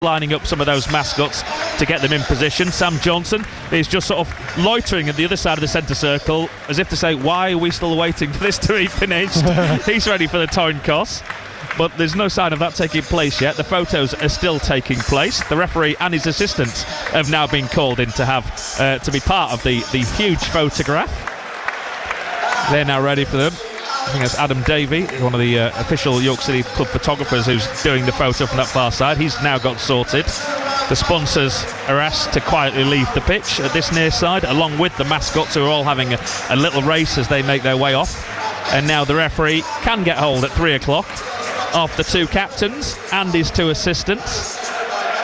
lining up some of those mascots to get them in position. Sam Johnson is just sort of loitering at the other side of the centre circle as if to say, why are we still waiting for this to be finished? He's ready for the toin toss, but there's no sign of that taking place yet. The photos are still taking place. The referee and his assistants have now been called in to have to be part of the huge photograph. They're now ready for them. I think that's Adam Davey, one of the official York City club photographers, who's doing the photo from that far side. He's now got sorted. The sponsors are asked to quietly leave the pitch at this near side, along with the mascots, who are all having a little race as they make their way off. And now the referee can get hold at 3 o'clock of the two captains and his two assistants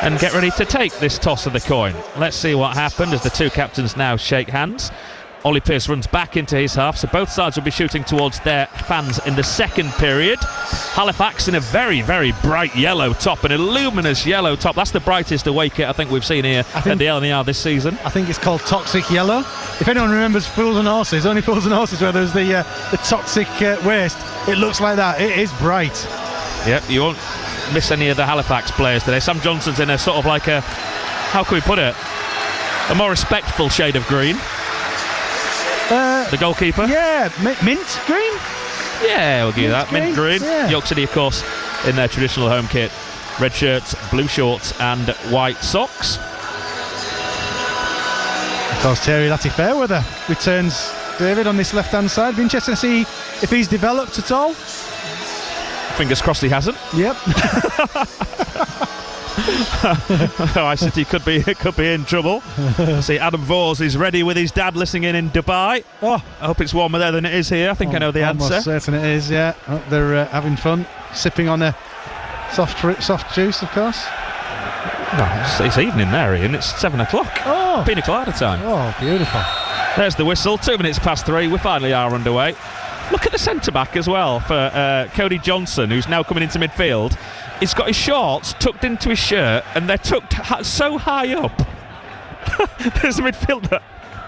and get ready to take this toss of the coin. Let's see what happened as the two captains now shake hands. Ollie Pearce runs back into his half, so both sides will be shooting towards their fans in the second period. Halifax in a very, very bright yellow top, an illuminous yellow top. That's the brightest away kit I think we've seen here at the LNER this season. I think it's called Toxic Yellow. If anyone remembers Fools and Horses, only Fools and Horses where there's the toxic waste, it looks like that. It is bright. Yep, you won't miss any of the Halifax players today. Sam Johnson's in a sort of like a, how can we put it, a more respectful shade of green. The goalkeeper? Yeah, mint green? Yeah, we'll give you that. Mint green. Yeah. York City, of course, in their traditional home kit. Red shirts, blue shorts and white socks. Of course, Terry Fairweather returns David on this left-hand side. Be interesting to see if he's developed at all. Fingers crossed he hasn't. Yep. City could be in trouble. See, Adam Vors is ready with his dad listening in Dubai. I hope it's warmer there than it is here. I think I know the answer. Almost certain it is, yeah. They're having fun, sipping on a soft juice, of course. It's evening there, Ian. It's 7 o'clock. Pina colada time. Oh, beautiful. There's the whistle. 2 minutes past 3. We finally are underway. Look at the centre-back as well for Cody Johnson, who's now coming into midfield. He's got his shorts tucked into his shirt, and they're tucked so high up. There's the midfielder.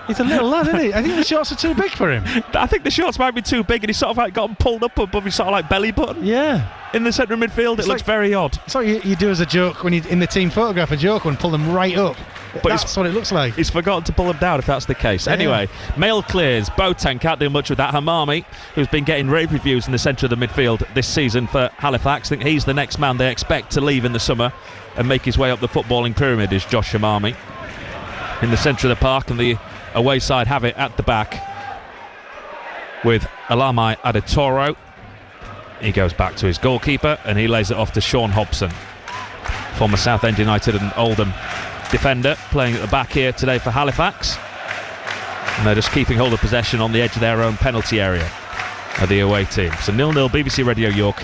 He's a little lad, isn't he? I think the shorts are too big for him. I think the shorts might be too big, and he's sort of like got them pulled up above his sort of like belly button. Yeah. In the centre of midfield, it looks very odd. It's like you do as a joke when you in the team photograph a joke and pull them right up. But that's what it looks like. He's forgotten to pull them down if that's the case. Yeah. Anyway, Mail clears. Boateng can't do much with that. Hamami, who's been getting rave reviews in the centre of the midfield this season for Halifax. I think he's the next man they expect to leave in the summer and make his way up the footballing pyramid, is Josh Hamami. In the centre of the park, and the away side have it at the back with Alamai Adetoro. He goes back to his goalkeeper and he lays it off to Sean Hobson, former Southend United and Oldham defender, playing at the back here today for Halifax. And they're just keeping hold of possession on the edge of their own penalty area of the away team. So 0-0 BBC Radio York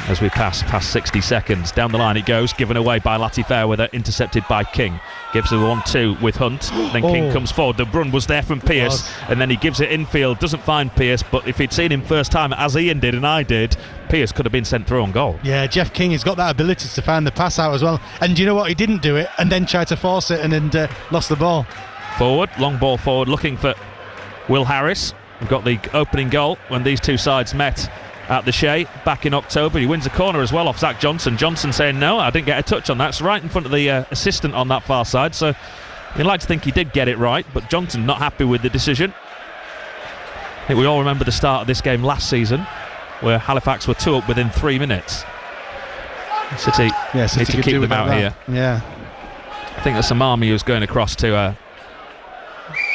as we pass past 60 seconds. Down the line it goes, given away by Latty Fairweather, intercepted by King. Gives it 1-2 with Hunt. Then King comes forward. The run was there from Pearce, and then he gives it infield. Doesn't find Pearce, but if he'd seen him first time, as Ian did and I did, Pearce could have been sent through on goal. Yeah, Jeff King has got that ability to find the pass out as well. And you know what? He didn't do it, and then tried to force it, and then lost the ball. Forward, long ball forward, looking for Will Harris. We've got the opening goal when these two sides met at the Shea back in October. He wins a corner as well off Zach Johnson. Johnson saying, no, I didn't get a touch on that. It's right in front of the assistant on that far side, so you'd like to think he did get it right, but Johnson not happy with the decision. I think we all remember the start of this game last season where Halifax were 2 up within 3 minutes. City need to keep them out here. Yeah, I think that's Amami who's going across to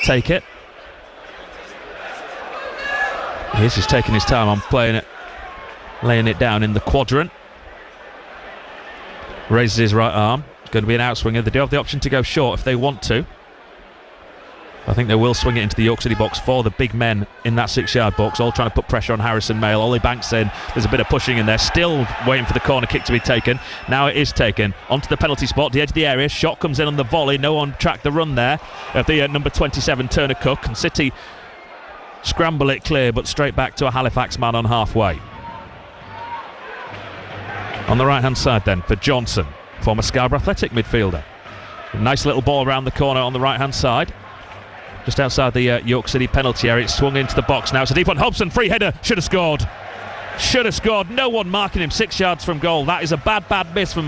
take it. He's just taking his time on playing it, laying it down in the quadrant. Raises his right arm. It's going to be an outswinger. They do have the option to go short if they want to. I think they will swing it into the York City box for the big men in that 6-yard box, all trying to put pressure on Harrison Mail. Ollie Banks in. There's a bit of pushing in there. Still waiting for the corner kick to be taken. Now it is taken. Onto the penalty spot, the edge of the area. Shot comes in on the volley. No one tracked the run there of the number 27, Turner Cook. And City scramble it clear, but straight back to a Halifax man on halfway. On the right hand side then for Johnson, former Scarborough Athletic midfielder. A nice little ball around the corner on the right hand side, just outside the York City penalty area. It's swung into the box now. It's a deep one. Hobson, free header, should have scored. should have scored. No one marking him 6 yards from goal. That is a bad miss from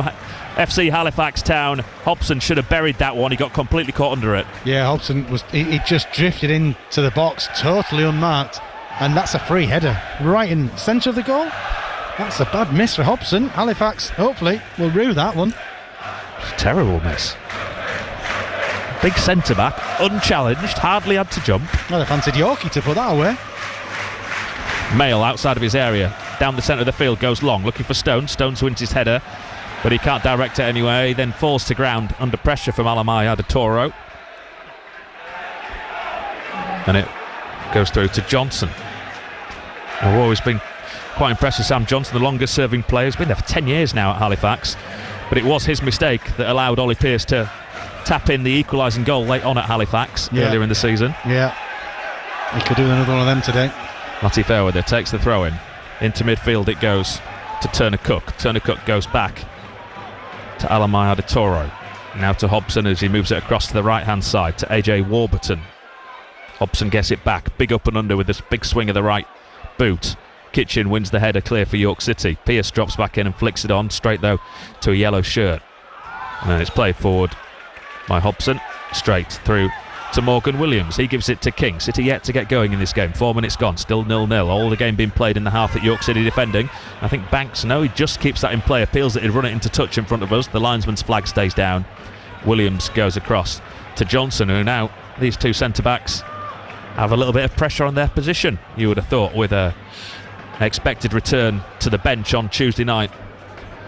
FC Halifax Town. Hobson should have buried that one. He got completely caught under it. Yeah, Hobson he just drifted into the box, totally unmarked, and that's a free header right in the centre of the goal. That's a bad miss for Hobson. Halifax hopefully will rue that one. Terrible miss. Big centre back, unchallenged, hardly had to jump. Well, I fancied Yorkie to put that away. Mail outside of his area, down the centre of the field, goes long, looking for Stones. Stones wins his header, but he can't direct it anyway. He then falls to ground under pressure from Alamai Adatoro. And it goes through to Johnson. I've always been quite impressed with Sam Johnson, the longest serving player. He's been there for 10 years now at Halifax. But it was his mistake that allowed Ollie Pearce to tap in the equalising goal late on at Halifax earlier in the season. Yeah, he could do another one of them today. Matty Fairweather takes the throw in. Into midfield it goes to Turner Cook. Turner Cook goes back to Alamai Adatoro. Now to Hobson as he moves it across to the right hand side to AJ Warburton. Hobson gets it back, big up and under with this big swing of the right boot. Kitchen wins the header clear for York City. Pearce drops back in and flicks it on, straight though to a yellow shirt. And then it's played forward by Hobson, straight through to Morgan Williams. He gives it to King. City yet to get going in this game. 4 minutes gone, still 0-0. All the game being played in the half that York City defending. I think Banks, no, he just keeps that in play, appeals that he'd run it into touch in front of us. The linesman's flag stays down. Williams goes across to Johnson, who now, these two centre-backs have a little bit of pressure on their position, you would have thought, with an expected return to the bench on Tuesday night.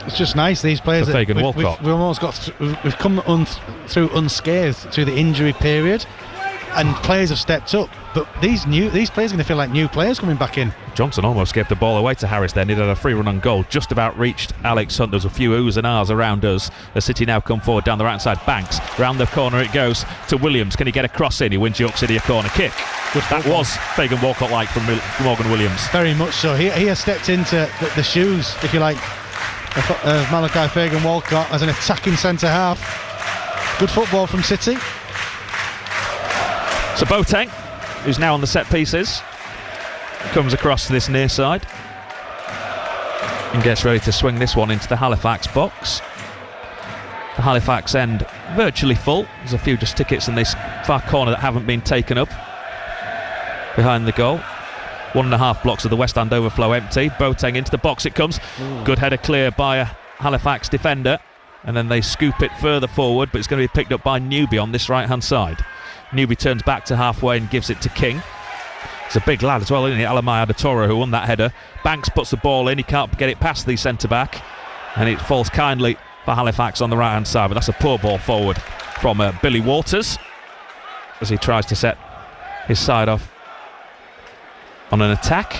It's just nice, these players that we've almost got we've come through unscathed through the injury period, and players have stepped up, but these players are going to feel like new players coming back in. Johnson almost gave the ball away to Harris then. He had a free run on goal, just about reached Alex Hunt. There's a few oohs and ahs around us. The City now come forward down the right side. Banks, round the corner it goes to Williams. Can he get a cross in? He wins York City a corner kick. That was Fagan Walcott-like from Morgan Williams. Very much so. He has stepped into the shoes, if you like, of Malachi Fagan Walcott as an attacking centre half. Good football from City. So Boateng, who's now on the set pieces, comes across to this near side and gets ready to swing this one into the Halifax box. The Halifax end virtually full. There's a few just tickets in this far corner that haven't been taken up behind the goal. 1.5 blocks of the West End overflow empty. Boateng into the box it comes. Good header clear by a Halifax defender, and then they scoop it further forward, but it's going to be picked up by Newby on this right hand side. Newby turns back to halfway and gives it to King. He's a big lad as well, isn't he? Alamai Adatoro, who won that header. Banks puts the ball in. He can't get it past the centre back, and it falls kindly for Halifax on the right hand side, but that's a poor ball forward from Billy Waters as he tries to set his side off on an attack.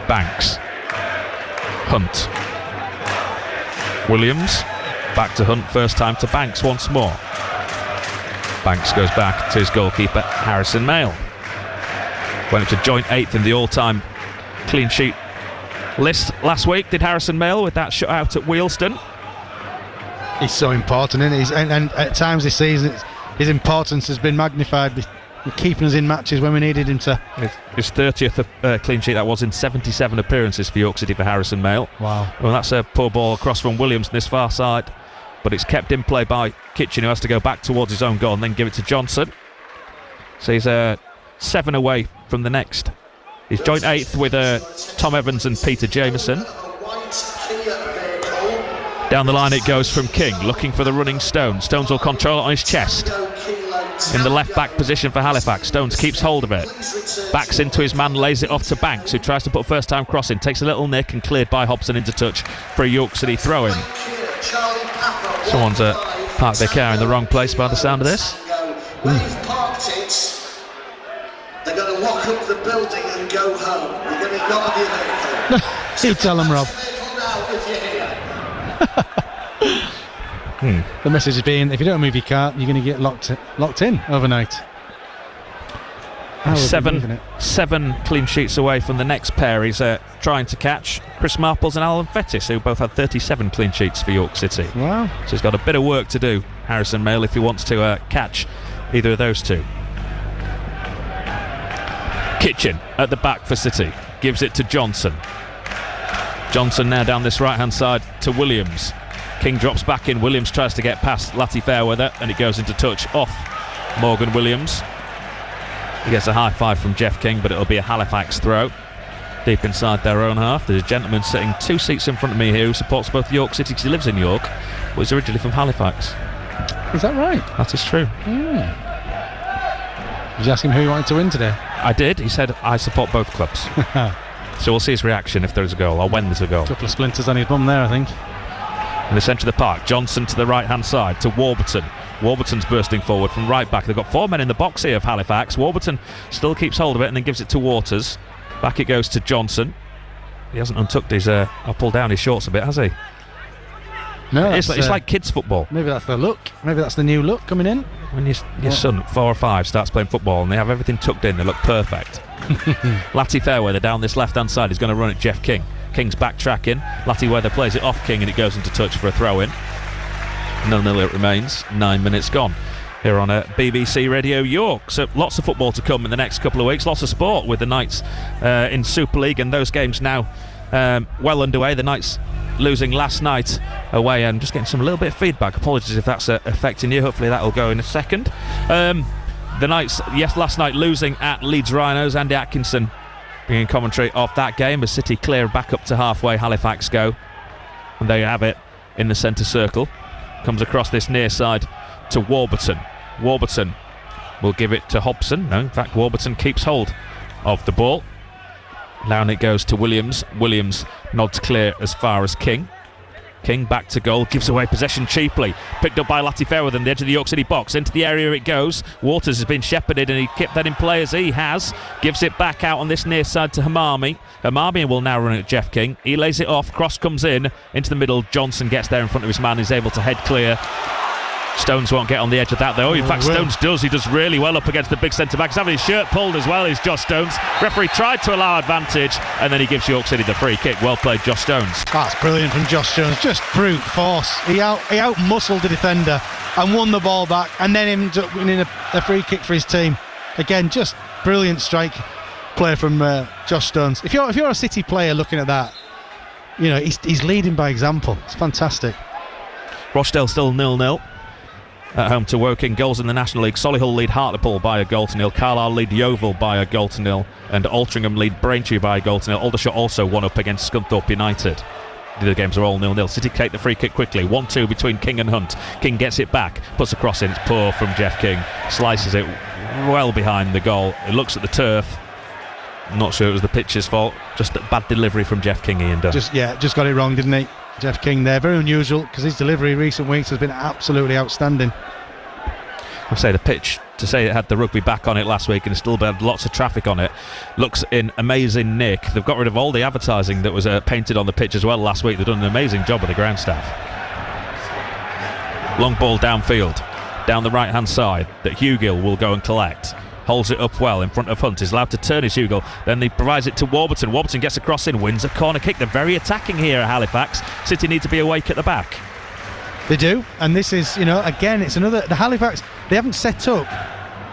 Banks, Hunt, Williams, back to Hunt, first time to Banks once more. Banks goes back to his goalkeeper Harrison Mail. Went up to joint 8th in the all-time clean sheet list last week, did Harrison Mail, with that shutout at Wealdstone. He's so important, isn't he? And at times this season his importance has been magnified with keeping us in matches when we needed him to. His 30th clean sheet that was in 77 appearances for York City for Harrison Mail. Wow. Well, that's a poor ball across from Williams on this far side, but it's kept in play by Kitchen, who has to go back towards his own goal and then give it to Johnson. So he's 7 away from the next. He's joint 8th with Tom Evans and Peter Jameson. Down the line it goes from King, looking for the running Stones. Stones will control it on his chest. In the left back position for Halifax, Stones keeps hold of it, backs into his man, lays it off to Banks, who tries to put first time cross in, takes a little nick and cleared by Hobson into touch for a York City throw in. Someone's parked their car in the wrong place by the sound of this. They've parked it. They're going to walk up the building and go home. You're going to go on your vehicle. You tell them, Rob. The message is being, if you don't move your car, you're going to get locked in overnight. Seven clean sheets away from the next pair. He's trying to catch Chris Marples and Alan Fettis, who both had 37 clean sheets for York City. Wow. So he's got a bit of work to do, Harrison Mail, if he wants to catch either of those two. Kitchen at the back for City. gives it to Johnson. Johnson now down this right-hand side to Williams. King drops back in. Williams tries to get past Latty Fairweather, and it goes into touch off Morgan Williams. He gets a high five from Jeff King, but it'll be a Halifax throw deep inside their own half. There's a gentleman sitting 2 seats in front of me here who supports both York City because he lives in York, but he's originally from Halifax. Is that right? That is true. Did you ask him who he wanted to win today? I did. He said, I support both clubs. So we'll see his reaction if there's a goal, or when there's a goal. A couple of splinters on his bum there, I think. In the centre of the park, Johnson to the right-hand side to Warburton. Warburton's bursting forward from right back. They've got 4 men in the box here of Halifax. Warburton still keeps hold of it and then gives it to Waters. Back it goes to Johnson. He hasn't untucked his or pulled down his shorts a bit, has he? No, it's like kids football. Maybe that's the look. Maybe that's the new look coming in. When your son, 4 or 5, starts playing football and they have everything tucked in, they look perfect. Latty Fairweather down this left-hand side is going to run at Jeff King. King's backtracking. Latty Weather plays it off King and it goes into touch for a throw-in. 0-0 it remains. 9 minutes gone here on BBC Radio York. So lots of football to come in the next couple of weeks. Lots of sport with the Knights in Super League, and those games now well underway. The Knights losing last night away, and just getting some little bit of feedback. Apologies if that's affecting you. Hopefully that'll go in a second. The Knights, last night losing at Leeds Rhinos. Andy Atkinson bringing commentary off that game as City clear back up to halfway. Halifax go, and there you have it in the centre circle. Comes across this near side to Warburton. Warburton will give it to Hobson. No, in fact, Warburton keeps hold of the ball. Now it goes to Williams. Williams nods clear as far as King. King back to goal, gives away possession cheaply. Picked up by Latty Fairweather on the edge of the York City box. Into the area it goes. Waters has been shepherded and he kept that in play as he has. Gives it back out on this near side to Hamami. Hamami will now run at Jeff King. He lays it off. Cross comes in into the middle. Johnson gets there in front of his man. He's able to head clear. Stones won't get on the edge of that though. In fact, Stones does. He does really well up against the big centre-back. He's having his shirt pulled as well, is Josh Stones. Referee tried to allow advantage and then he gives York City the free kick. Well played, Josh Stones. That's brilliant from Josh Stones. Just brute force. He out-muscled the defender and won the ball back, and then ended up winning a free kick for his team. Again, just brilliant strike play from Josh Stones. If you're a City player looking at that, you know, he's leading by example. It's fantastic. Rochdale still 0-0. At home to Woking. Goals in the National League. Solihull lead Hartlepool by a goal to nil. Carlisle lead Yeovil by a goal to nil. And Altrincham lead Braintree by a goal to nil. Aldershot also 1-up against Scunthorpe United. The other games are all 0-0. City take the free kick quickly. 1-2 between King and Hunt. King gets it back. Puts a cross in. It's poor from Jeff King. Slices it well behind the goal. It looks at the turf. I'm not sure it was the pitch's fault. Just a bad delivery from Jeff King, Ian Dunn. Just got it wrong, didn't he? Jeff King there. Very unusual because his delivery in recent weeks has been absolutely outstanding. I'd say the pitch, to say it had the rugby back on it last week and it still had lots of traffic on it, looks in amazing nick. They've got rid of all the advertising that was painted on the pitch as well last week. They've done an amazing job with the ground staff. Long ball downfield, down the right hand side that Hugill will go and collect. Holds it up well in front of Hunt. He's allowed to turn his Hugill. Then he provides it to Warburton. Warburton gets a cross in, wins a corner kick. They're very attacking here at Halifax. City need to be awake at the back. They do, and this is, again, it's another. The Halifax, they haven't set up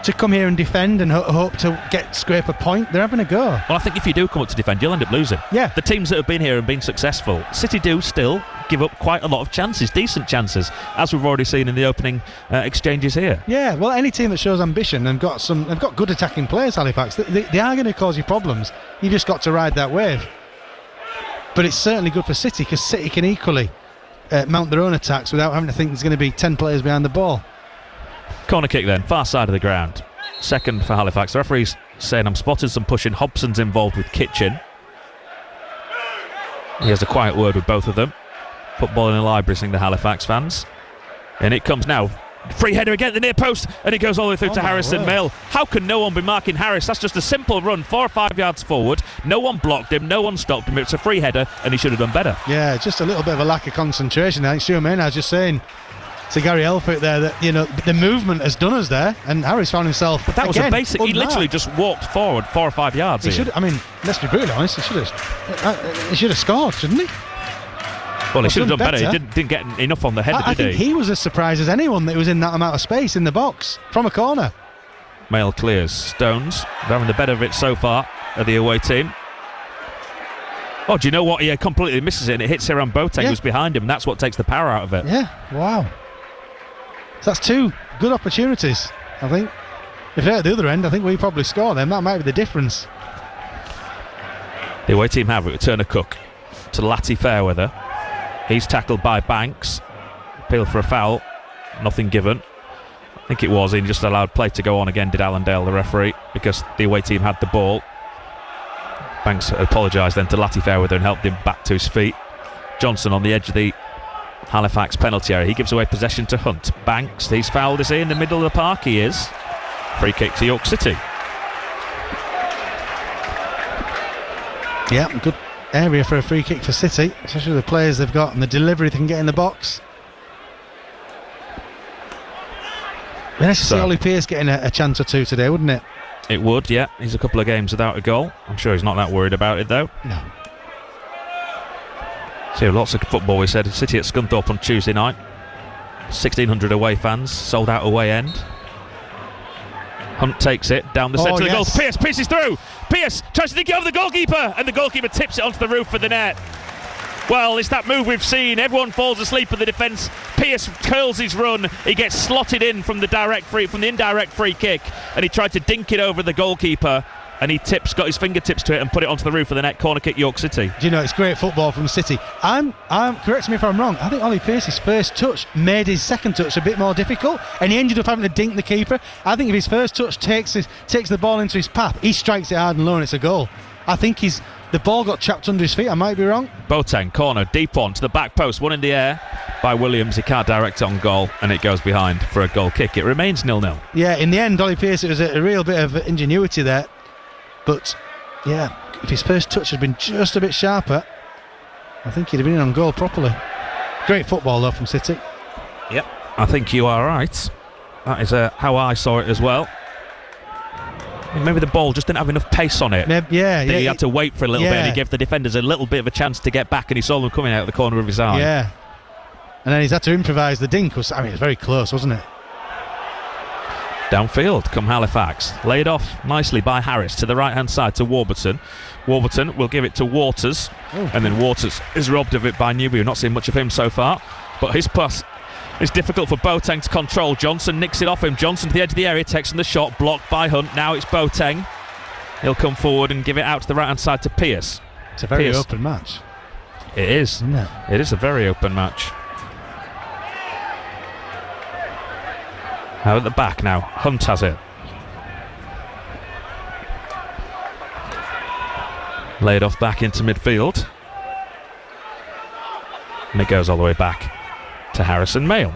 to come here and defend and hope to scrape a point. They're having a go. Well, I think if you do come up to defend, you'll end up losing. Yeah. The teams that have been here and been successful, City do still give up quite a lot of chances, decent chances, as we've already seen in the opening exchanges here. Yeah, well, any team that shows ambition and they've got good attacking players, Halifax, they are going to cause you problems. You've just got to ride that wave. But it's certainly good for City because City can equally mount their own attacks without having to think there's going to be 10 players behind the ball. Corner kick then, far side of the ground. Second for Halifax. The referee's saying I'm spotting some pushing. Hobson's involved with Kitchen. He has a quiet word with both of them. Football in the library, sing the Halifax fans. And it comes now. Free header again at the near post, and it goes all the way through to Harrison Mail. How can no one be marking Harris? That's just a simple run, 4 or 5 yards forward. No one blocked him, no one stopped him. It's a free header, and he should have done better. Yeah, just a little bit of a lack of concentration. I think Stuart Maynard was just saying to Gary Elphick there that the movement has done us there, and Harris found himself. But that was a basic. He literally just walked forward 4 or 5 yards. He should. I mean, let's be brutally honest. He should have scored, shouldn't he? Well, he should have done better. He didn't get enough on the header, I think he was as surprised as anyone that he was in that amount of space in the box from a corner. Mail clears. Stones, they're having the better of it so far at the away team. Oh, do you know what? He completely misses it and it hits Hiram Boateng, Yeah. who's behind him, and that's what takes the power out of it. Yeah, wow. So that's 2 good opportunities, I think. If they're at the other end, I think we probably score them. That might be the difference. The away team have it with Turner Cook to Lati Fairweather. He's tackled by Banks. Appeal for a foul. Nothing given. I think it was. He just allowed play to go on again, did Allendale, the referee, because the away team had the ball. Banks apologised then to Lati Fairweather and helped him back to his feet. Johnson on the edge of the Halifax penalty area. He gives away possession to Hunt. Banks, he's fouled, is he, in the middle of the park? He is. Free kick to York City. Yeah, good area for a free kick for City, especially the players they've got and the delivery they can get in the box. It'd be nice to see Ollie Pearce getting a chance or 2 today, wouldn't it? It would, yeah. He's a couple of games without a goal. I'm sure he's not that worried about it, though. No. So lots of football, we said. City at Scunthorpe on Tuesday night. 1,600 away fans, sold out away end. Hunt takes it down the centre of the goal. Pearce pierces through. Pearce tries to dig it over the goalkeeper, and the goalkeeper tips it onto the roof of the net. Well, it's that move we've seen. Everyone falls asleep at the defence. Pearce curls his run. He gets slotted in from the indirect free kick, and he tried to dink it over the goalkeeper, and he got his fingertips to it and put it onto the roof of the net. Corner kick, York City. Do you know, it's great football from City. I'm correct me if I'm wrong. I think Ollie Pearce's first touch made his second touch a bit more difficult, and he ended up having to dink the keeper. I think if his first touch takes the ball into his path, he strikes it hard and low, and it's a goal. I think the ball got trapped under his feet. I might be wrong. Boateng, corner, deep on to the back post, one in the air by Williams. He can't direct it on goal, and it goes behind for a goal kick. It remains 0-0. Yeah, in the end, Ollie Pearce, it was a real bit of ingenuity there. But, yeah, if his first touch had been just a bit sharper, I think he'd have been in on goal properly. Great football, though, from City. Yep, I think you are right. That is how I saw it as well. Maybe the ball just didn't have enough pace on it. He had to wait for a little bit, and he gave the defenders a little bit of a chance to get back, and he saw them coming out of the corner of his eye. Yeah. And then he's had to improvise the dink. It was very close, wasn't it? Downfield come Halifax. Laid off nicely by Harris to the right-hand side to Warburton. Warburton will give it to Waters. And then Waters is robbed of it by Newby. We've not seen much of him so far. But his pass is difficult for Boateng to control. Johnson nicks it off him. Johnson to the edge of the area, takes on the shot, blocked by Hunt. Now it's Boateng. He'll come forward and give it out to the right-hand side to Pearce. It's a very open match. It is. Isn't it? It is a very open match. Now at the back now, Hunt has it. Laid off back into midfield. And it goes all the way back to Harrison Mayle.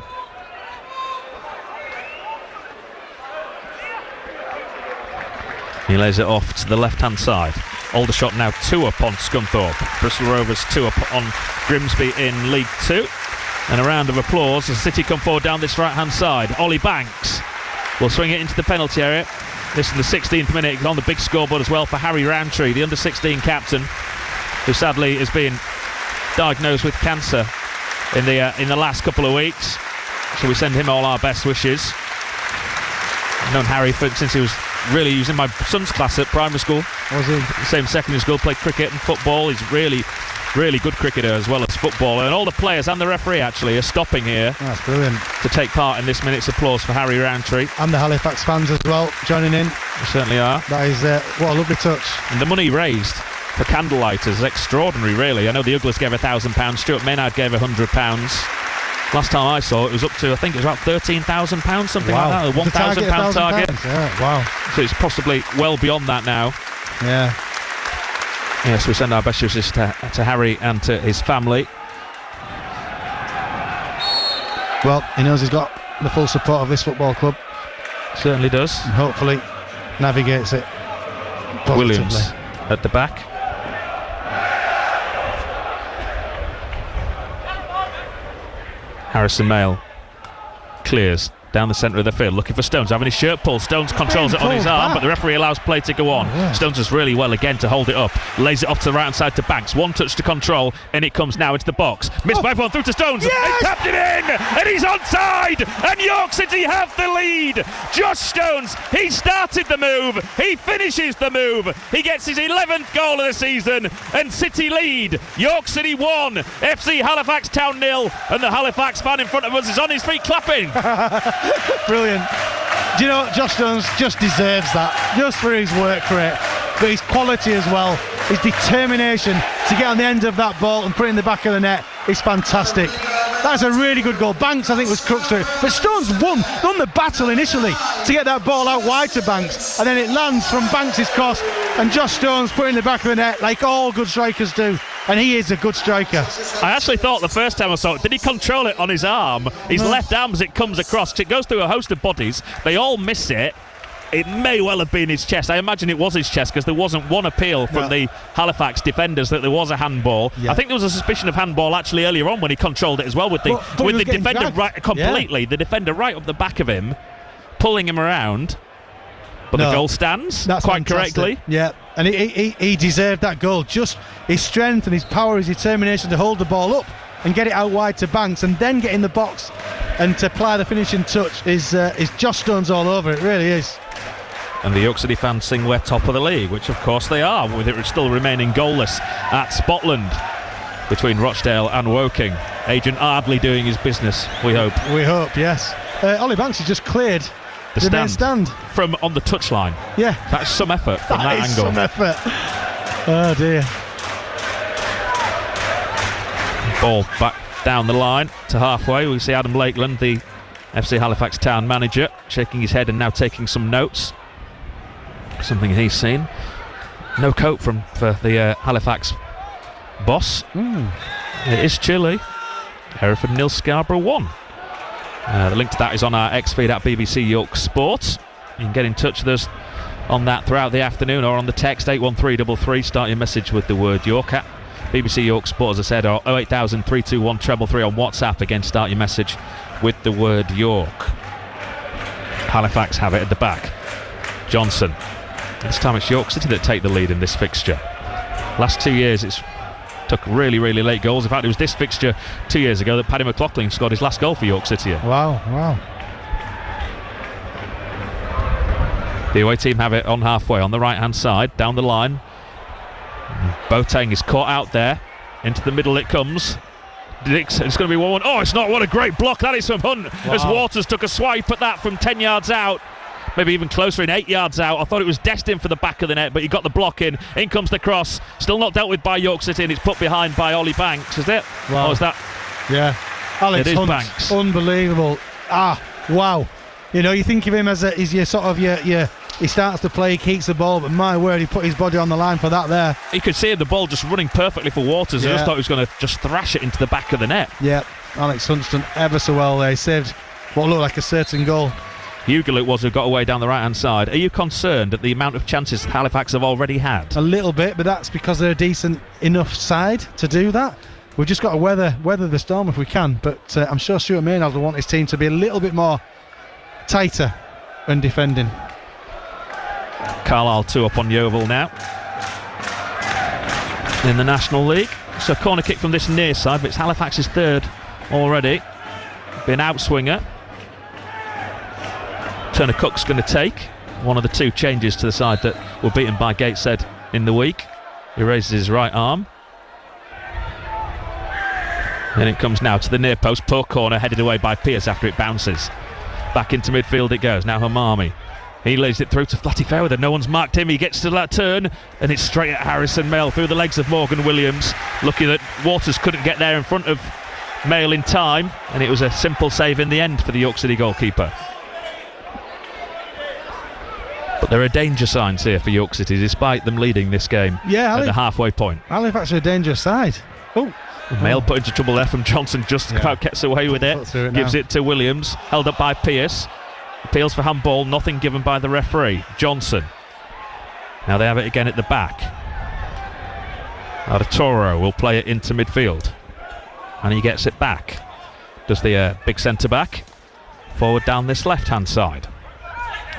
He lays it off to the left-hand side. Aldershot now 2 up on Scunthorpe. Bristol Rovers 2 up on Grimsby in League 2. And a round of applause as City come forward down this right-hand side. Ollie Banks will swing it into the penalty area. This is the 16th minute on the big scoreboard as well for Harry Roundtree, the under-16 captain, who sadly has been diagnosed with cancer in the last couple of weeks. So we send him all our best wishes. I've known Harry since he was in my son's class at primary school. Was he? Same secondary school, played cricket and football. He's really good cricketer as well as footballer, and all the players and the referee actually are stopping here. That's brilliant. To take part in this minute's applause for Harry Roundtree. And the Halifax fans as well joining in. They certainly are. That is what a lovely touch. And the money raised for candlelighters is extraordinary, really. I know the Uglers gave £1,000, Stuart Maynard gave £100. Last time I saw it was up to, I think it was about £13,000, something like that, a £1,000 target. Yeah, wow. So it's possibly well beyond that now. Yeah. Yes, we send our best wishes to Harry and to his family. Well, he knows he's got the full support of this football club. Certainly does. And hopefully navigates it positively. Williams at the back. Harrison Mayle clears down the centre of the field, looking for Stones, having his shirt pulled. Stones controls it on his arm, but the referee allows play to go on. Stones does really well again to hold it up, lays it off to the right hand side to Banks. One touch to control, and it comes now into the box. Missed by everyone, through to Stones. He tapped it in, and he's onside, and York City have the lead. Josh Stones, he started the move, he finishes the move, he gets his 11th goal of the season, and City lead. York City 1, FC Halifax Town 0, and the Halifax fan in front of us is on his feet clapping. Brilliant. Do you know what? Josh Stones just deserves that, just for his work rate, but his quality as well, his determination to get on the end of that ball and put it in the back of the net is fantastic. That's a really good goal. Banks, I think, was crux to it, but Stones won the battle initially to get that ball out wide to Banks, and then it lands from Banks' cross, and Josh Stones put it in the back of the net like all good strikers do. And he is a good striker. I actually thought the first time I saw it, did he control it on his arm? His left arm as it comes across. It goes through a host of bodies. They all miss it. It may well have been his chest. I imagine it was his chest because there wasn't one appeal from the Halifax defenders that there was a handball. Yeah. I think there was a suspicion of handball actually earlier on when he controlled it as well with the defender right completely. Yeah. The defender right up the back of him, pulling him around. But the goal stands quite correctly. Yeah, and he deserved that goal. Just his strength and his power, his determination to hold the ball up and get it out wide to Banks and then get in the box and to apply the finishing touch is Josh Stones all over. It really is. And the York City fans sing we're top of the league, which of course they are, with it still remaining goalless at Spotland between Rochdale and Woking. Agent Ardley doing his business, we hope. We hope, yes. Ollie Banks has just cleared the main stand from on the touchline. Yeah, that's some effort from that angle. Some effort. Oh dear. Ball back down the line to halfway. We see Adam Lakeland, the FC Halifax Town manager, shaking his head and now taking some notes. Something he's seen. No coat for the Halifax boss. It is chilly. Hereford 0, Scarborough 1. The link to that is on our X feed at BBC York Sports. You can get in touch with us on that throughout the afternoon or on the text 81333. Start your message with the word York at BBC York Sport, as I said, or 08000 321 333 on WhatsApp. Again, start your message with the word York. Halifax have it at the back. Johnson. This time it's York City that take the lead in this fixture. Last 2 years it's took really, really late goals. In fact, it was this fixture 2 years ago that Paddy McLaughlin scored his last goal for York City. Wow. The away team have it on halfway, on the right-hand side, down the line. Boateng is caught out there. Into the middle it comes. It's going to be 1-1. Oh, it's not. What a great block that is from Hunt. As Waters took a swipe at that from 10 yards out. Maybe even closer, in 8 yards out. I thought it was destined for the back of the net, but he got the block in. In comes the cross. Still not dealt with by York City, and it's put behind by Ollie Banks, is it? Wow. Or is that? Yeah. Alex Hunt, Banks. Unbelievable. Wow. You know, you think of him as he's your sort of your he starts to play, he keeps the ball, but my word, he put his body on the line for that there. You could see the ball just running perfectly for Waters. I just thought he was going to just thrash it into the back of the net. Yeah. Alex Hunt's done ever so well there. He saved what looked like a certain goal. Hugo it was who got away down the right-hand side. Are you concerned at the amount of chances Halifax have already had? A little bit, but that's because they're a decent enough side to do that. We've just got to weather the storm if we can, but I'm sure Stuart Maynard will want his team to be a little bit more tighter when defending. Carlisle 2 up on Yeovil now in the National League. So corner kick from this near side, but it's Halifax's third already. Be an outswinger. Turner Cook's going to take one of the two changes to the side that were beaten by Gateshead in the week. He raises his right arm. And it comes now to the near post. Poor corner headed away by Pearce after it bounces. Back into midfield it goes. Now Hamami. He lays it through to Flatty Fairweather. No one's marked him. He gets to that turn and it's straight at Harrison Mail through the legs of Morgan Williams. Lucky that Waters couldn't get there in front of Mail in time, and it was a simple save in the end for the York City goalkeeper. But there are danger signs here for York City despite them leading this game at the halfway point. Halifax are a dangerous side. Mail put into trouble there from Johnson, just about gets away with it. Gives it to Williams, held up by Pearce. Appeals for handball, nothing given by the referee. Johnson. Now they have it again at the back. Arturo will play it into midfield. And he gets it back. Does the big centre-back. forward down this left-hand side.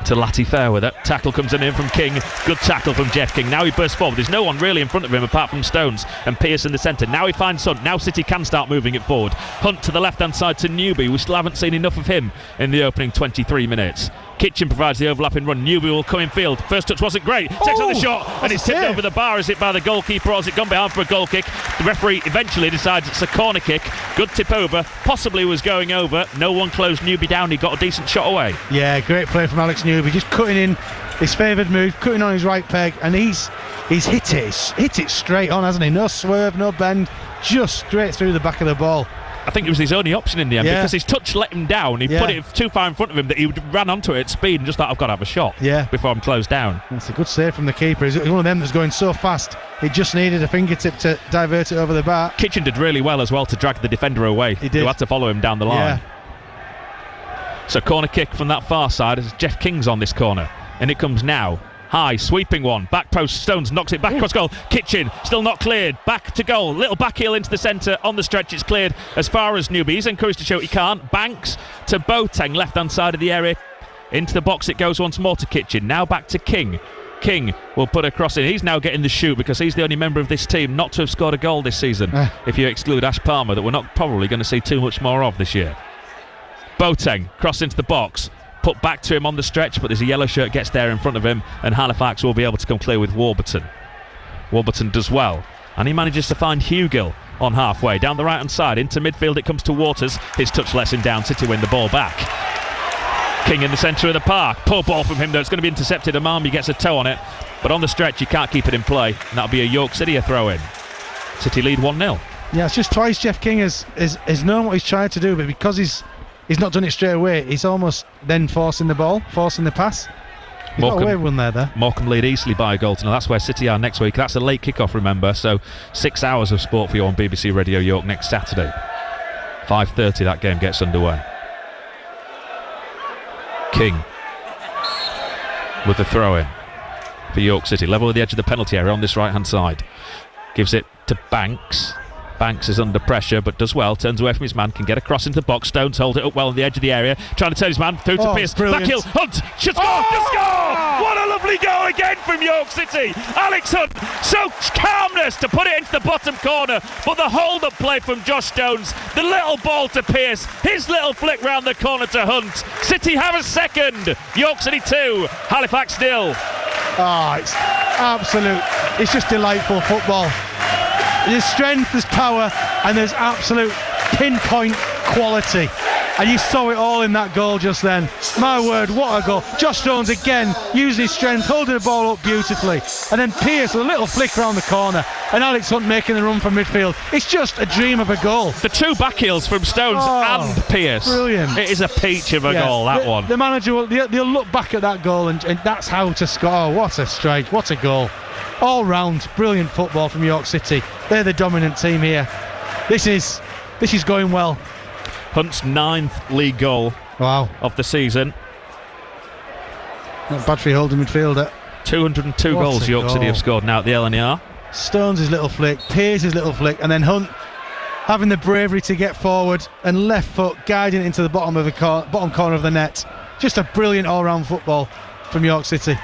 To Latty Fair with it. Tackle comes in from King. Good tackle from Jeff King. Now he bursts forward. There's no one really in front of him apart from Stones and Pearce in the centre. Now he finds Hunt. Now City can start moving it forward. Hunt to the left-hand side to Newby. We still haven't seen enough of him in the opening 23 minutes. Kitchen provides the overlapping run. Newby will come in field. First touch wasn't great. Takes on the shot and it's tipped over the bar. Is it by the goalkeeper or has it gone behind for a goal kick? The referee eventually decides it's a corner kick. Good tip over. Possibly was going over. No one closed Newby down. He got a decent shot away. Yeah, great play from Alex Newby. Just cutting in his favoured move, cutting on his right peg, and he's hit it straight on, hasn't he? No swerve, no bend, just straight through the back of the ball. I think it was his only option in the end because his touch let him down. He put it too far in front of him that he ran onto it at speed and just thought, I've got to have a shot before I'm closed down. That's a good save from the keeper. He's one of them that's going so fast, he just needed a fingertip to divert it over the bar. Kitchen did really well as well to drag the defender away. He did. Who had to follow him down the line. So corner kick from that far side as Jeff King's on this corner. And it comes now. High, sweeping one. Back post, Stones knocks it back across goal. Kitchen, still not cleared. Back to goal. Little back heel into the centre. On the stretch, it's cleared as far as Newby. He's encouraged to show he can't. Banks to Boateng, left-hand side of the area. Into the box it goes once more to Kitchen. Now back to King. King will put a cross in. He's now getting the shoot because he's the only member of this team not to have scored a goal this season. If you exclude Ash Palmer, that we're not probably going to see too much more of this year. Boateng, cross into the box. Put back to him on the stretch, but there's a yellow shirt gets there in front of him, and Halifax will be able to come clear with Warburton. Warburton does well, and he manages to find Hugill on halfway. Down the right-hand side, into midfield it comes to Waters. His touch lets him down. City win the ball back. King in the centre of the park. Poor ball from him, though. It's going to be intercepted. Amami gets a toe on it, but on the stretch you can't keep it in play, and that'll be a York City throw-in. City lead 1-0. Yeah, it's just twice Jeff King has known what he's trying to do, but because he's not done it straight away, he's almost then forcing the ball, forcing the pass. He's got away with one there. Morecambe lead easily by a goal to nil. That's where City are next week. That's a late kick-off, remember, so 6 hours of sport for you on BBC Radio York next Saturday. 5:30 that game gets underway. King with the throw-in for York City. Level with the edge of the penalty area on this right-hand side. Gives it to Banks. Banks is under pressure but does well, turns away from his man, can get across into the box. Stones hold it up well on the edge of the area, trying to turn his man through to Pearce. Backheel, Hunt should score, just score! What a lovely goal again from York City. Alex Hunt, so calmness to put it into the bottom corner, but the hold-up play from Josh Stones, the little ball to Pearce, his little flick round the corner to Hunt. City have a second, York City 2, Halifax 0. It's absolute, it's just delightful football. There's strength, there's power, and there's absolute pinpoint quality. And you saw it all in that goal just then. My word, what a goal. Josh Stones again, using his strength, holding the ball up beautifully. And then Pearce with a little flick around the corner. And Alex Hunt making the run from midfield. It's just a dream of a goal. The two back heels from Stones and Pearce. Brilliant. It is a peach of a goal, that one. The manager, they'll look back at that goal and that's how to score. What a strike, what a goal. All round, brilliant football from York City. They're the dominant team here. This is going well. Hunt's 9th league goal of the season. Not bad for your holding midfielder. 202 goals York City have scored now at the LNER. Stones' little flick, Pearce's little flick, and then Hunt having the bravery to get forward and left foot guiding it into the bottom corner of the net. Just a brilliant all-round football from York City.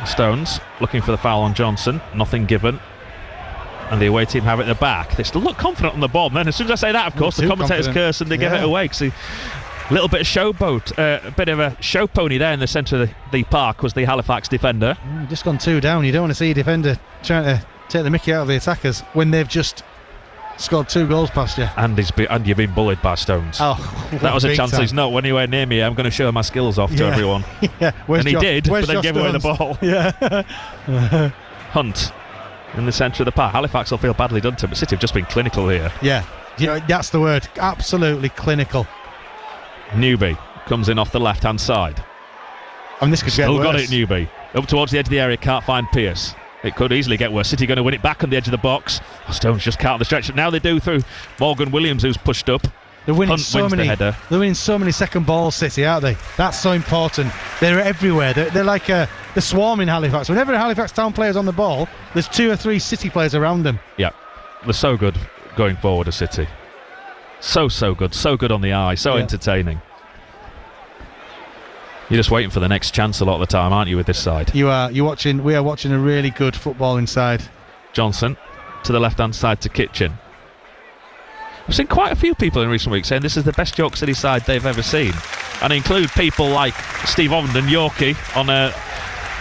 Stones looking for the foul on Johnson, nothing given, and the away team have it at the back. They still look confident on the ball, and then as soon as I say that, of course, the commentators curse and they give it away because a little bit of showboat, a bit of a show pony there in the centre of the park was the Halifax defender. Just gone 2 down. You don't want to see a defender trying to take the mickey out of the attackers when they've just scored 2 goals past you. And you've been bullied by Stones. That was a chance. He's not anywhere near me. I'm going to show my skills off to everyone. And he did, but then gave away the ball. Hunt in the centre of the park. Halifax will feel badly done to, but City have just been clinical here. That's the word. Absolutely clinical. Newby comes in off the left-hand side. And this could still get worse. Got it, Newby. Up towards the edge of the area, can't find Pearce. It could easily get worse. City going to win it back on the edge of the box. Stones just can't the stretch. Now they do through Morgan Williams, who's pushed up. They're winning They're winning so many second balls, City, aren't they? That's so important. They're everywhere. They're like the swarm in Halifax. Whenever a Halifax Town player's on the ball, there's 2 or 3 City players around them. Yeah, they're so good going forward, a City. So good. So good on the eye. So entertaining. You're just waiting for the next chance a lot of the time, aren't you, with this side? You are. We are watching a really good footballing side. Johnson to the left-hand side to Kitchen. I've seen quite a few people in recent weeks saying this is the best York City side they've ever seen. And include people like Steve Ovenden, Yorkie, on the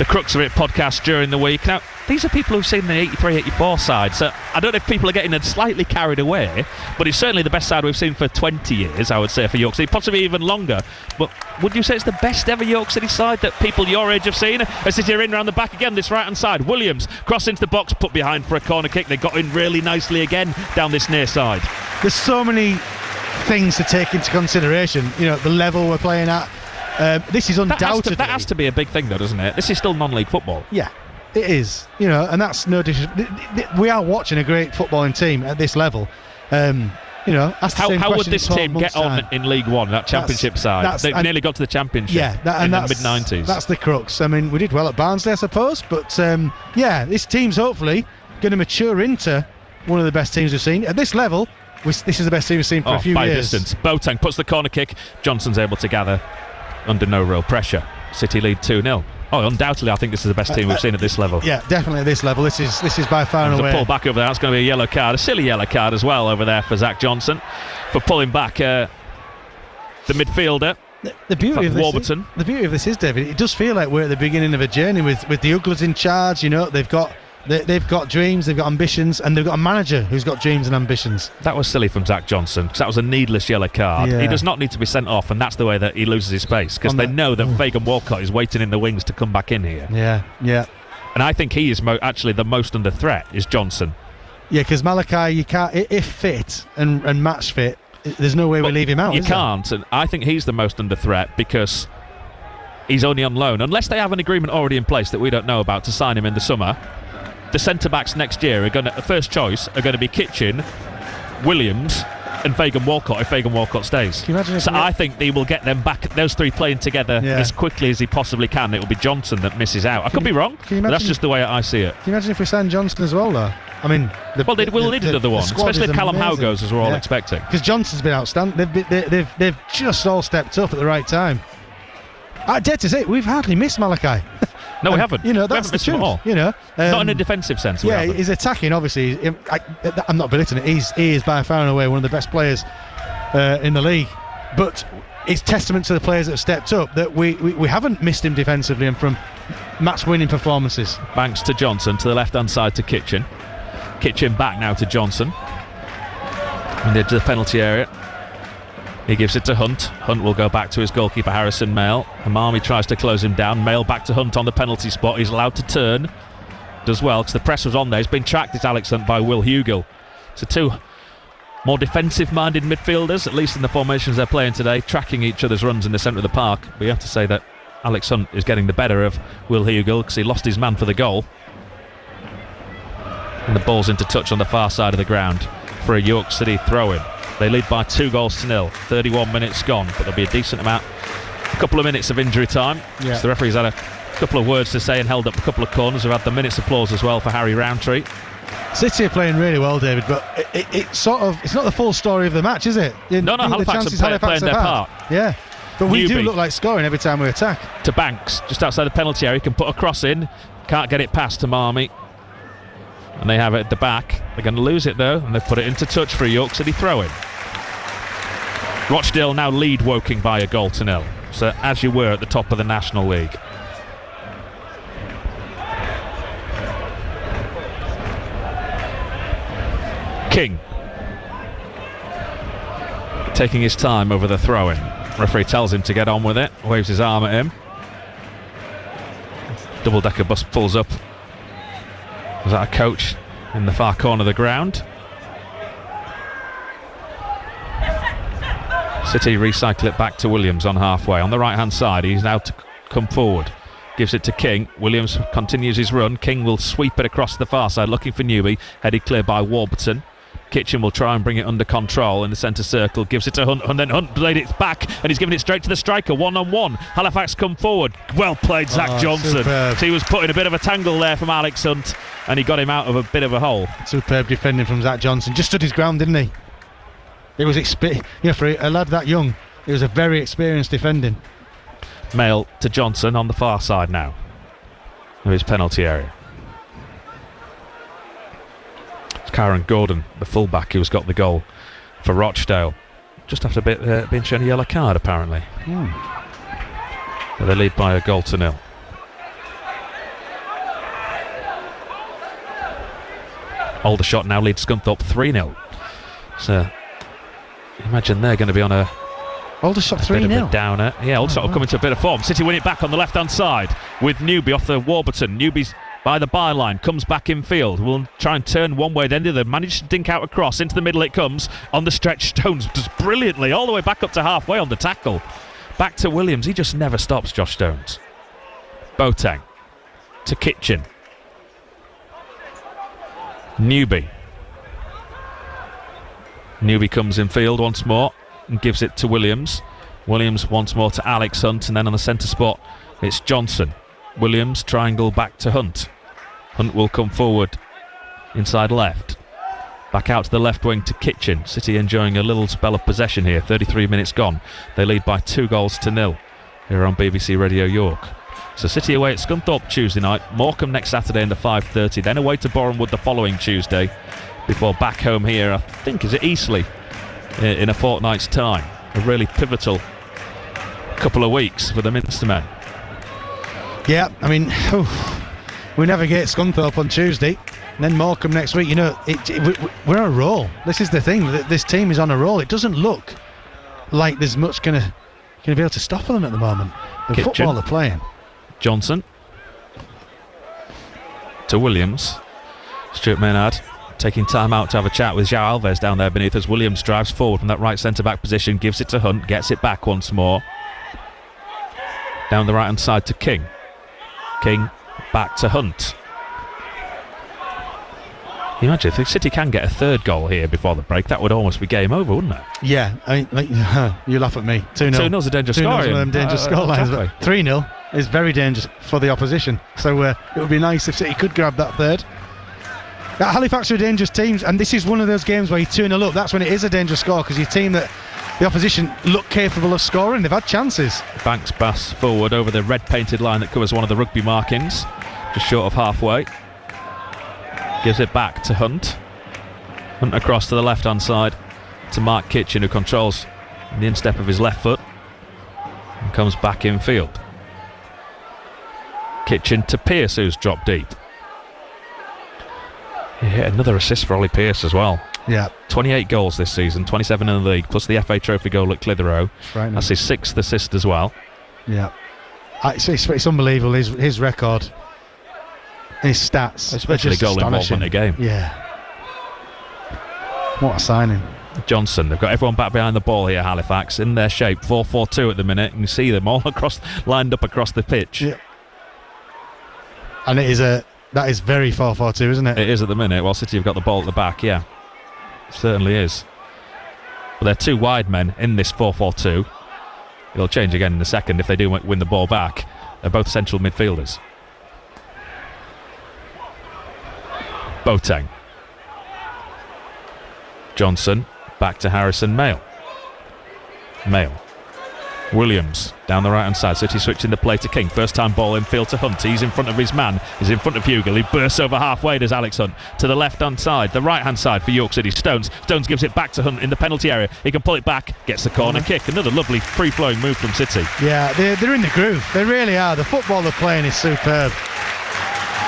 Crux of It podcast during the week. Now, these are people who've seen the 83-84 side, so I don't know if people are getting slightly carried away, but it's certainly the best side we've seen for 20 years, I would say, for York City, possibly even longer. But would you say it's the best ever York City side that people your age have seen? A City are in round the back again, this right-hand side. Williams, cross into the box, put behind for a corner kick. They got in really nicely again down this near side. There's so many things to take into consideration. You know, the level we're playing at. This is undoubtedly... That has to be a big thing, though, doesn't it? This is still non-league football. Yeah. It is, you know, and that's no we are watching a great footballing team at this level. You know, how would this team get on in League One, that Championship side? They nearly got to the Championship in the mid-90s. That's the crux. I mean, we did well at Barnsley, I suppose, but this team's hopefully going to mature into one of the best teams we've seen. At this level, this is the best team we've seen for a few by years. Distance. Boateng puts the corner kick. Johnson's able to gather under no real pressure. City lead 2-0. Oh, undoubtedly, I think this is the best team we've seen at this level. Yeah, definitely at this level. This is by far and away. There's a pull back over there. That's going to be a yellow card, a silly yellow card as well over there for Zach Johnson for pulling back the midfielder. The beauty of this, Warburton. The beauty of this is, David, it does feel like we're at the beginning of a journey with the Uglers in charge. You know, they've got dreams, they've got ambitions, and they've got a manager who's got dreams and ambitions. That was silly from Zach Johnson, because that was a needless yellow card. He does not need to be sent off, and that's the way that he loses his space, because they know that Fagan Walcott is waiting in the wings to come back in here. Yeah. And I think he is actually the most under threat, is Johnson. Yeah, because Malachi, you can't, if fit and match fit, there's no way we leave him out. You can't, and I think he's the most under threat because he's only on loan. Unless they have an agreement already in place that we don't know about to sign him in the summer, the centre-backs next year are going to, first choice, are going to be Kitchen, Williams and Fagan Walcott if Fagan Walcott stays. So I think they will get them back, those three playing together as quickly as he possibly can. It will be Johnson that misses out. I could be wrong, but that's just the way I see it. Can you imagine if we signed Johnson as well, though? I mean, we'll need another one, especially if Callum Howe goes, as we're all expecting. Because Johnson's been outstanding. They've just all stepped up at the right time. I dare to say, we've hardly missed Malachi. No, we haven't. You know, that's the truth. You know, not in a defensive sense. He's attacking. Obviously, I'm not belittling it. He is by far and away one of the best players in the league. But it's testament to the players that have stepped up that we haven't missed him defensively and from match-winning performances. Banks to Johnson to the left-hand side to Kitchen. Kitchen back now to Johnson. And into the penalty area. He gives it to Hunt. Hunt will go back to his goalkeeper, Harrison Mail. Hamami tries to close him down. Mail back to Hunt on the penalty spot. He's allowed to turn. Does well, because the press was on there. He's been tracked, it's Alex Hunt, by Will Hugill. So two more defensive-minded midfielders, at least in the formations they're playing today, tracking each other's runs in the centre of the park. We have to say that Alex Hunt is getting the better of Will Hugill because he lost his man for the goal. And the ball's into touch on the far side of the ground for a York City throw-in. They lead by 2-0. 31 minutes gone, but there'll be a decent amount, a couple of minutes of injury time. So the referee's had a couple of words to say and held up a couple of corners. We've had the minute's applause as well for Harry Roundtree. City are playing really well, David, but it's not the full story of the match, is it? No, Halifax are playing their part. Yeah, but we do look like scoring every time we attack. To Banks, just outside the penalty area, he can put a cross in, can't get it past to Marmee. And they have it at the back. They're going to lose it though, and they've put it into touch for a York City throw-in. Rochdale now lead Woking by 1-0. So as you were at the top of the National League. King taking his time over the throw-in. Referee tells him to get on with it, waves his arm at him. Double-decker bus pulls up. Was that a coach in the far corner of the ground? City recycle it back to Williams on halfway. On the right-hand side, he's now to come forward. Gives it to King. Williams continues his run. King will sweep it across the far side, looking for Newby. Headed clear by Warburton. Kitchen will try and bring it under control in the centre circle. Gives it to Hunt, and then Hunt laid it back, and he's giving it straight to the striker. 1-on-1. Halifax come forward. Well played, Zach Johnson. Superb. He was put in a bit of a tangle there from Alex Hunt, and he got him out of a bit of a hole. Superb defending from Zach Johnson. Just stood his ground, didn't he? It was for a lad that young, it was a very experienced defending. Mail to Johnson on the far side now of his penalty area. It's Karen Gordon, the fullback, who's got the goal for Rochdale. Just after being shown a yellow card, apparently. But they lead by a goal to 0. Aldershot now leads Scunthorpe 3-0. So imagine they're going to be on a Aldershot 3-0. bit of a downer. Yeah, Aldershot will come into a bit of form. City win it back on the left-hand side with Newby off the Warburton. Newby's by the byline, comes back in field. Will try and turn one way, then the other. Managed to dink out across. Into the middle it comes. On the stretch, Stones does brilliantly. All the way back up to halfway on the tackle. Back to Williams. He just never stops, Josh Stones. Boateng to Kitchen. Newby. Newby comes in field once more and gives it to Williams. Williams once more to Alex Hunt, and then on the centre spot it's Johnson. Williams triangle back to Hunt. Hunt will come forward inside left. Back out to the left wing to Kitchen. City enjoying a little spell of possession here. 33 minutes gone. They lead by 2-0 here on BBC Radio York. So City away at Scunthorpe Tuesday night, Morecambe next Saturday in the 5:30, then away to Bournemouth the following Tuesday, before back home here, I think, is it Eastleigh in a fortnight's time. A really pivotal couple of weeks for the Minstermen. Yeah, I mean, we navigate Scunthorpe on Tuesday, and then Morecambe next week. You know, we're on a roll. This is the thing, this team is on a roll. It doesn't look like there's much going to be able to stop them at the moment. The Kitchen. football they're playing. Johnson to Williams. Stuart Maynard taking time out to have a chat with João Alves down there beneath as Williams drives forward from that right centre-back position, gives it to Hunt, gets it back once more. Down the right-hand side to King. King back to Hunt. Can you imagine if City can get a third goal here before the break, that would almost be game over, wouldn't it? Yeah, I mean, you laugh at me. 2-0. 2-0's a dangerous score. 2-0's one of them dangerous score lines. Exactly. 3-0 is very dangerous for the opposition. So it would be nice if City could grab that third. Halifax are dangerous teams, and this is one of those games where you 2-0 up. That's when it is a dangerous score, because your team that the opposition look capable of scoring. They've had chances. Banks pass forward over the red painted line that covers one of the rugby markings, just short of halfway. Gives it back to Hunt. Hunt across to the left hand side to Mark Kitchen, who controls the instep of his left foot and comes back in field. Kitchen to Pearce, who's dropped deep. Yeah, another assist for Ollie Pearce as well. Yeah, 28 goals this season, 27 in the league, plus the FA Trophy goal at Clitheroe. Right, that's his 6th assist as well. Yeah, it's unbelievable, his record, his stats, especially goal involvement in a game. Yeah, what a signing. Johnson, they've got everyone back behind the ball here, Halifax, in their shape, 4-4-2 at the minute, and you see them all lined up across the pitch. Yeah. And that is very 4-4-2, isn't it? It is at the minute, while City have got the ball at the back, yeah. It certainly is. But they're two wide men in this 4-4-2. It'll change again in a second if they do win the ball back. They're both central midfielders. Boateng. Johnson, back to Harrison. Mail. Williams down the right hand side. City switching the play to King. First time ball in field to Hunt. He's in front of his man. He's in front of Hugill. He bursts over halfway, does Alex Hunt. To the left hand side, the right hand side for York City. Stones gives it back to Hunt in the penalty area. He can pull it back, gets the corner kick. Another lovely free flowing move from City. Yeah, they're in the groove. They really are. The football they're playing is superb.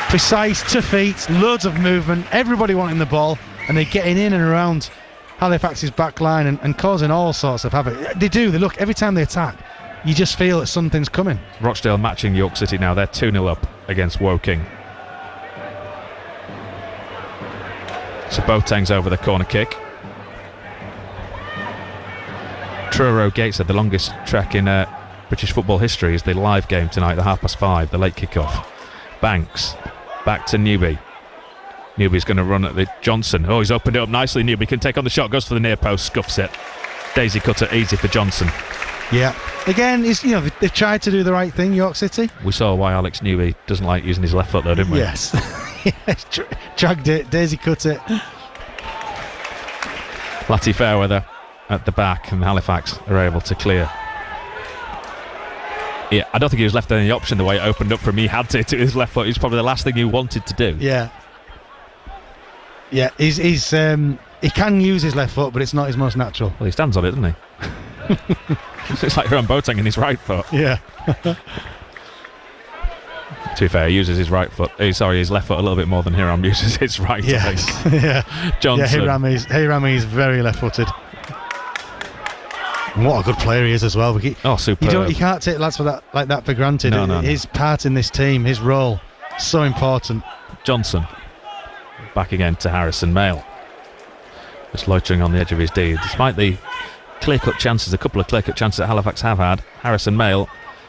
Precise, to feet, loads of movement, everybody wanting the ball, and they're getting in and around Halifax's back line and causing all sorts of havoc. They look, every time they attack, you just feel that something's coming. Rochdale matching York City now. They're 2-0 up against Woking. So Boateng's over the corner kick. Truro Gateshead, the longest trek in British football history, is the live game tonight, the 5:30, the late kick-off. Banks, back to Newby. Newby's going to run at the Johnson. Oh, he's opened it up nicely. Newby can take on the shot, goes for the near post, scuffs it. Daisy cutter, easy for Johnson. Yeah. Again, they've tried to do the right thing, York City. We saw why Alex Newby doesn't like using his left foot, though, didn't we? Yes. Dragged it, Daisy cut it. Latty Fairweather at the back, and Halifax are able to clear. Yeah, I don't think he was left any option the way it opened up for him. He had to his left foot. It was probably the last thing he wanted to do. Yeah. Yeah, he can use his left foot, but it's not his most natural. Well, he stands on it, doesn't he? It's like Hiram Boateng in his right foot. Yeah. To be fair, he uses his right foot. His left foot a little bit more than Hiram uses his right. Yes. I think. Yeah. Johnson. Yeah, Hiram is very left-footed. And what a good player he is as well. Superb. You can't take lads like that for granted. No. His part in this team, his role, so important. Johnson back again to Harrison Mail, just loitering on the edge of his D. Despite the clear-cut chances, a couple of clear-cut chances that Halifax have had, Harrison Mail,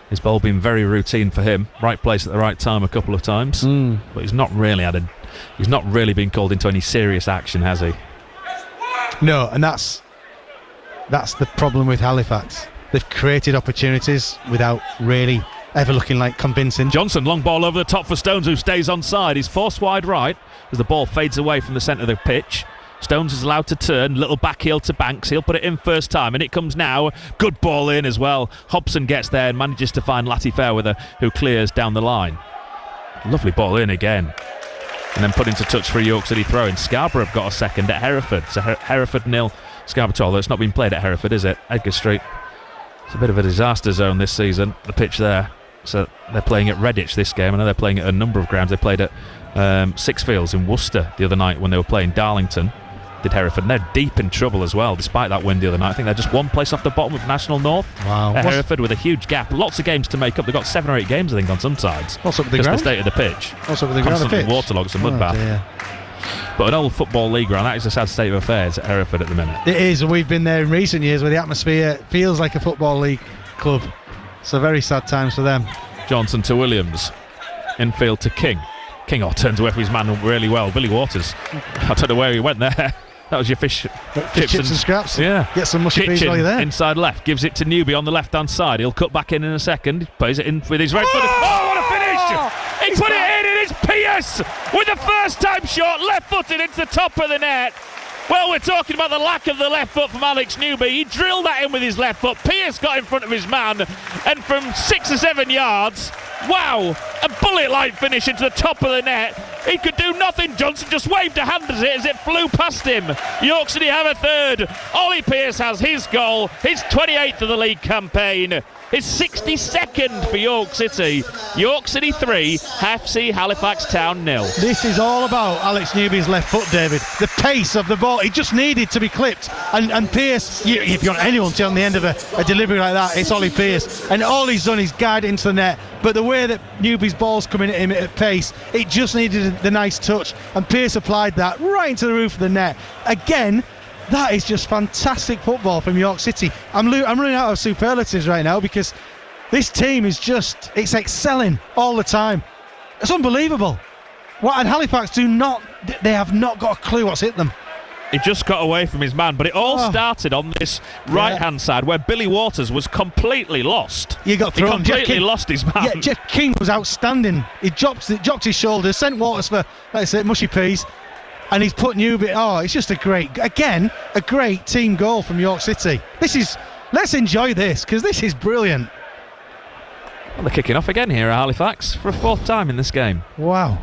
his ball been very routine for him. Right place at the right time a couple of times, but he's not really been called into any serious action, has he? No, and that's the problem with Halifax. They've created opportunities without really ever looking like convincing. Johnson, long ball over the top for Stones, who stays onside. He's forced wide right as the ball fades away from the centre of the pitch. Stones is allowed to turn, little back heel to Banks. He'll put it in first time, and it comes now. Good ball in as well. Hobson gets there and manages to find Latty Fairweather, who clears down the line. Lovely ball in again. And then put into touch for a York City throw-in. Scarborough have got a second at Hereford. So Hereford 0, Scarborough 2, although it's not been played at Hereford, is it? Edgar Street. It's a bit of a disaster zone this season, the pitch there. So they're playing at Redditch this game. I know they're playing at a number of grounds. They played at Sixfields in Worcester the other night when they were playing Darlington. Did Hereford, and they're deep in trouble as well despite that win the other night. I think they're just one place off the bottom of National North. Wow. Hereford with a huge gap, lots of games to make up. They've got 7 or 8 games I think on some sides. What's up with the just ground? the state of the pitch. What's up with the ground? Constantly waterlogged, it's a mud bath. Dear. But an old football league ground, that is a sad state of affairs at Hereford at the minute. It is, and we've been there in recent years where the atmosphere feels like a football league club. So very sad times for them. Johnson to Williams, infield to King. King turns away from his man really well. Billy Waters, I don't know where he went there. That was your chips and scraps. Yeah. Get some mushy peas while you're there. Inside left, gives it to Newby on the left-hand side. He'll cut back in a second. Plays it in with his right foot. Oh, what a finish! He put it in. It is Pierce with a first-time shot, left-footed into the top of the net. Well, we're talking about the lack of the left foot from Alex Newby. He drilled that in with his left foot. Pierce got in front of his man, and from 6 or 7 yards, wow, a bullet-like finish into the top of the net. He could do nothing. Johnson just waved a hand at it as it flew past him. York City have a third. Ollie Pierce has his goal, his 28th of the league campaign, his 62nd for York City. York City 3, FC Halifax Town 0. This is all about Alex Newby's left foot, David. The pace of the ball, it just needed to be clipped. And Pierce, if you want anyone to on the end of a delivery like that, it's Ollie Pierce. And all he's done is guide it into the net. But the way that Newby's ball's coming at him at pace, it just needed the nice touch. And Pierce applied that right into the roof of the net. Again, that is just fantastic football from York City. I'm running out of superlatives right now because this team is it's excelling all the time. It's unbelievable. And Halifax they have not got a clue what's hit them. He just got away from his man, but it all started on this right-hand side where Billy Waters was completely lost. He completely lost his man. Yeah, Jeff King was outstanding. He dropped his shoulders, sent Waters for, like I said, mushy peas, and he's put Newby. It's just a great team goal from York City. Let's enjoy this because this is brilliant. Well, they're kicking off again here at Halifax for a 4th time in this game. Wow,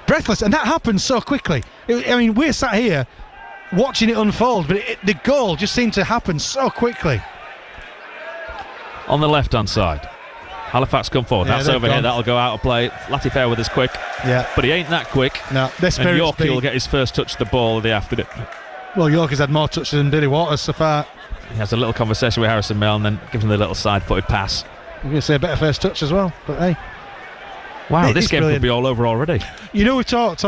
breathless, and that happened so quickly. We're sat here watching it unfold, but the goal just seemed to happen so quickly. On the left-hand side, Halifax come forward. That's over here. That'll go out of play. Latty Fairweather is quick. Yeah, but he ain't that quick. No, and Yorkie will get his first touch of the ball of the afternoon. Well, York has had more touches than Billy Waters so far. He has a little conversation with Harrison Mail and then gives him the little side-footed pass. I'm going to say a better first touch as well, but hey. Wow, this game could be all over already. We talked.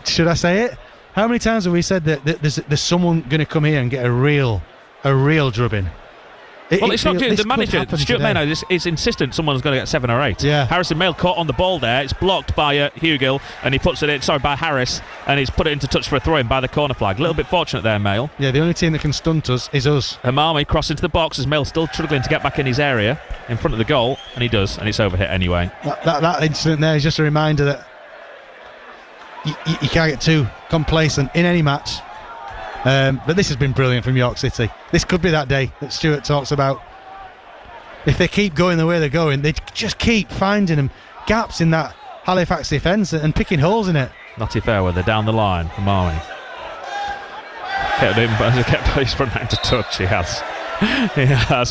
Should I say it? How many times have we said that there's someone going to come here and get a real drubbing? It's not the manager, Stuart Maynard, is insistent someone's going to get 7 or 8. Yeah. Harrison Mail caught on the ball there. It's blocked by Hugill, and he puts it in, by Harris, and he's put it into touch for a throw-in by the corner flag. A little bit fortunate there, Mail. Yeah, the only team that can stunt us is us. Hamami crossed into the box as Mail still struggling to get back in his area in front of the goal, and he does, and it's overhit anyway. That incident there is just a reminder that you can't get too complacent in any match. But this has been brilliant from York City. This could be that day that Stuart talks about. if they keep going the way they're going, they just keep finding them gaps in that Halifax defence and picking holes in it. Notty Fairweather down the line from Army. He's run that into touch. He has.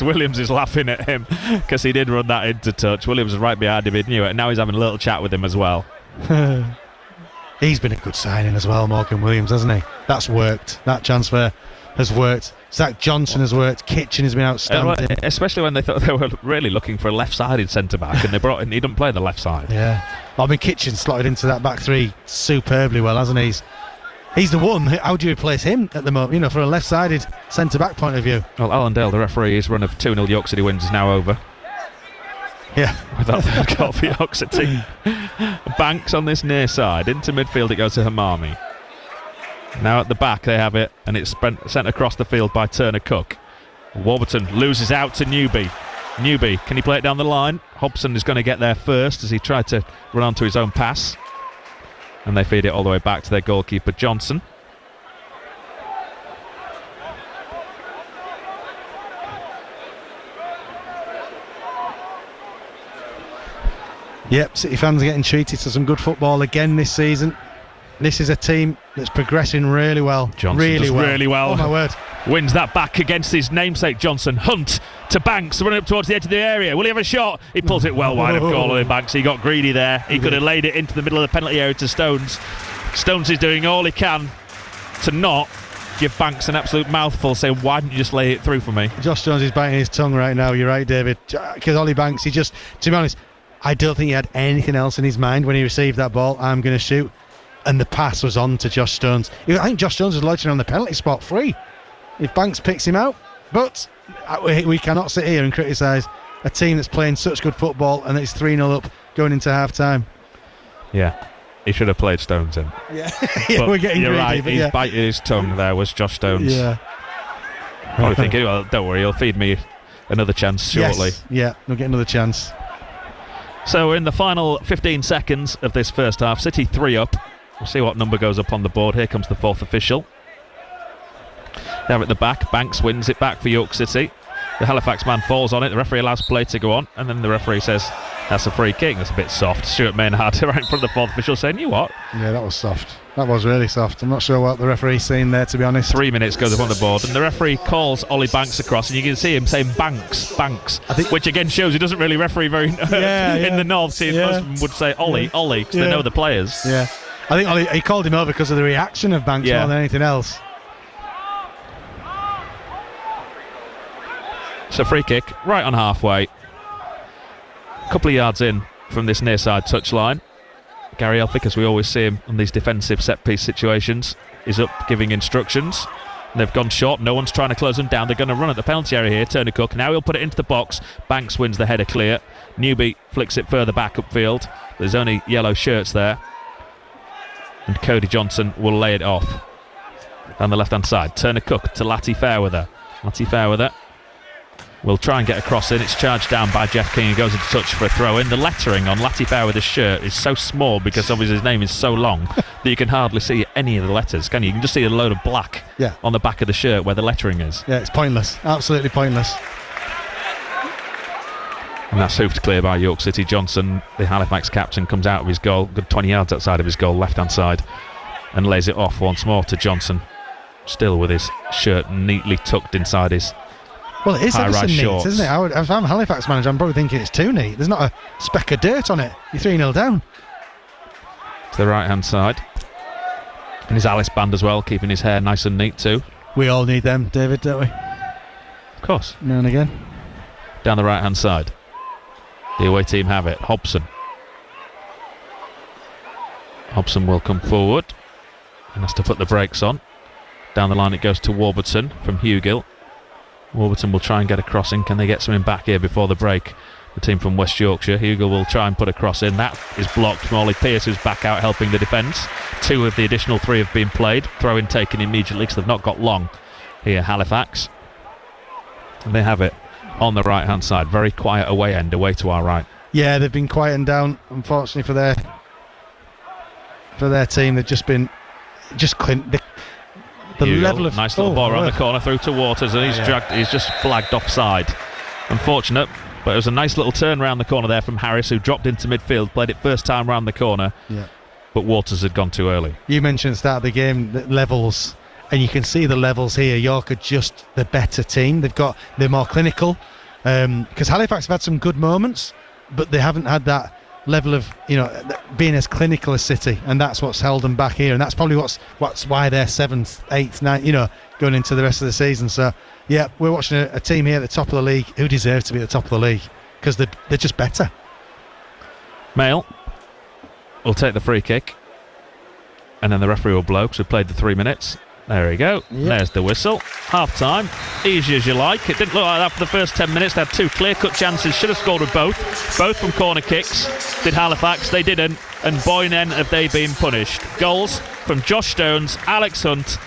Williams is laughing at him because he did run that into touch. Williams was right behind him, he knew it, and now he's having a little chat with him as well. He's been a good signing as well, Morgan Williams, hasn't he? That's worked. That transfer has worked. Zach Johnson has worked. Kitchen has been outstanding. Especially when they thought they were really looking for a left-sided centre-back, and they brought in, he didn't play the left side. Yeah. I mean, Kitchen slotted into that back three superbly well, hasn't he? He's the one. How do you replace him at the moment, for a left-sided centre-back point of view? Well, Alan Dale, the referee, his run of 2-0 York City wins is now over. Yeah. Without the goal for York City. Banks on this near side. Into midfield it goes to Hamami. Now at the back they have it, and it's sent across the field by Turner Cook. Warburton loses out to Newby. Newby, can he play it down the line? Hobson is going to get there first as he tried to run onto his own pass. And they feed it all the way back to their goalkeeper, Johnson. Yep, City fans are getting treated to some good football again this season. This is a team that's progressing really well. Johnson really well. Oh my word. Wins that back against his namesake Johnson. Hunt to Banks, running up towards the edge of the area. Will he have a shot? He pulls it well wide of goal on Banks. He got greedy there. He could have laid it into the middle of the penalty area to Stones. Stones is doing all he can to not give Banks an absolute mouthful, saying, why didn't you just lay it through for me? Josh Stones is biting his tongue right now. You're right, David. Because Ollie Banks, he just, to be honest, I don't think he had anything else in his mind when he received that ball. I'm going to shoot. And the pass was on to Josh Stones. I think Josh Stones was loitering on the penalty spot free if Banks picks him out. But we cannot sit here and criticise a team that's playing such good football and it's 3-0 up going into half-time. Yeah, he should have played Stones in. Yeah, we're getting you're greedy, right, he's biting his tongue there, was Josh Stones. Yeah. Probably thinking, well, don't worry, he'll feed me another chance shortly. Yes. Yeah, we'll get another chance. So we're in the final 15 seconds of this first half. City 3 up. We'll see what number goes up on the board. Here comes the fourth official. There at the back, Banks wins it back for York City. The Halifax man falls on it. The referee allows play to go on, and then the referee says that's a free kick. That's a bit soft. Stuart Maynard right in front of the fourth official saying, you what? Yeah, that was soft. That was really soft. I'm not sure what the referee's seen there, to be honest. 3 minutes goes up on the board, and the referee calls Ollie Banks across, and you can see him saying Banks, which again shows he doesn't really referee very in the north. So most would say Ollie, because they know the players. Yeah. I think Ollie, he called him over because of the reaction of Banks more than anything else. So free kick, right on halfway. A couple of yards in from this near side touchline. Gary Elphick, as we always see him on these defensive set-piece situations, is up giving instructions. They've gone short. No one's trying to close them down. They're going to run at the penalty area here. Turner Cook. Now he'll put it into the box. Banks wins the header clear. Newby flicks it further back upfield. There's only yellow shirts there. And Cody Johnson will lay it off down the left-hand side. Turner Cook to Latty Fairweather. Latty Fairweather will try and get a cross in. It's charged down by Jeff King and goes into touch for a throw in. The lettering on Latty Fairweather's shirt is so small because obviously his name is so long that you can hardly see any of the letters, can you? You can just see a load of black on the back of the shirt where the lettering is. Yeah, it's pointless. Absolutely pointless. And that's hoofed clear by York City. Johnson, the Halifax captain, comes out of his goal, good 20 yards outside of his goal, left-hand side, and lays it off once more to Johnson, still with his shirt neatly tucked inside his Well, it is high-rise neat, shorts. isn't it? If I'm a Halifax manager, I'm probably thinking it's too neat. There's not a speck of dirt on it. You're 3-0 down. To the right-hand side. And his Alice band as well, keeping his hair nice and neat too. We all need them, David, don't we? Of course. Now and again. Down the right-hand side. The away team have it. Hobson. Hobson will come forward and has to put the brakes on. Down the line it goes to Warburton from Hugill. Warburton will try and get a cross in. Can they get something back here before the break? The team from West Yorkshire. Hugill will try and put a cross in. That is blocked from Ollie Pearce, who's back out helping the defence. 2 of the additional 3 have been played. Throw-in taken immediately because they've not got long here, Halifax. And they have it on the right-hand side. Very quiet away end, away to our right. Yeah, they've been quieting down, unfortunately, for their team. They've just been the Hugill, level of nice little ball around the corner through to Waters, and he's just flagged offside. Unfortunate. But it was a nice little turn round the corner there from Harris, who dropped into midfield, played it first time round the corner. Yeah. But Waters had ggone too early. You mentioned at the start of the game the levels, and you can see the levels here. York are just the better team. They're more clinical. Because Halifax have had some good moments, but they haven't had that level of being as clinical as City, and that's what's held them back here, and that's probably what's why they're 7th, 8th, 9th, going into the rest of the season. So yeah, we're watching a team here at the top of the league who deserve to be at the top of the league because they're just better. Mail will take the free kick, and then the referee will blow because we played the 3 minutes. There we go. Yep. There's the whistle. Half time. Easy as you like. It didn't look like that for the first 10 minutes. They had 2 clear-cut chances. Should have scored with both from corner kicks. Did Halifax. They didn't. And boy, then have they been punished. Goals from Josh Stones, Alex Hunt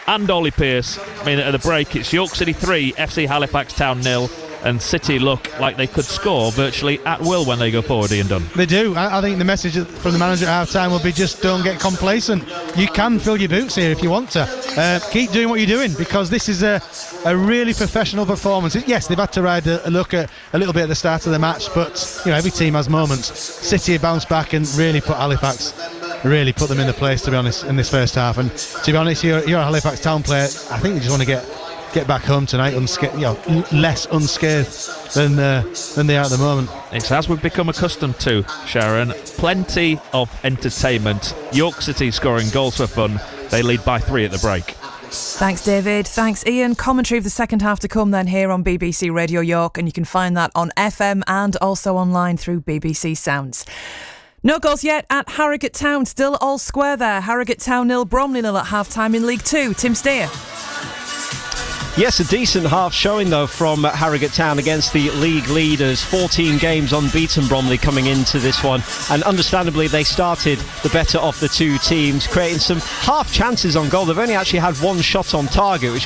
and Ollie Pearce. I mean, at the break, it's York City 3, FC Halifax Town 0. And City look like they could score virtually at will when they go forward, Ian Dunn. They do. I think the message from the manager at half-time will be just don't get complacent. You can fill your boots here if you want to. Keep doing what you're doing, because this is a really professional performance. Yes, they've had to ride a little bit at the start of the match, but every team has moments. City have bounced back and really put them in the place, to be honest, in this first half. And to be honest, you're a Halifax Town player. I think you just want to get back home tonight less unscathed than they are at the moment. It's as we've become accustomed to, Sharon. Plenty of entertainment. York City scoring goals for fun. They lead by 3 at the break. Thanks, David. Thanks, Ian. Commentary of the second half to come then here on BBC Radio York, and you can find that on FM and also online through BBC Sounds. No goals yet at Harrogate Town. Still all square there. Harrogate Town 0, Bromley 0 at half-time in League 2. Tim Steer. Yes, a decent half showing though from Harrogate Town against the league leaders. 14 games unbeaten, Bromley, coming into this one, and understandably they started the better of the two teams, creating some half chances on goal. They've only actually had 1 shot on target, which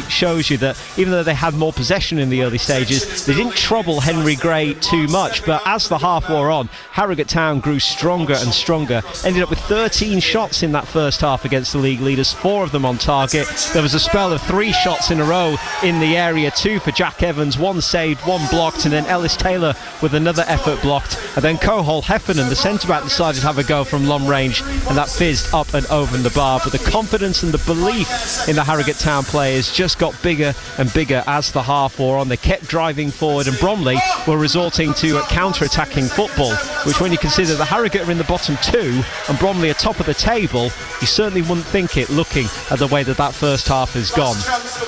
shows you that even though they had more possession in the early stages, they didn't trouble Henry Gray too much. But as the half wore on, Harrogate Town grew stronger and stronger, ended up with 13 shots in that first half against the league leaders, 4 of them on target. There was a spell of 3 shots in a row in the area, 2 for Jack Evans, 1 saved, 1 blocked, and then Ellis Taylor with another effort blocked, and then Cohol Heffernan, the centre-back, decided to have a go from long range, and that fizzed up and over the bar. But the confidence and the belief in the Harrogate Town players just got bigger and bigger as the half wore on. They kept driving forward, and Bromley were resorting to counter-attacking football, which, when you consider the Harrogate are in the bottom 2 and Bromley are top of the table, you certainly wouldn't think it looking at the way that first half has gone.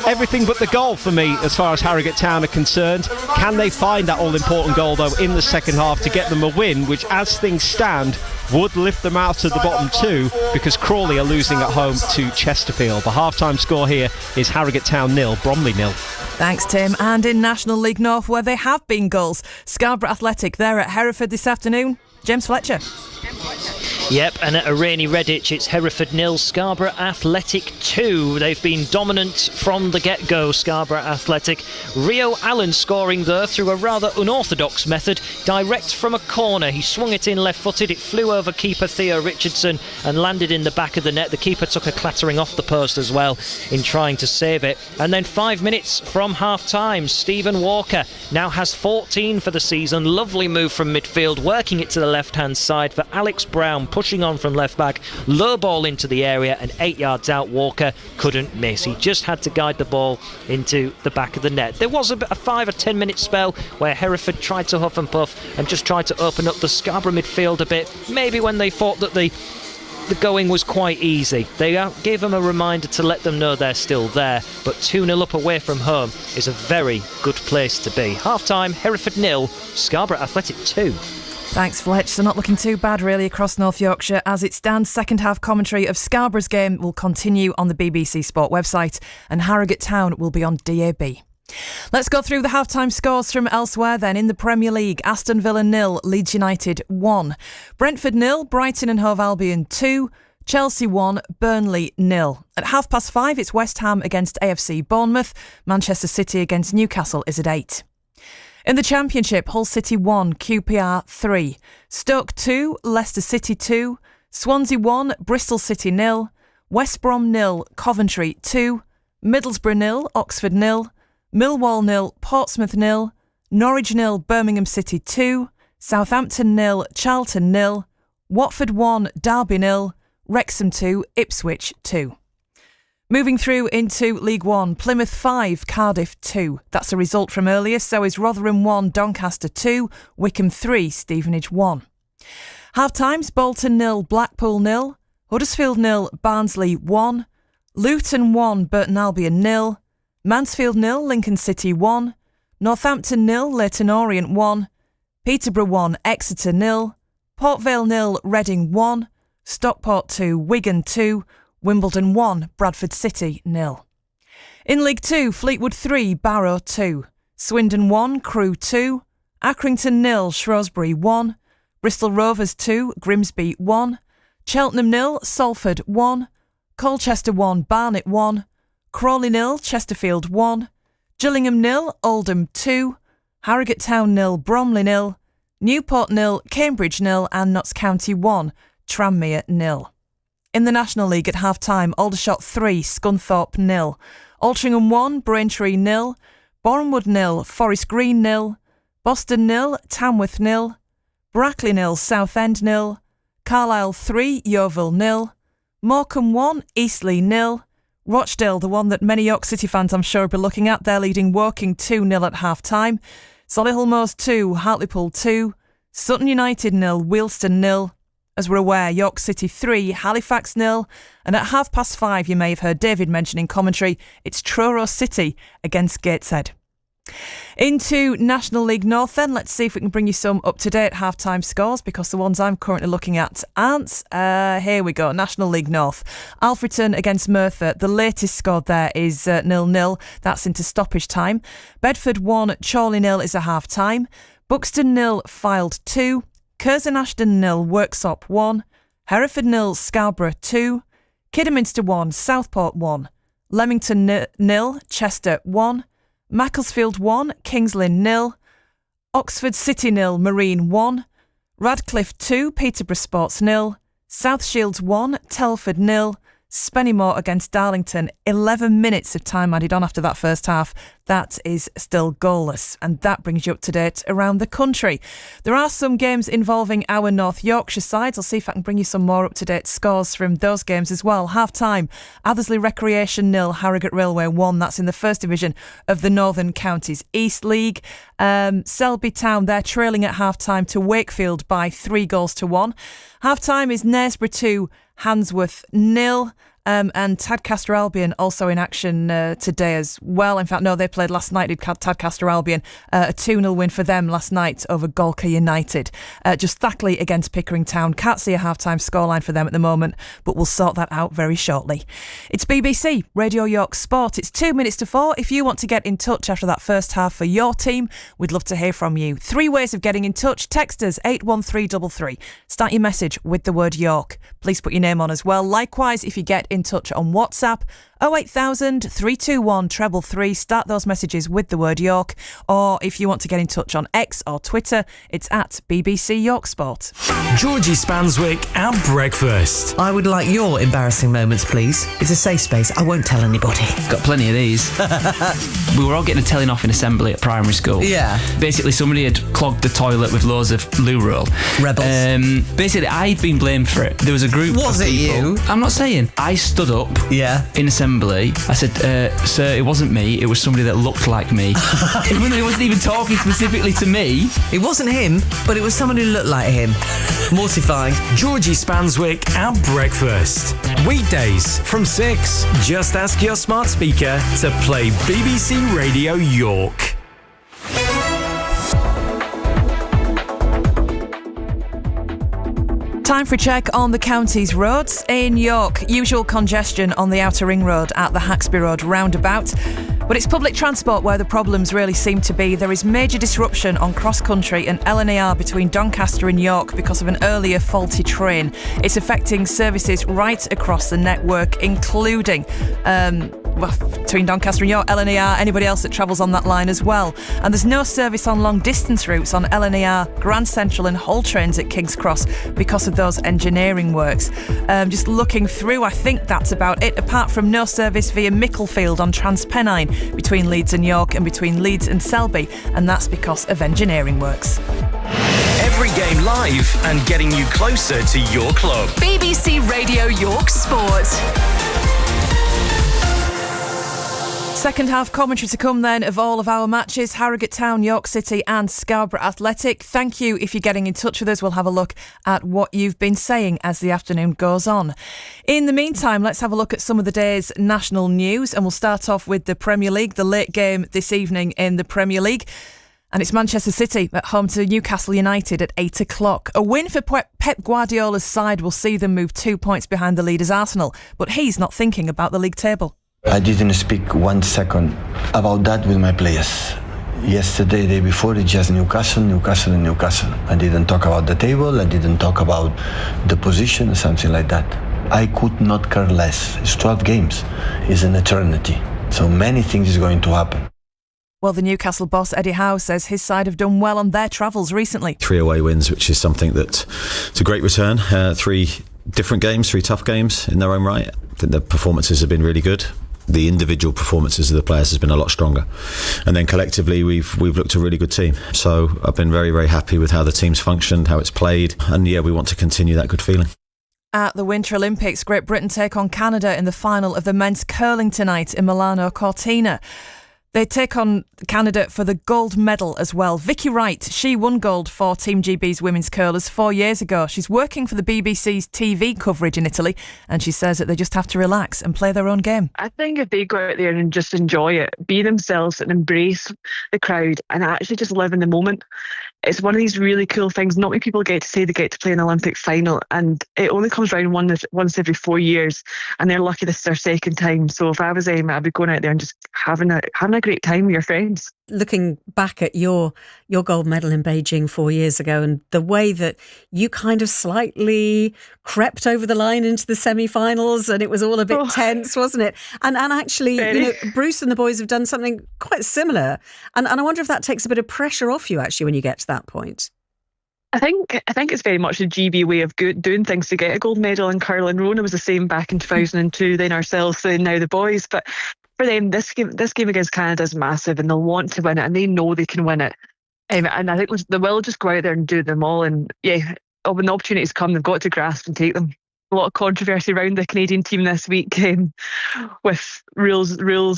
Everything but the goal for me as far as Harrogate Town are concerned. Can they find that all-important goal though in the second half to get them a win, which as things stand would lift them out of the bottom 2, because Crawley are losing at home to Chesterfield. The half-time score here is Harrogate Town 0, Bromley 0. Thanks, Tim. And in National League North, where they have been goals, Scarborough Athletic, they're at Hereford this afternoon. James Fletcher. Yep, and at a rainy Redditch, it's Hereford 0, Scarborough Athletic 2. They've been dominant from the get-go, Scarborough Athletic. Rio Allen scoring there through a rather unorthodox method, direct from a corner. He swung it in left-footed, it flew over keeper Theo Richardson and landed in the back of the net. The keeper took a clattering off the post as well in trying to save it. And then 5 minutes from half-time, Stephen Walker now has 14 for the season. Lovely move from midfield, working it to the left-hand side for Alex Brown, pushing on from left back, low ball into the area, and 8 yards out. Walker couldn't miss. He just had to guide the ball into the back of the net. There was a 5 or 10 minute spell where Hereford tried to huff and puff and just tried to open up the Scarborough midfield a bit, maybe when they thought that the going was quite easy. They gave them a reminder to let them know they're still there, but 2-0 up away from home is a very good place to be. Half time, Hereford 0, Scarborough Athletic 2. Thanks, Fletch. So not looking too bad really across North Yorkshire as it stands. Second half commentary of Scarborough's game will continue on the BBC Sport website, and Harrogate Town will be on DAB. Let's go through the half-time scores from elsewhere then. In the Premier League, Aston Villa 0, Leeds United 1. Brentford 0, Brighton and Hove Albion 2. Chelsea 1, Burnley 0. At 5:30, it's West Ham against AFC Bournemouth. Manchester City against Newcastle is at 8. In the Championship, Hull City 1, QPR 3. Stoke 2, Leicester City 2. Swansea 1, Bristol City 0. West Brom 0, Coventry 2. Middlesbrough 0, Oxford 0. Millwall 0, Portsmouth 0. Norwich 0, Birmingham City 2, Southampton 0, Charlton 0, Watford 1, Derby 0, Wrexham 2, Ipswich 2. Moving through into League One, Plymouth 5, Cardiff 2. That's a result from earlier, so is Rotherham 1, Doncaster 2, Wycombe 3, Stevenage 1. Half-times, Bolton 0, Blackpool 0, Huddersfield 0, Barnsley 1, Luton 1, Burton Albion 0, Mansfield 0, Lincoln City 1, Northampton 0, Leyton Orient 1, Peterborough 1, Exeter 0, Port Vale 0, Reading 1, Stockport 2, Wigan 2, Wimbledon 1, Bradford City 0. In League 2, Fleetwood 3, Barrow 2, Swindon 1, Crewe 2, Accrington 0, Shrewsbury 1, Bristol Rovers 2, Grimsby 1, Cheltenham 0, Salford 1, Colchester 1, Barnet 1, Crawley 0, Chesterfield 1, Gillingham 0, Oldham 2, Harrogate Town 0, Bromley 0, Newport 0, Cambridge 0 and Notts County 1, Tranmere 0. In the National League at half-time, Aldershot 3, Scunthorpe 0, Altrincham 1, Braintree 0, Bournemouth 0, Forest Green 0, Boston 0, Tamworth 0, Brackley 0, Southend 0, Carlisle 3, Yeovil 0, Morecambe 1, Eastleigh 0, Rochdale, the one that many York City fans I'm sure will be looking at, they're leading Woking 2-0 at half-time, Solihull Moors 2, Hartlepool 2, Sutton United 0, Wealdstone 0, as we're aware, York City 3, Halifax 0, and at 5:30 you may have heard David mention in commentary, it's Truro City against Gateshead. Into National League North then, let's see if we can bring you some up-to-date half-time scores because the ones I'm currently looking at aren't. Here we go, National League North. Alfreton against Merthyr, the latest score there is 0-0, that's into stoppage time. Bedford 1, Chorley 0 is a half-time. Buxton 0, Fylde 2. Curzon Ashton 0, Worksop 1. Hereford 0, Scarborough 2. Kidderminster 1, Southport 1. Leamington 0, Chester 1. Macclesfield 1, Kings Lynn 0, Oxford City 0, Marine 1, Radcliffe 2, Peterborough Sports 0, South Shields 1, Telford 0, Spennymoor against Darlington, 11 minutes of time added on after that first half. That is still goalless, and that brings you up to date around the country. There are some games involving our North Yorkshire sides. I'll see if I can bring you some more up-to-date scores from those games as well. Half-time, Athersley Recreation 0, Harrogate Railway 1. That's in the First Division of the Northern Counties East League. Selby Town, they're trailing at half-time to Wakefield by 3-1. Half-time is Knaresborough 2, Handsworth 0. And Tadcaster Albion also in action today as well. In fact, no, they played last night, did Tadcaster Albion. A 2-0 win for them last night over Galka United. Just Thackley against Pickering Town. Can't see a half-time scoreline for them at the moment, but we'll sort that out very shortly. It's BBC Radio York Sport. It's 2 minutes to 4. If you want to get in touch after that first half for your team, we'd love to hear from you. 3 ways of getting in touch. Text us 81333. Start your message with the word York. Please put your name on as well. Likewise, if you get in touch on WhatsApp, 08000 321 333. Start those messages with the word York. Or if you want to get in touch on X or Twitter, it's at BBC York Sport. Georgie Spanswick at breakfast. I would like your embarrassing moments, please. It's a safe space. I won't tell anybody. Got plenty of these. We were all getting a telling off in assembly at primary school. Yeah. Basically, somebody had clogged the toilet with loads of loo roll. Rebels. Basically, I'd been blamed for it. There was a group Was of it people. you? I'm not saying. I stood up. Yeah. In assembly. I said, sir, it wasn't me. It was somebody that looked like me. Even though he wasn't even talking specifically to me. It wasn't him, but it was someone who looked like him. Mortifying. Georgie Spanswick at breakfast. Weekdays from 6. Just ask your smart speaker to play BBC Radio York. Time for a check on the county's roads. In York, usual congestion on the Outer Ring Road at the Haxby Road roundabout. But it's public transport where the problems really seem to be. There is major disruption on cross-country and LNAR between Doncaster and York because of an earlier faulty train. It's affecting services right across the network, including between Doncaster and York, LNER, anybody else that travels on that line as well. And there's no service on long distance routes on LNER, Grand Central and Hull trains at King's Cross because of those engineering works. Just looking through, I think that's about it, apart from no service via Micklefield on Transpennine between Leeds and York and between Leeds and Selby, and that's because of engineering works. Every game live and getting you closer to your club. BBC Radio York Sport. Second half commentary to come then of all of our matches, Harrogate Town, York City and Scarborough Athletic. Thank you if you're getting in touch with us. We'll have a look at what you've been saying as the afternoon goes on. In the meantime, let's have a look at some of the day's national news, and we'll start off with the Premier League, the late game this evening in the Premier League. And it's Manchester City at home to Newcastle United at 8 o'clock. A win for Pep Guardiola's side will see them move 2 points behind the leaders Arsenal, but he's not thinking about the league table. I didn't speak 1 second about that with my players. Yesterday, day before, it's just Newcastle. I didn't talk about the table, I didn't talk about the position or something like that. I could not care less. It's 12 games. It's an eternity. So many things is going to happen. Well, the Newcastle boss, Eddie Howe, says his side have done well on their travels recently. 3 away wins, which is something that it's a great return. 3 different games, 3 tough games in their own right. I think the performances have been really good. The individual performances of the players has been a lot stronger, and then collectively we've looked a really good team. So I've been very, very happy with how the team's functioned, how it's played, and yeah, we want to continue that good feeling. At the Winter Olympics, Great Britain take on Canada in the final of the men's curling tonight in Milano Cortina. They take on Canada for the gold medal as well. Vicky Wright, she won gold for Team GB's women's curlers 4 years ago. She's working for the BBC's TV coverage in Italy, and she says that they just have to relax and play their own game. I think if they go out there and just enjoy it, be themselves and embrace the crowd and actually just live in the moment, it's one of these really cool things. Not many people get to say they get to play an Olympic final, and it only comes around once every 4 years, and they're lucky this is their second time. So if I was I'd be going out there and just having a great time with your friends. Looking back at your gold medal in Beijing 4 years ago, and the way that you kind of slightly crept over the line into the semi-finals, and it was all a bit tense, wasn't it? And actually, Bruce and the boys have done something quite similar, and I wonder if that takes a bit of pressure off you actually when you get to that point. I think it's very much the GB way of doing things to get a gold medal in curling. Rona was the same back in 2002, then ourselves, then now the boys. But for them, this game against Canada is massive, and they'll want to win it, and they know they can win it. And I think they will just go out there and do them all. And yeah, when the opportunities come, they've got to grasp and take them. A lot of controversy around the Canadian team this week with rules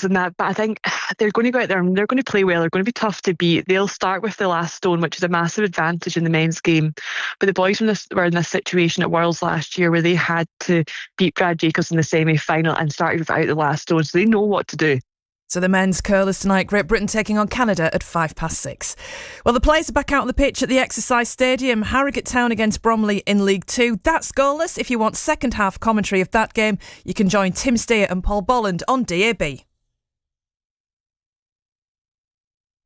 and that. But I think they're going to go out there and they're going to play well. They're going to be tough to beat. They'll start with the last stone, which is a massive advantage in the men's game. But the boys were in this situation at Worlds last year where they had to beat Brad Jacobs in the semi-final and started without the last stone. So they know what to do. So the men's curlers tonight, Great Britain taking on Canada at 6:05. Well, the players are back out on the pitch at the Exercise Stadium. Harrogate Town against Bromley in League 2. That's goalless. If you want second half commentary of that game, you can join Tim Steer and Paul Bolland on DAB.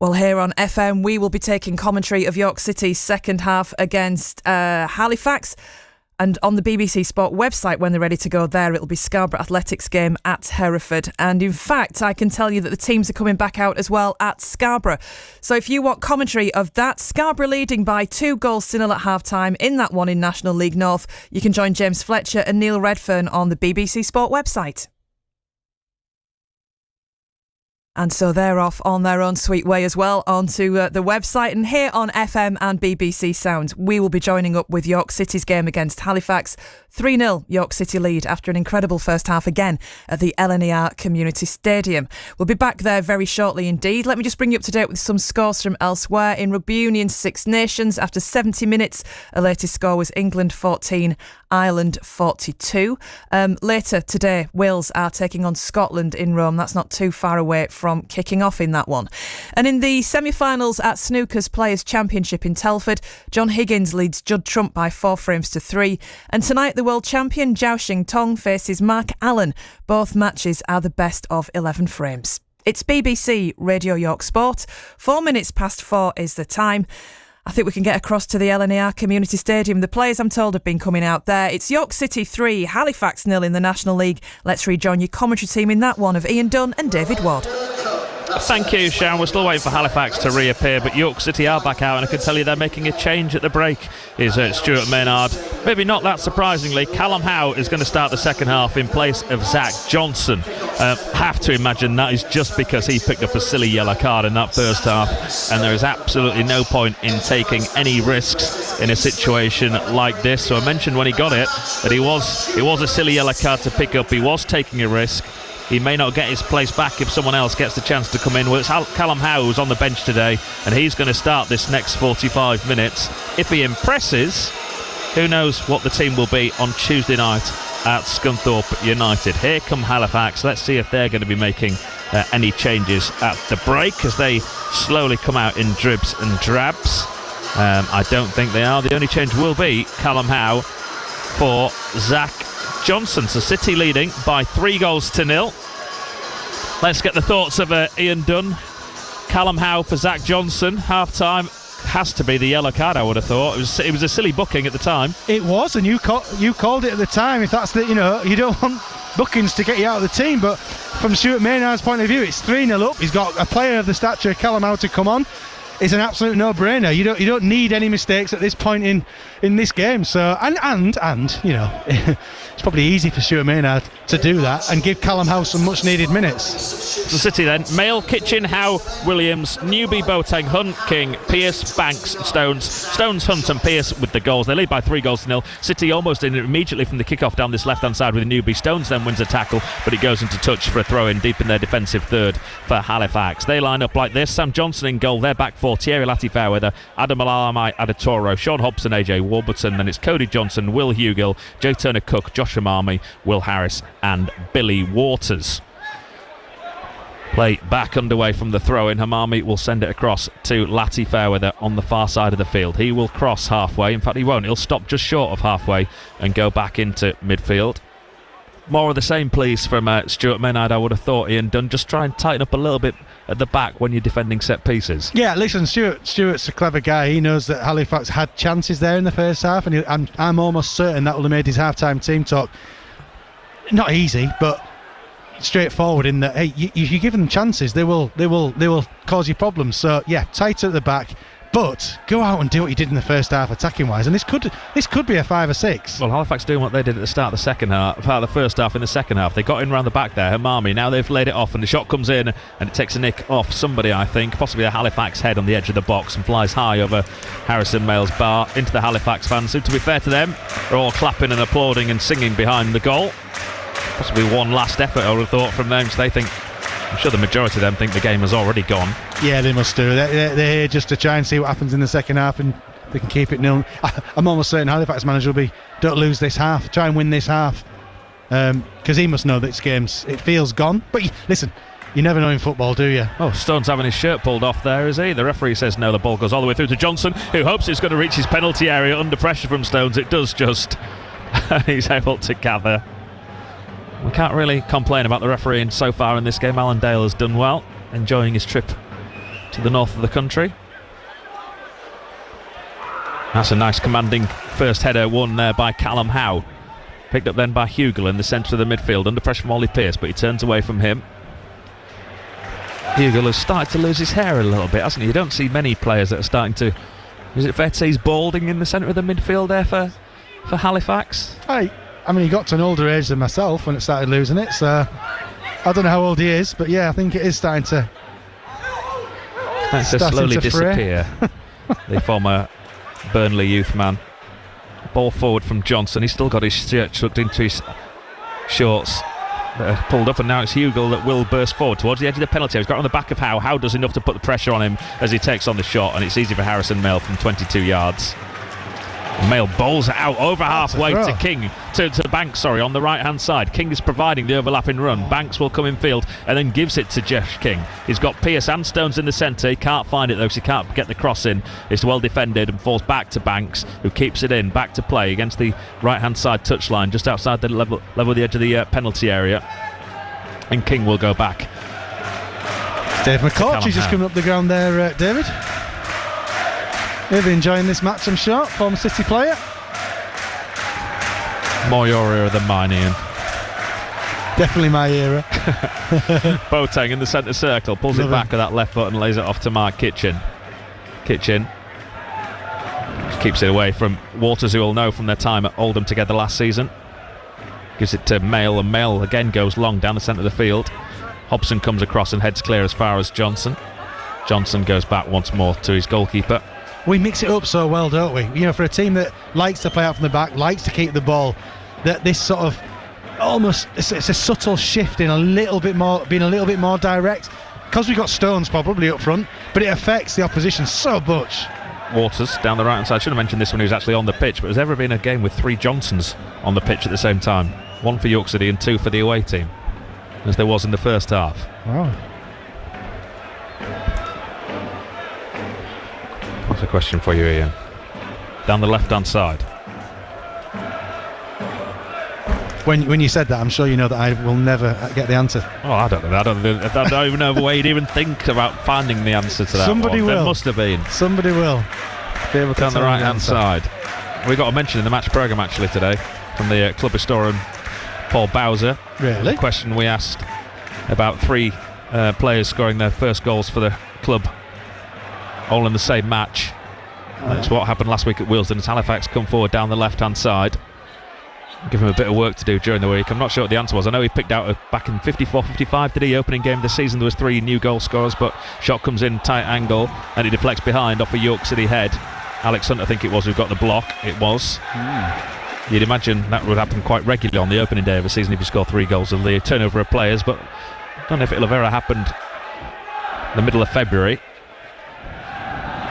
Well, here on FM, we will be taking commentary of York City's second half against Halifax. And on the BBC Sport website, when they're ready to go there, it'll be Scarborough Athletics game at Hereford. And in fact, I can tell you that the teams are coming back out as well at Scarborough. So if you want commentary of that, Scarborough leading by 2-0 at half-time in that one in National League North, you can join James Fletcher and Neil Redfern on the BBC Sport website. And so they're off on their own sweet way as well onto the website. And here on FM and BBC Sound, we will be joining up with York City's game against Halifax. 3-0 York City lead after an incredible first half again at the LNER Community Stadium. We'll be back there very shortly indeed. Let me just bring you up to date with some scores from elsewhere. In Rugby Union Six Nations, after 70 minutes, a latest score was England 14, Ireland 42. Later today, Wales are taking on Scotland in Rome. That's not too far away from kicking off in that one. And in the semi-finals at Snooker's Players' Championship in Telford, John Higgins leads Judd Trump by 4 frames to 3. And tonight, the world champion Zhao Xingtong faces Mark Allen. Both matches are the best of 11 frames. It's BBC Radio York Sport. 4 minutes past 4 is the time. I think we can get across to the LNER Community Stadium. The players, I'm told, have been coming out there. It's York City 3, Halifax 0 in the National League. Let's rejoin your commentary team in that one of Ian Dunn and David Ward. Thank you, Sharon. We're still waiting for Halifax to reappear, but York City are back out, and I can tell you they're making a change at the break. Is Stuart Maynard. Maybe not that surprisingly, Callum Howe is going to start the second half in place of Zach Johnson. Have to imagine that is just because he picked up a silly yellow card in that first half, and there is absolutely no point in taking any risks in a situation like this. So I mentioned when he got it that it was a silly yellow card to pick up. He was taking a risk. He may not get his place back if someone else gets the chance to come in. Well, it's Callum Howe who's on the bench today, and he's going to start this next 45 minutes. If he impresses, who knows what the team will be on Tuesday night at Scunthorpe United. Here come Halifax. Let's see if they're going to be making any changes at the break as they slowly come out in dribs and drabs. I don't think they are. The only change will be Callum Howe for Zach Johnson. So City leading by 3-0. Let's get the thoughts of Ian Dunn. Callum Howe for Zach Johnson. Half time has to be the yellow card, I would have thought. It was a silly booking at the time. It was, and you called it at the time. If that's you don't want bookings to get you out of the team, but from Stuart Maynard's point of view, it's 3-0 up. He's got a player of the stature of Callum Howe to come on. It's an absolute no-brainer. You don't need any mistakes at this point in this game. So and it's probably easy for Stuart Maynard to do that and give Callum Howe some much-needed minutes. The City then: Mail, Kitchen, Howe, Williams, Newby, Boateng, Hunt, King, Pearce, Banks, Stones, Hunt and Pearce with the goals. They lead by 3-0. City almost in immediately from the kick-off down this left-hand side with Newby. Stones then wins a tackle, but it goes into touch for a throw-in deep in their defensive third for Halifax. They line up like this: Sam Johnson in goal. They're back for Thierry Latifauwether, Adam Alamai, Adatoro, Sean Hobson, AJ Warburton. Then it's Cody Johnson, Will Hugill, Joe Turner-Cook, Josh Amami, Will Harris and Billy Waters. Play back underway from the throw-in. Hamami will send it across to Latifauwether on the far side of the field. He will cross halfway. In fact, he won't. He'll stop just short of halfway and go back into midfield. More of the same, please, from Stuart Maynard, I would have thought, Ian Dunn. Just try and tighten up a little bit at the back when you're defending set pieces. Yeah, listen, Stuart's a clever guy. He knows that Halifax had chances there in the first half, and I'm almost certain that would have made his half-time team talk not easy, but straightforward in that, hey, if you give them chances, they will cause you problems. So yeah, tight at the back, but go out and do what you did in the first half attacking wise, and this could be a 5 or 6. Well, Halifax doing what they did at the start of the second half, part of the first half in the second half. They got in around the back there, Hamami. Now they've laid it off, and the shot comes in, and it takes a nick off somebody, I think, possibly a Halifax head on the edge of the box, and flies high over Harrison Mail's bar into the Halifax fans, who, to be fair to them, are all clapping and applauding and singing behind the goal. Possibly one last effort, I would have thought, from them. So they think, I'm sure the majority of them think the game has already gone. Yeah, they must do. They're here just to try and see what happens in the second half, and they can keep it nil. I'm almost certain Halifax manager will be, don't lose this half, try and win this half, because he must know that this game's, it feels gone. But listen, you never know in football, do you? Oh, Stone's having his shirt pulled off there, is he? The referee says no. The ball goes all the way through to Johnson, who hopes it's going to reach his penalty area under pressure from Stones. It does just. He's able to gather. We can't really complain about the refereeing so far in this game. Alan Dale has done well, enjoying his trip to the north of the country. That's a nice commanding first header won there by Callum Howe. Picked up then by Hugill in the centre of the midfield, under pressure from Ollie Pearce, but he turns away from him. Hugill has started to lose his hair a little bit, hasn't he? You don't see many players that are starting to... Is it fair to say he's balding in the centre of the midfield there for Halifax? I mean, he got to an older age than myself when it started losing it, so I don't know how old he is, but yeah, I think it is starting to slowly disappear. The former Burnley youth man. Ball forward from Johnson. He's still got his shirt tucked into his shorts that are pulled up, and now it's Hugill that will burst forward towards the edge of the penalty. He's got on the back of Howe. Howe does enough to put the pressure on him as he takes on the shot, and it's easy for Harrison Mail from 22 yards. Mail bowls it out over halfway to King, to Banks, on the right hand side. King is providing the overlapping run. Banks will come in field and then gives it to Jeff King. He's got Pearce and Stones in the centre. He can't find it though, because he can't get the cross in. It's well defended and falls back to Banks, who keeps it in, back to play against the right hand side touchline, just outside the level of the edge of the penalty area. And King will go back. Dave McCourt, he's just coming up the ground there, David. He'll be enjoying this match, I'm sure. Former City player. More your era than mine, Ian. Definitely my era. Boateng in the centre circle, pulls it back with that left foot and lays it off to Mark Kitchen. Kitchen just keeps it away from Waters, who will know from their time at Oldham together last season. Gives it to Mail, and Mail again goes long down the centre of the field. Hobson comes across and heads clear as far as Johnson. Johnson goes back once more to his goalkeeper. We mix it up so well, don't we? You know, for a team that likes to play out from the back, likes to keep the ball, that this sort of almost, it's a subtle shift in being a little bit more direct, because we've got Stones probably up front, but it affects the opposition so much. Waters down the right hand side. I should have mentioned this when he was actually on the pitch, but has ever been a game with 3 Johnsons on the pitch at the same time? 1 for York City and 2 for the away team, as there was in the first half. Wow. What's a question for you, Ian? Down the left hand side. When you said that, I'm sure you know that I will never get the answer. Oh, I don't know. I don't even know the way you'd even think about finding the answer to that. Somebody one. will. There must have been. Somebody will. Be able to down the right hand side. We got a mention in the match programme actually today from the club historian Paul Bowser. Really? The question we asked about 3 players scoring their first goals for the club, all in the same match. That's what happened last week at Willesden as Halifax come forward down the left hand side. Give him a bit of work to do during the week. I'm not sure what the answer was. I know he picked out back in 54-55 did he? Opening game of the season there was 3 new goal scorers, but shot comes in tight angle and he deflects behind off a York City head. Alex Hunt, I think it was, who got the block. It was. You'd imagine that would happen quite regularly on the opening day of a season if you score 3 goals and the turnover of players, but I don't know if it'll have ever happened in the middle of February,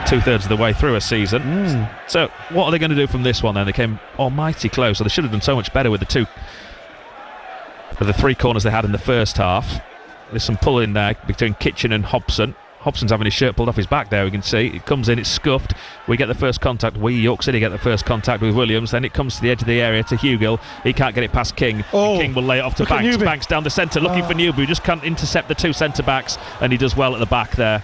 2/3 of the way through a season. So what are they going to do from this one then? They came almighty close, so they should have done so much better with the 3 corners they had in the first half. There's some pulling there between Kitchen and Hobson. Hobson's having his shirt pulled off his back there, we can see. It comes in, it's scuffed. We get the first contact. York City get the first contact with Williams. Then it comes to the edge of the area to Hugill. He can't get it past King. King will lay it off to Banks. Banks down the centre looking for Newby. Just can't intercept the 2 centre-backs, and he does well at the back there.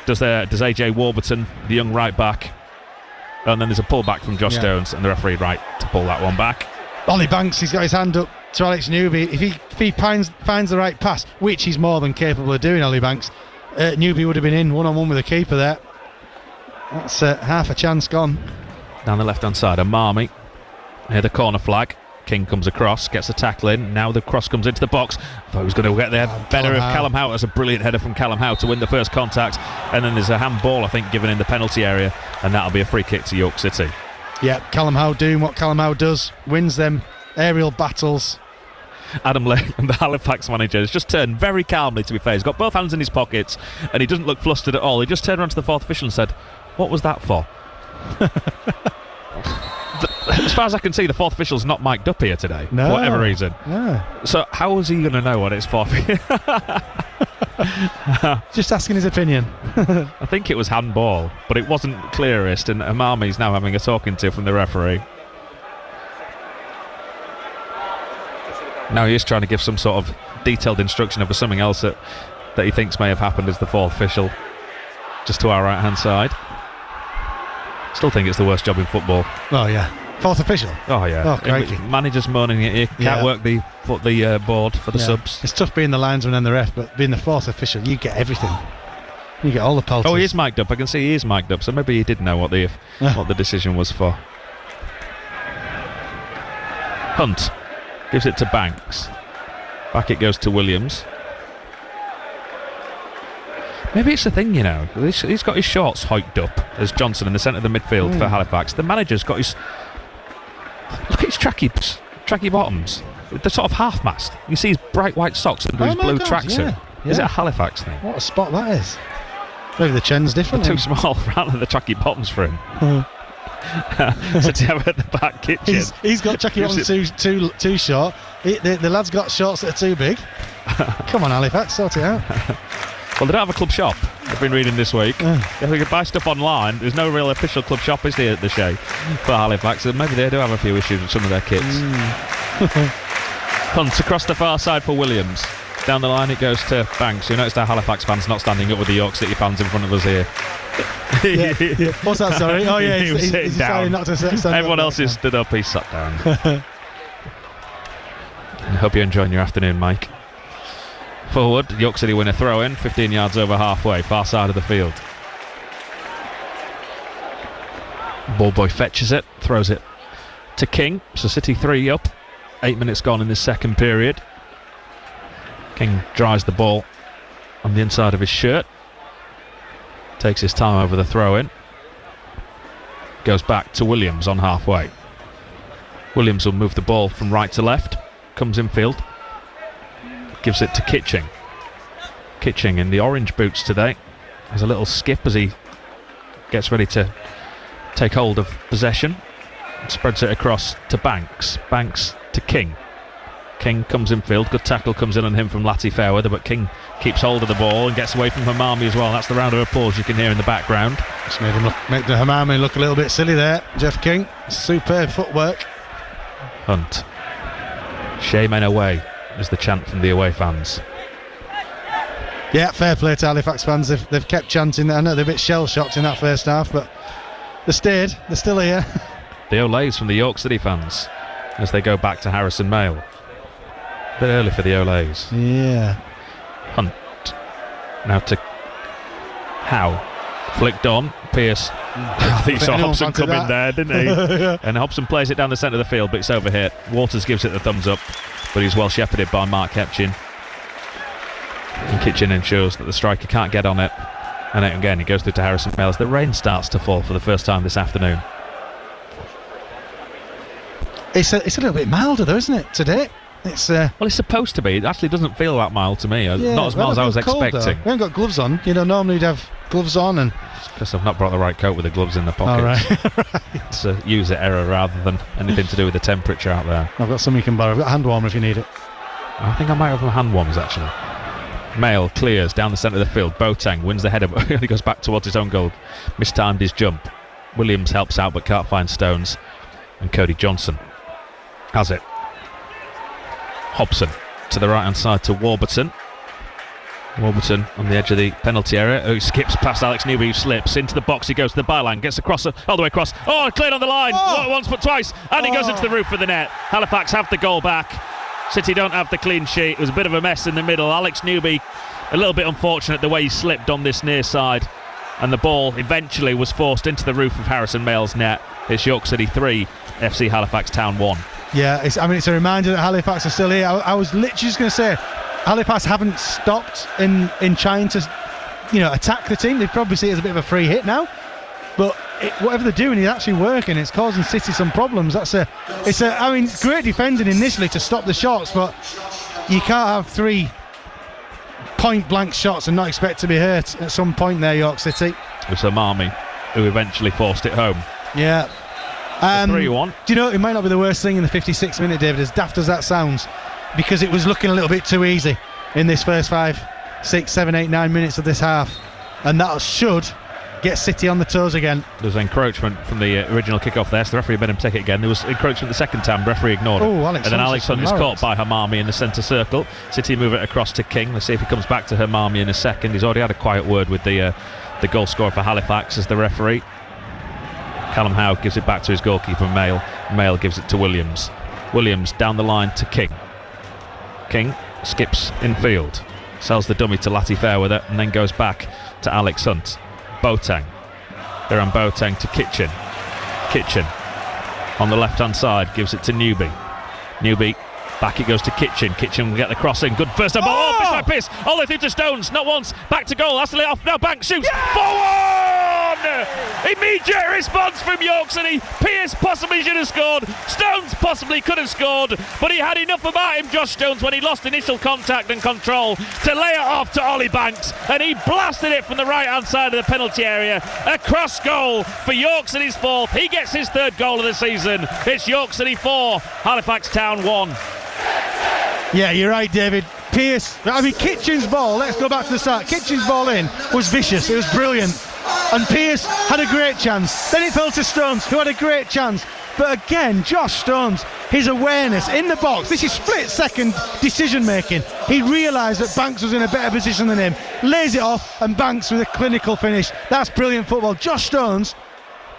Does AJ Warburton, the young right back. And then there's a pull back from Josh Jones, and the referee right to pull that one back. Ollie Banks, he's got his hand up to Alex Newby. If he finds the right pass, which he's more than capable of doing, Ollie Banks, Newby would have been in one-on-one with the keeper there. That's half a chance gone. Down the left-hand side, Amami near the corner flag. King comes across, gets the tackle in. Now the cross comes into the box. I thought he was going to get there better of Callum Howe. That's a brilliant header from Callum Howe to win the first contact. And then there's a handball, I think, given in the penalty area, and that'll be a free kick to York City. Yeah, Callum Howe doing what Callum Howe does, wins them aerial battles. Adam Lane, the Halifax manager, has just turned very calmly, to be fair. He's got both hands in his pockets and he doesn't look flustered at all. He just turned around to the 4th official and said, "What was that for?" As far as I can see, the 4th official's not mic'd up here today, for whatever reason. No. So how is he going to know what it's for? Just asking his opinion. I think it was handball, but it wasn't clearest, and Amami's now having a talking to from the referee. Now he is trying to give some sort of detailed instruction over something else that he thinks may have happened as the 4th official, just to our right hand side. Still think it's the worst job in football. Oh yeah, 4th official. Oh yeah. Oh crikey. Managers moaning at you, can't work the board for the subs. It's tough being the linesman and the ref, but being the 4th official, you get everything. You get all the pelters. Oh, he is mic'd up. I can see he is mic'd up, so maybe he did know what the decision was for. Hunt gives it to Banks. Back it goes to Williams. Maybe it's the thing, you know. He's got his shorts hiked up as Johnson in the centre of the midfield for Halifax. The manager's got his... Look at his tracky bottoms. They're sort of half-mast. You see his bright white socks under his blue tracksuit. Yeah. Is it a Halifax thing? What a spot that is. Maybe the chin's different. They're too small for the tracky bottoms for him. So to have at the back kitchen. He's got tracky bottoms too short. The lad's got shorts that are too big. Come on, Halifax, sort it out. Well, they don't have a club shop, I've been reading this week. If we could buy stuff online, there's no real official club shop, is there, at the Shea for Halifax? And maybe they do have a few issues with some of their kits. Hunt across the far side for Williams. Down the line it goes to Banks. You noticed our Halifax fans not standing up with the York City fans in front of us here. yeah. What's that, sorry? Oh yeah, he was sitting down. Not to stand Everyone up else is stood up, he sat down. I hope you're enjoying your afternoon, Mike. Forward, York City win a throw-in, 15 yards over halfway, far side of the field. Ball boy fetches it, throws it to King. So City 3 up, 8 minutes gone in this second period. King dries the ball on the inside of his shirt. Takes his time over the throw-in. Goes back to Williams on halfway. Williams will move the ball from right to left. Comes infield. Gives it to Kitching. Kitching in the orange boots today. Has a little skip as he gets ready to take hold of possession. Spreads it across to Banks. Banks to King. King comes infield. Good tackle comes in on him from Lati Fairweather, but King keeps hold of the ball and gets away from Hamami as well. That's the round of applause you can hear in the background. Just make the Hamami look a little bit silly there. Jeff King. Superb footwork. Hunt. Shame and away is the chant from the away fans. Yeah, fair play to Halifax fans. They've kept chanting. I know they're a bit shell-shocked in that first half, but they stayed. They're still here. The Olays from the York City fans as they go back to Harrison Mail. A bit early for the Olays. Yeah. Hunt. Now to Howe. Flicked on. Pierce. I think you saw Hobson come in there, didn't he? Yeah. And Hobson plays it down the centre of the field, but it's overhit. Waters gives it the thumbs up, but he's well shepherded by Mark Ketchin. And Kitchen ensures that the striker can't get on it. And again, he goes through to Harrison Mail as the rain starts to fall for the first time this afternoon. It's a little bit milder though, isn't it, today? Well, it's supposed to be. It actually doesn't feel that mild to me. Not as mild as I was expecting. We haven't got gloves on. Normally you'd have gloves on, and because I've not brought the right coat with the gloves in the pockets. Right. It's a user error rather than anything to do with the temperature out there. I've got some you can borrow. I've got a hand warmer if you need it. I think I might have some hand warmers actually. Mail clears down the centre of the field. Boateng wins the header, but he goes back towards his own goal. Mistimed his jump. Williams helps out but can't find Stones. And Cody Johnson has it. Hobson to the right hand side to Warburton. Warburton on the edge of the penalty area. Who skips past Alex Newby, who slips into the box. He goes to the byline, gets across all the way across. Oh, cleared on the line. Not once but twice, and he goes into the roof of the net. Halifax have the goal back. City don't have the clean sheet. It was a bit of a mess in the middle. Alex Newby, a little bit unfortunate the way he slipped on this near side, and the ball eventually was forced into the roof of Harrison Mail's net. It's York City 3, FC Halifax Town 1. Yeah, it's a reminder that Halifax are still here. I was literally just going to say, Halifax haven't stopped in trying to, attack the team. They probably see it as a bit of a free hit now, but whatever they're doing is actually working. It's causing City some problems. It's great defending initially to stop the shots, but you can't have 3 point-blank shots and not expect to be hurt at some point there, York City. It was Hamami who eventually forced it home. Yeah. 3-1. Do you know, it might not be the worst thing in the 56th minute, David, as daft as that sounds, because it was looking a little bit too easy in this first 5, 6, 7, 8, 9 minutes of this half, and that should get City on the toes again. There's encroachment from the original kick-off there, so the referee made him take it again. There was encroachment the second time, referee ignored it. And then Alex Hunt is caught by Hamami in the centre circle. City move it across to King. Let's see if he comes back to Hamami in a second. He's already had a quiet word with the goal scorer for Halifax as the referee. Callum Howe gives it back to his goalkeeper Mail. Mail gives it to Williams. Williams down the line to King. King skips infield, sells the dummy to Lati Fairweather, and then goes back to Alex Hunt. Boateng. They're on Boateng to Kitchen. Kitchen on the left hand side gives it to Newby. Newby back it goes to Kitchen. Kitchen will get the crossing. Good first time. Oh, missed by Pierce. All the way through to Stones. Not once. Back to goal. Has to lay off. Now Banks shoots. Forward! Immediate response from York City. Pierce possibly should have scored. Stones possibly could have scored. But he had enough about him, Josh Stones, when he lost initial contact and control to lay it off to Ollie Banks. And he blasted it from the right hand side of the penalty area. A cross goal for York City's 4th. He gets his 3rd goal of the season. It's York City 4, Halifax Town 1. Yeah, you're right, David. Pierce, Kitchen's ball, let's go back to the start. Kitchen's ball in was vicious, it was brilliant. And Pierce had a great chance. Then it fell to Stones, who had a great chance. But again, Josh Stones, his awareness in the box. This is split-second decision-making. He realised that Banks was in a better position than him, lays it off, and Banks with a clinical finish. That's brilliant football. Josh Stones,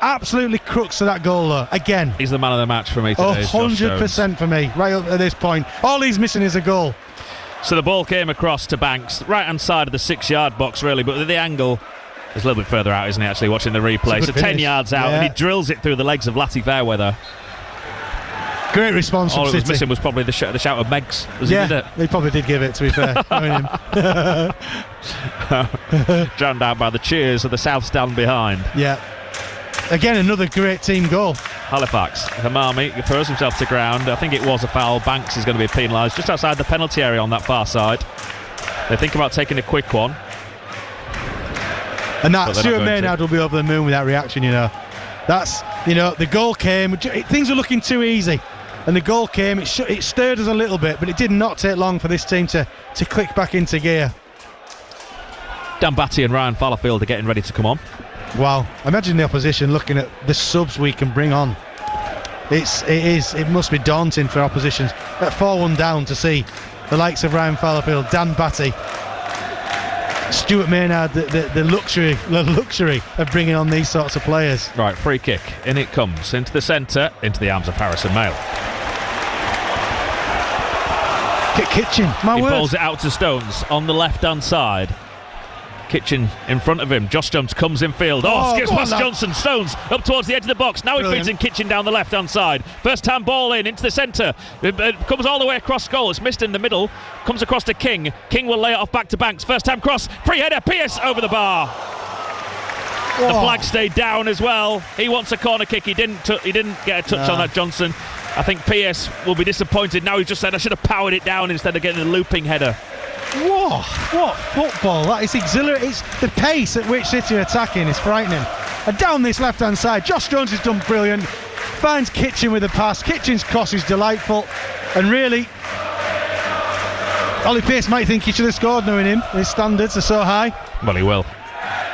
absolutely crux to that goal, though. Again, he's the man of the match for me today. 100% for me, right up at this point. All he's missing is a goal. So the ball came across to Banks, right-hand side of the 6-yard box, really, but the angle is a little bit further out, isn't it, actually, watching the replay. So 10 yards out, and he drills it through the legs of Lati Fairweather. Great response from All it was City. missing was probably the shout of Megs. He probably did give it, to be fair. Drowned out by the cheers of the South Stand behind. Yeah. Again, another great team goal. Halifax. Hamami throws himself to ground. I think it was a foul. Banks is going to be penalised just outside the penalty area on that far side. They think about taking a quick one. And that Stuart Maynard will be over the moon with that reaction, That's, the goal came. Things were looking too easy. And the goal came. It stirred us a little bit, but it did not take long for this team to click back into gear. Dan Batty and Ryan Fallowfield are getting ready to come on. Wow. Imagine the opposition looking at the subs we can bring on. It must be daunting for oppositions at 4-1 down to see the likes of Ryan Fallowfield, Dan Batty, Stuart Maynard, the luxury of bringing on these sorts of players. Right, free kick. In it comes, into the centre, into the arms of Harrison Mayle. Kitchen, He pulls it out to Stones on the left-hand side. Kitchen in front of him. Josh Jones comes in field. Skips past Johnson. Stones up towards the edge of the box. Now he feeds in Kitchen down the left-hand side. First time ball in into the centre. It comes all the way across goal. It's missed in the middle. Comes across to King. King will lay it off back to Banks. First time cross. Free header. Pearce over the bar. The flag stayed down as well. He wants a corner kick. He didn't get a touch on that, Johnson. I think Pearce will be disappointed. Now he's just said, I should have powered it down instead of getting a looping header. Whoa, what football. That is exhilarating. It's the pace at which City are attacking is frightening. And down this left-hand side, Josh Jones has done brilliant. Finds Kitchen with a pass. Kitchen's cross is delightful. And really, Ollie Pearce might think he should have scored, knowing him. His standards are so high. Well, he will.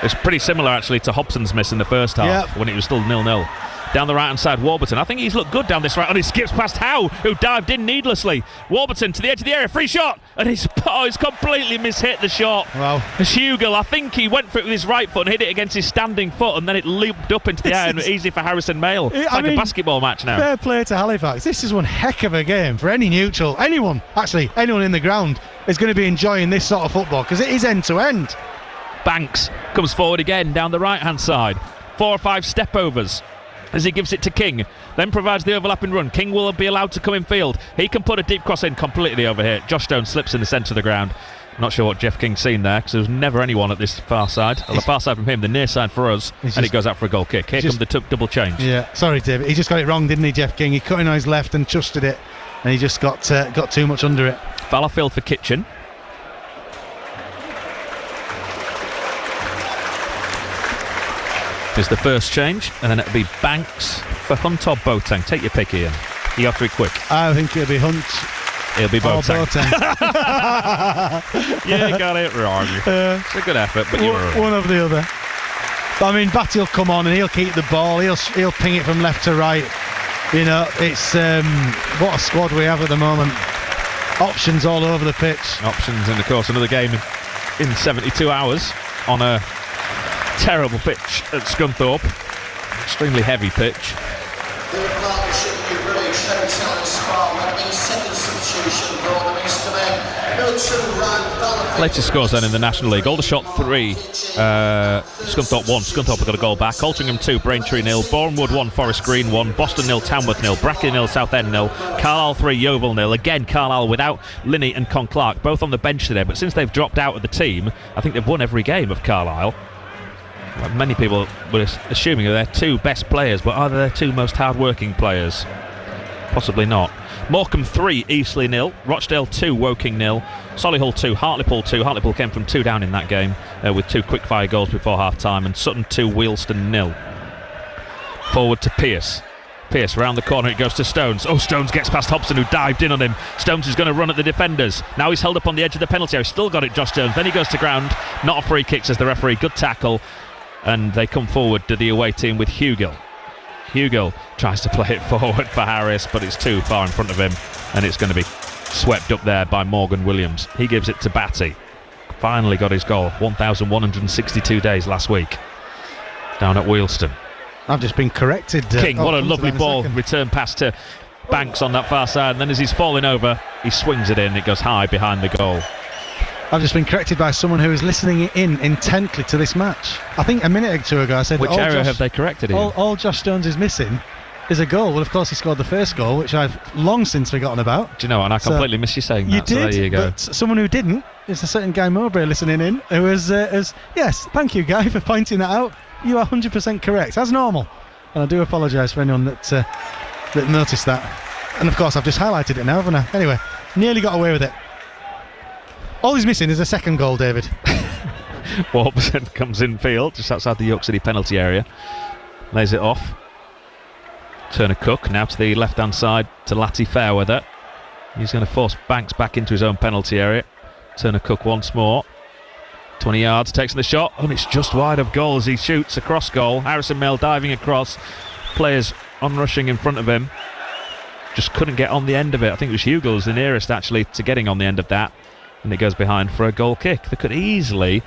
It's pretty similar, actually, to Hobson's miss in the first half when it was still 0-0. Down the right-hand side, Warburton. I think he's looked good down this right, and he skips past Howe, who dived in needlessly. Warburton to the edge of the area, free shot, and he's completely mishit the shot. Wow. Hugel, I think he went for it with his right foot and hit it against his standing foot, and then it looped up into the air, and easy for Harrison Mayle. It's like a basketball match now. Fair play to Halifax. This is one heck of a game for any neutral. Anyone in the ground is going to be enjoying this sort of football, because it is end-to-end. Banks comes forward again down the right-hand side. 4 or 5 step-overs as he gives it to King, then provides the overlapping run. King will be allowed to come in field. He can put a deep cross in completely over here. Josh Stone slips in the centre of the ground. I'm not sure what Jeff King's seen there, because there was never anyone at this far side. The far side from him, the near side for us, and it goes out for a goal kick. Here comes the double change. Yeah, sorry, David. He just got it wrong, didn't he, Jeff King? He cut in on his left and trusted it, and he just got too much under it. Fallowfield for Kitchen. Is the first change, and then it'll be Banks for Hunt or Boateng. Take your pick, Ian. You have to be quick. I think it'll be Hunt. It'll be Boateng. You got it wrong. It's a good effort, but you were wrong. One of the other. I mean, Batty will come on and he'll keep the ball. He'll ping it from left to right. It's what a squad we have at the moment. Options all over the pitch. Options, and of course another game in 72 hours on a terrible pitch at Scunthorpe. Extremely heavy pitch. Latest scores then in the National League. Aldershot 3, Scunthorpe 1. Scunthorpe have got a goal back. Altrincham 2, Braintree 0. Bournemouth 1, Forest Green 1. Boston 0, Tamworth 0. Brackley 0, Southend 0. Carlisle 3, Yeovil 0. Again, Carlisle without Linney and Con Clark, both on the bench today. But since they've dropped out of the team, I think they've won every game of Carlisle. Many people were assuming they're their 2 best players, but are they their 2 most hard-working players? Possibly not. Morecambe 3, Eastleigh 0. Rochdale 2, Woking 0. Solihull 2, Hartlepool 2. Hartlepool came from 2 down in that game with 2 quick-fire goals before half-time. And Sutton 2, Wealdstone 0. Forward to Pearce. Pearce round the corner, it goes to Stones. Stones gets past Hobson, who dived in on him. Stones is going to run at the defenders. Now he's held up on the edge of the penalty area. Still got it, Josh Jones. Then he goes to ground. Not a free kick, says the referee. Good tackle. And they come forward to the away team with Hugel. Hugill tries to play it forward for Harris, but it's too far in front of him, and it's going to be swept up there by Morgan Williams. He gives it to Batty. Finally got his goal. 1,162 days last week down at Wealdstone. I've just been corrected. King, what a lovely ball. Return pass to Banks on that far side, and then as he's falling over, he swings it in. It goes high behind the goal. I've just been corrected by someone who is listening in intently to this match. I think a minute or two ago I said, which area have they corrected in? All Josh Stones is missing is a goal. Well, of course, he scored the first goal, which I've long since forgotten about. Do you know what? And I completely missed you saying that. You did, so there you go. But someone who didn't is a certain Guy Mowbray listening in, who was, yes, thank you, Guy, for pointing that out. You are 100% correct, as normal. And I do apologise for anyone that noticed that. And of course, I've just highlighted it now, haven't I? Anyway, nearly got away with it. All he's missing is a second goal, David. Warburton comes in field, just outside the York City penalty area. Lays it off. Turner Cook now to the left-hand side to Latty Fairweather. He's going to force Banks back into his own penalty area. Turner Cook once more. 20 yards, takes the shot, and it's just wide of goal as he shoots across goal. Harrison Mail diving across. Players onrushing in front of him. Just couldn't get on the end of it. I think it was Hugill was the nearest actually to getting on the end of that. And it goes behind for a goal kick. There could easily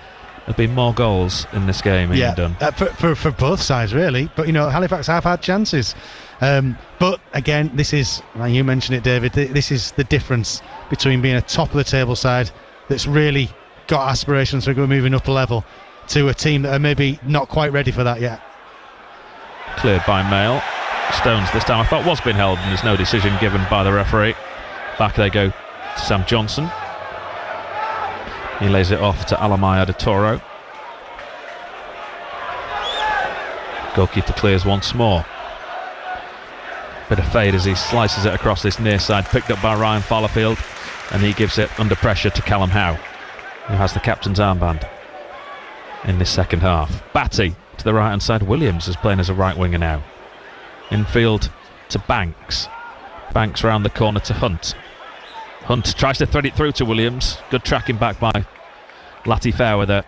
have been more goals in this game. Yeah, for both sides really. But Halifax have had chances. But again, this is, like you mentioned it, David, this is the difference between being a top of the table side that's really got aspirations for moving up a level to a team that are maybe not quite ready for that yet. Cleared by Mail. Stones this time I thought was being held, and there's no decision given by the referee. Back they go to Sam Johnson. He lays it off to Alamaya de Toro. Goalkeeper clears once more. Bit of fade as he slices it across this near side, picked up by Ryan Fallowfield, and he gives it under pressure to Callum Howe, who has the captain's armband in this second half. Batty to the right hand side. Williams is playing as a right winger now. Infield to Banks. Banks round the corner to Hunt. Hunt tries to thread it through to Williams. Good tracking back by Latty Fairweather,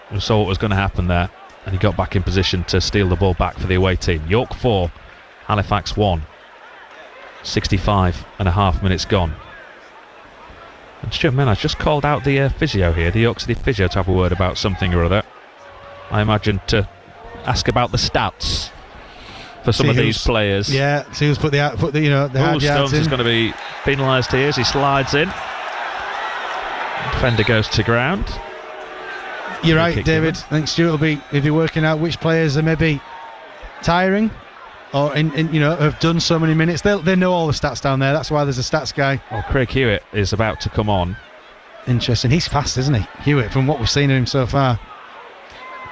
who saw what was going to happen there, and he got back in position to steal the ball back for the away team. York 4, Halifax 1. 65 and a half minutes gone. And Stuart Miller's just called out the physio here, the York City physio, to have a word about something or other. I imagine to ask about the stats for some of these players. Yeah, see who's put the hard yards Stones in. is going to be penalised here as he slides in. Defender goes to ground. You're right, David. I think Stuart will be working out which players are maybe tiring or have done so many minutes. They know all the stats down there. That's why there's a stats guy. Well, Craig Hewitt is about to come on. Interesting. He's fast, isn't he, Hewitt, from what we've seen of him so far.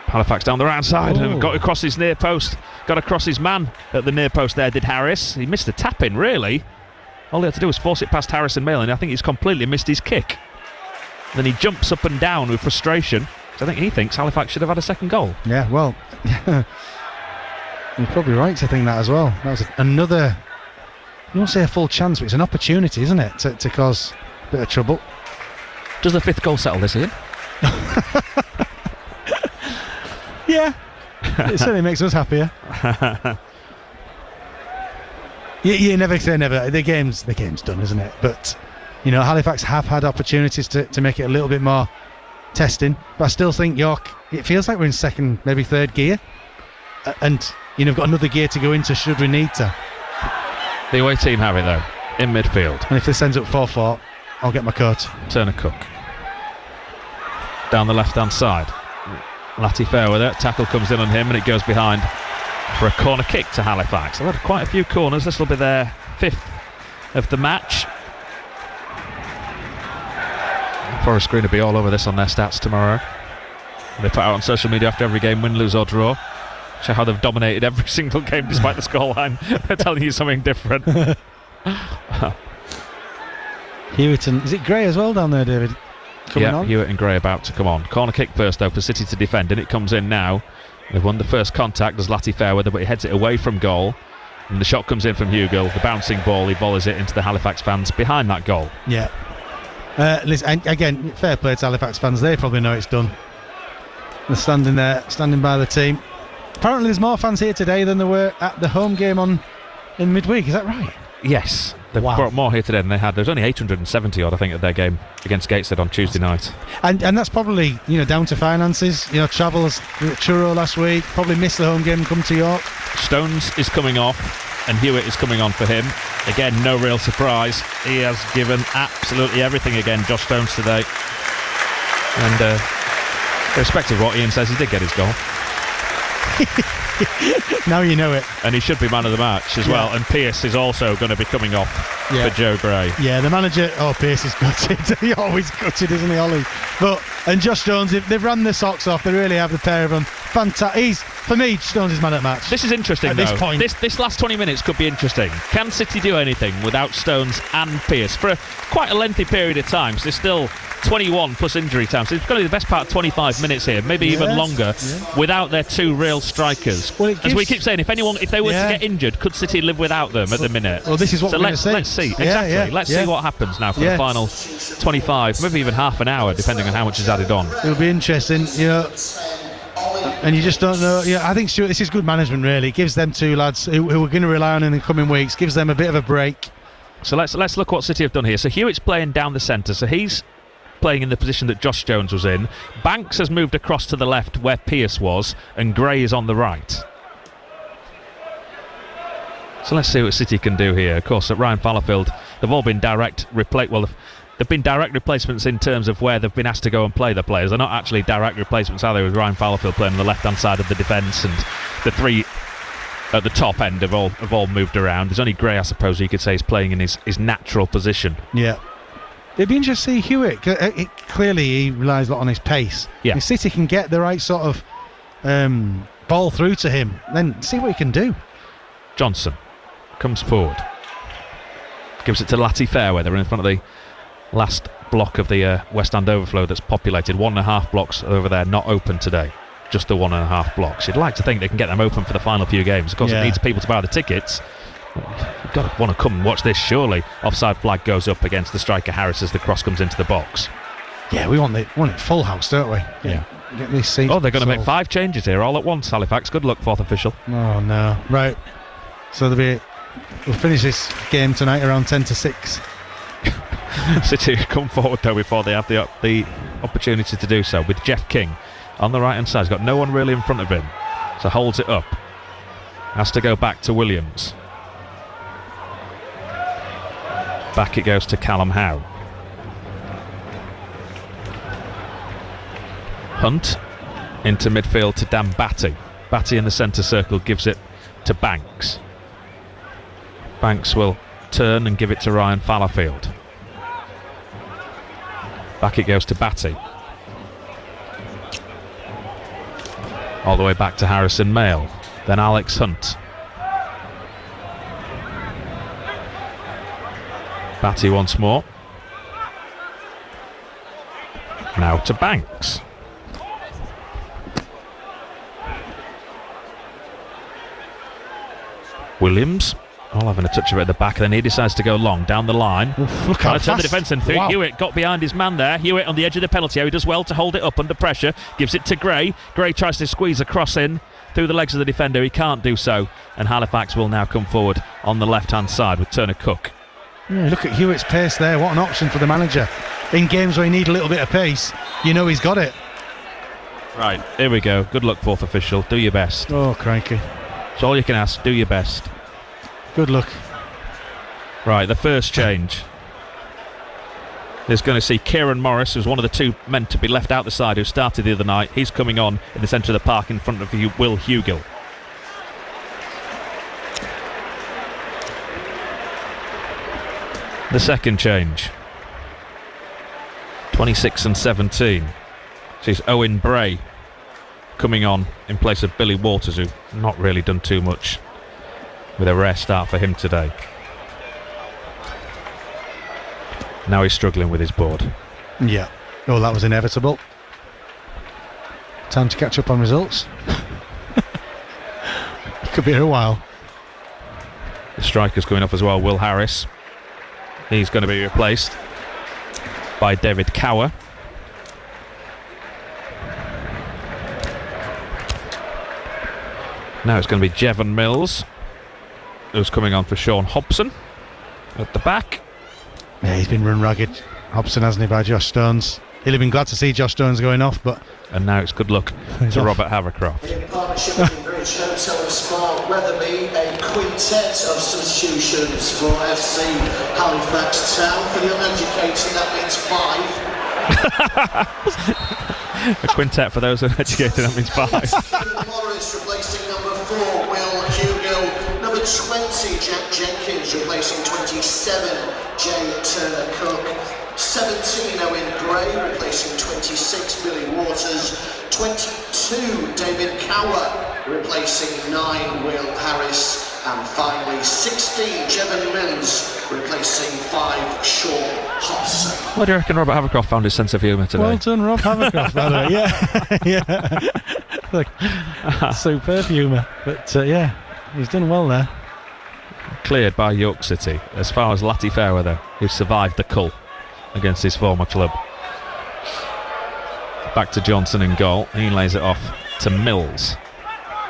Halifax down the right side and got across his near post. Got across his man at the near post there, did Harris. He missed the tap-in, really. All he had to do was force it past Harrison Mail, and I think he's completely missed his kick. Then he jumps up and down with frustration. So I think he thinks Halifax should have had a second goal. Yeah, well, you're probably right to think that as well. That was another, you won't say a full chance, but it's an opportunity, isn't it, to cause a bit of trouble. Does the fifth goal settle this, Ian? Yeah, it certainly makes us happier. You never say never. The game's done, isn't it? But Halifax have had opportunities to make it a little bit more testing. But I still think York, it feels like we're in second, maybe third gear, and we've got another gear to go into should we need to. The away team have it though, in midfield. And if this ends up 4-4, I'll get my coat. Turner Cook down the left hand side. Latty Fairweather, tackle comes in on him and it goes behind for a corner kick to Halifax. They've had quite a few corners. This will be their fifth of the match. Forest Green will be all over this on their stats tomorrow. They put out on social media after every game, win, lose or draw, show how they've dominated every single game despite the scoreline. They're telling you something different. Hewitt and is it Gray as well down there, David? Yeah, Hewitt and Gray about to come on. Corner kick first though for City to defend, and it comes in now. They've won the first contact as Latty Fairweather, but he heads it away from goal, and the shot comes in from Hugill. The bouncing ball, he volleys it into the Halifax fans behind that goal. Yeah. Listen, again, fair play to Halifax fans. They probably know it's done. They're standing there, standing by the team. Apparently there's more fans here today than there were at the home game in midweek. Is that right? Yes. They've brought more here today than they had. There was only 870 odd, I think, at their game against Gateshead on Tuesday night. And that's probably, down to finances. Travels, Truro last week, probably missed the home game and come to York. Stones is coming off and Hewitt is coming on for him. Again, no real surprise. He has given absolutely everything again, Josh Stones, today. And irrespective of what Ian says, he did get his goal. Now you know it. And he should be man of the match as well. And Pearce is also going to be coming off for Joe Gray. Yeah, the manager. Oh, Pearce is gutted. He always gutted, isn't he, Ollie? And Josh Stones, they've run the socks off. They really have, the pair of them. Fantastic. For me, Stones is man at match. This is interesting, at though. This point. This last 20 minutes could be interesting. Can City do anything without Stones and Pearce for quite a lengthy period of time? So there's still 21 plus injury time. So it's going to be the best part of 25 minutes here, maybe even longer, without their two real strikers. Well, as we keep saying, if they were to get injured, could City live without them at the minute? Well, this is what we're going to see. Let's see. Exactly. Let's see what happens now for the final 25, maybe even half an hour, depending on how much is added on. It'll be interesting, and you just don't know. I think, Stuart, this is good management, really. It gives them two lads who we're going to rely on in the coming weeks, gives them a bit of a break. So let's look what City have done here. So Hewitt's playing down the centre, so he's playing in the position that Josh Jones was in. Banks has moved across to the left where Pearce was, and Gray is on the right. So let's see what City can do here. Of course, at Ryan Fallowfield, they've all been direct they've been direct replacements in terms of where they've been asked to go and play the players. They're not actually direct replacements, are they, with Ryan Fallowfield playing on the left-hand side of the defence, and the three at the top end have all moved around. There's only Gray, I suppose, you could say, is playing in his natural position. Yeah. It'd be interesting to see Hewitt. Clearly, he relies a lot on his pace. Yeah. If City can get the right sort of ball through to him, then see what he can do. Johnson comes forward. Gives it to Latty Fairweather. They're in front of the last block of the West End overflow that's populated. 1.5 blocks over there, not open today. Just the 1.5 blocks. You'd like to think they can get them open for the final few games. Of course, it needs people to buy the tickets. You've got to want to come and watch this, surely. Offside flag goes up against the striker Harris as the cross comes into the box. Yeah, we want it full house, don't we? Yeah. Get these seats. Oh, they're going to make 5 changes here all at once, Halifax. Good luck, fourth official. Oh, no. Right. So we'll finish this game tonight around 10 to 6. City come forward, though, before they have the opportunity to do so, with Jeff King on the right-hand side. He's got no one really in front of him, so holds it up. Has to go back to Williams. Back it goes to Callum Howe. Hunt into midfield to Dan Batty. Batty in the centre circle gives it to Banks. Banks will turn and give it to Ryan Fallowfield. Back it goes to Batty. All the way back to Harrison Mayle. Then Alex Hunt. Batty once more. Now to Banks. Williams, all having a touch of it at the back, then he decides to go long down the line. Trying to turn the defence in. Wow. Hewitt got behind his man there. Hewitt on the edge of the penalty area. He does well to hold it up under pressure. Gives it to Gray. Gray tries to squeeze a cross in through the legs of the defender. He can't do so. And Halifax will now come forward on the left-hand side with Turner Cook. Yeah, look at Hewitt's pace there. What an option for the manager. In games where you need a little bit of pace, he's got it. Right, here we go. Good luck, fourth official. Do your best. Oh, crikey. It's all you can ask. Do your best. Good luck. Right, the first change. There's going to see Kieran Morris, who's one of the two men to be left out the side, who started the other night. He's coming on in the centre of the park in front of Will Hugill. The second change. 26 and 17. This is Owen Bray coming on in place of Billy Waters, who not really done too much, with a rare start for him today. Now he's struggling with his board. Yeah. Oh, that was inevitable. Time to catch up on results. Could be here a while. The striker's going off as well, Will Harris. He's going to be replaced by David Cower. Now it's going to be Jevon Mills, who's coming on for Sean Hobson at the back. Yeah, he's been run ragged, Hobson, hasn't he, by Josh Stones. He'll have been glad to see Josh Stones going off, but... And now it's good luck to Robert Havercroft. In partnership with Bridge Hotel and Spa Weatherby, a quintet of substitutions for FC Halifax Town. For the uneducated, that means 5. A quintet for those uneducated, that means 5. Morris replacing number 4, Will Hugill. Number 20, Jack Jenkins replacing 27, Jay Turner Cook. 17, Owen Gray replacing 26, Billy Waters. 22, David Cower replacing 9, Will Harris. And finally 16, Jevon Mills replacing 5, Sean Hobson. What do you reckon Robert Havercroft found his sense of humour today? Well done, Rob Havercroft, by the way. Yeah. Look, superb humour. But yeah, he's done well there. Cleared by York City as far as Latty Fairweather, who survived the cull against his former club. Back to Johnson in goal. He lays it off to Mills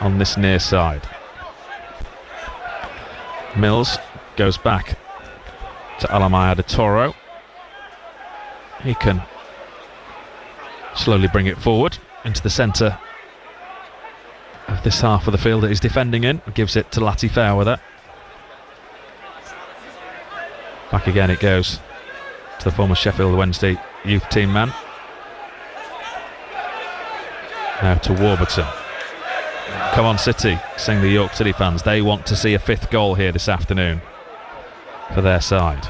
on this near side. Mills goes back to Alamaya de Toro. He can slowly bring it forward into the centre of this half of the field that he's defending in. Gives it to Latty Fairweather. Back again it goes to the former Sheffield Wednesday youth team man. Now to Warburton. Come on City, sing the York City fans. They want to see a 5th goal here this afternoon for their side.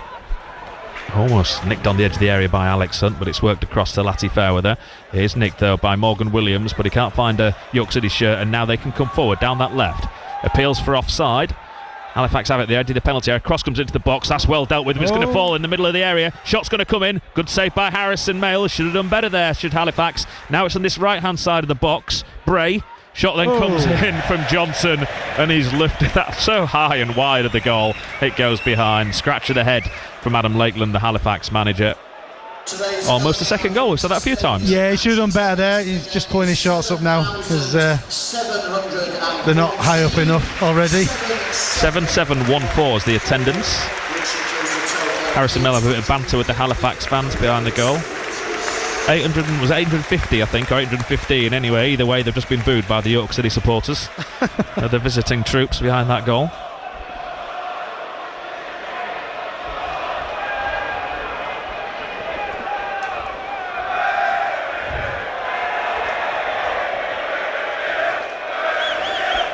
Almost nicked on the edge of the area by Alex Hunt, but it's worked across to Latty Fairweather. It is nicked though by Morgan Williams, but he can't find a York City shirt, and now they can come forward down that left. Appeals for offside. Halifax have it there, did a penalty area. Cross comes into the box, that's well dealt with. It's going to fall in the middle of the area. Shot's going to come in. Good save by Harrison Mail. Should have done better there, should Halifax. Now it's on this right hand side of the box. Bray. Shot then comes in from Johnson, and he's lifted that so high and wide of the goal. It goes behind. Scratch of the head from Adam Lakeland, the Halifax manager. Almost a second goal. We've said that a few times. Yeah, he should have done better there. He's just pulling his shots up now because they're not high up enough already. 7-7-1-4 is the attendance. Harrison Miller have a bit of banter with the Halifax fans behind the goal. 850, I think, or 815 anyway. Either way, they've just been booed by the York City supporters. The visiting troops behind that goal.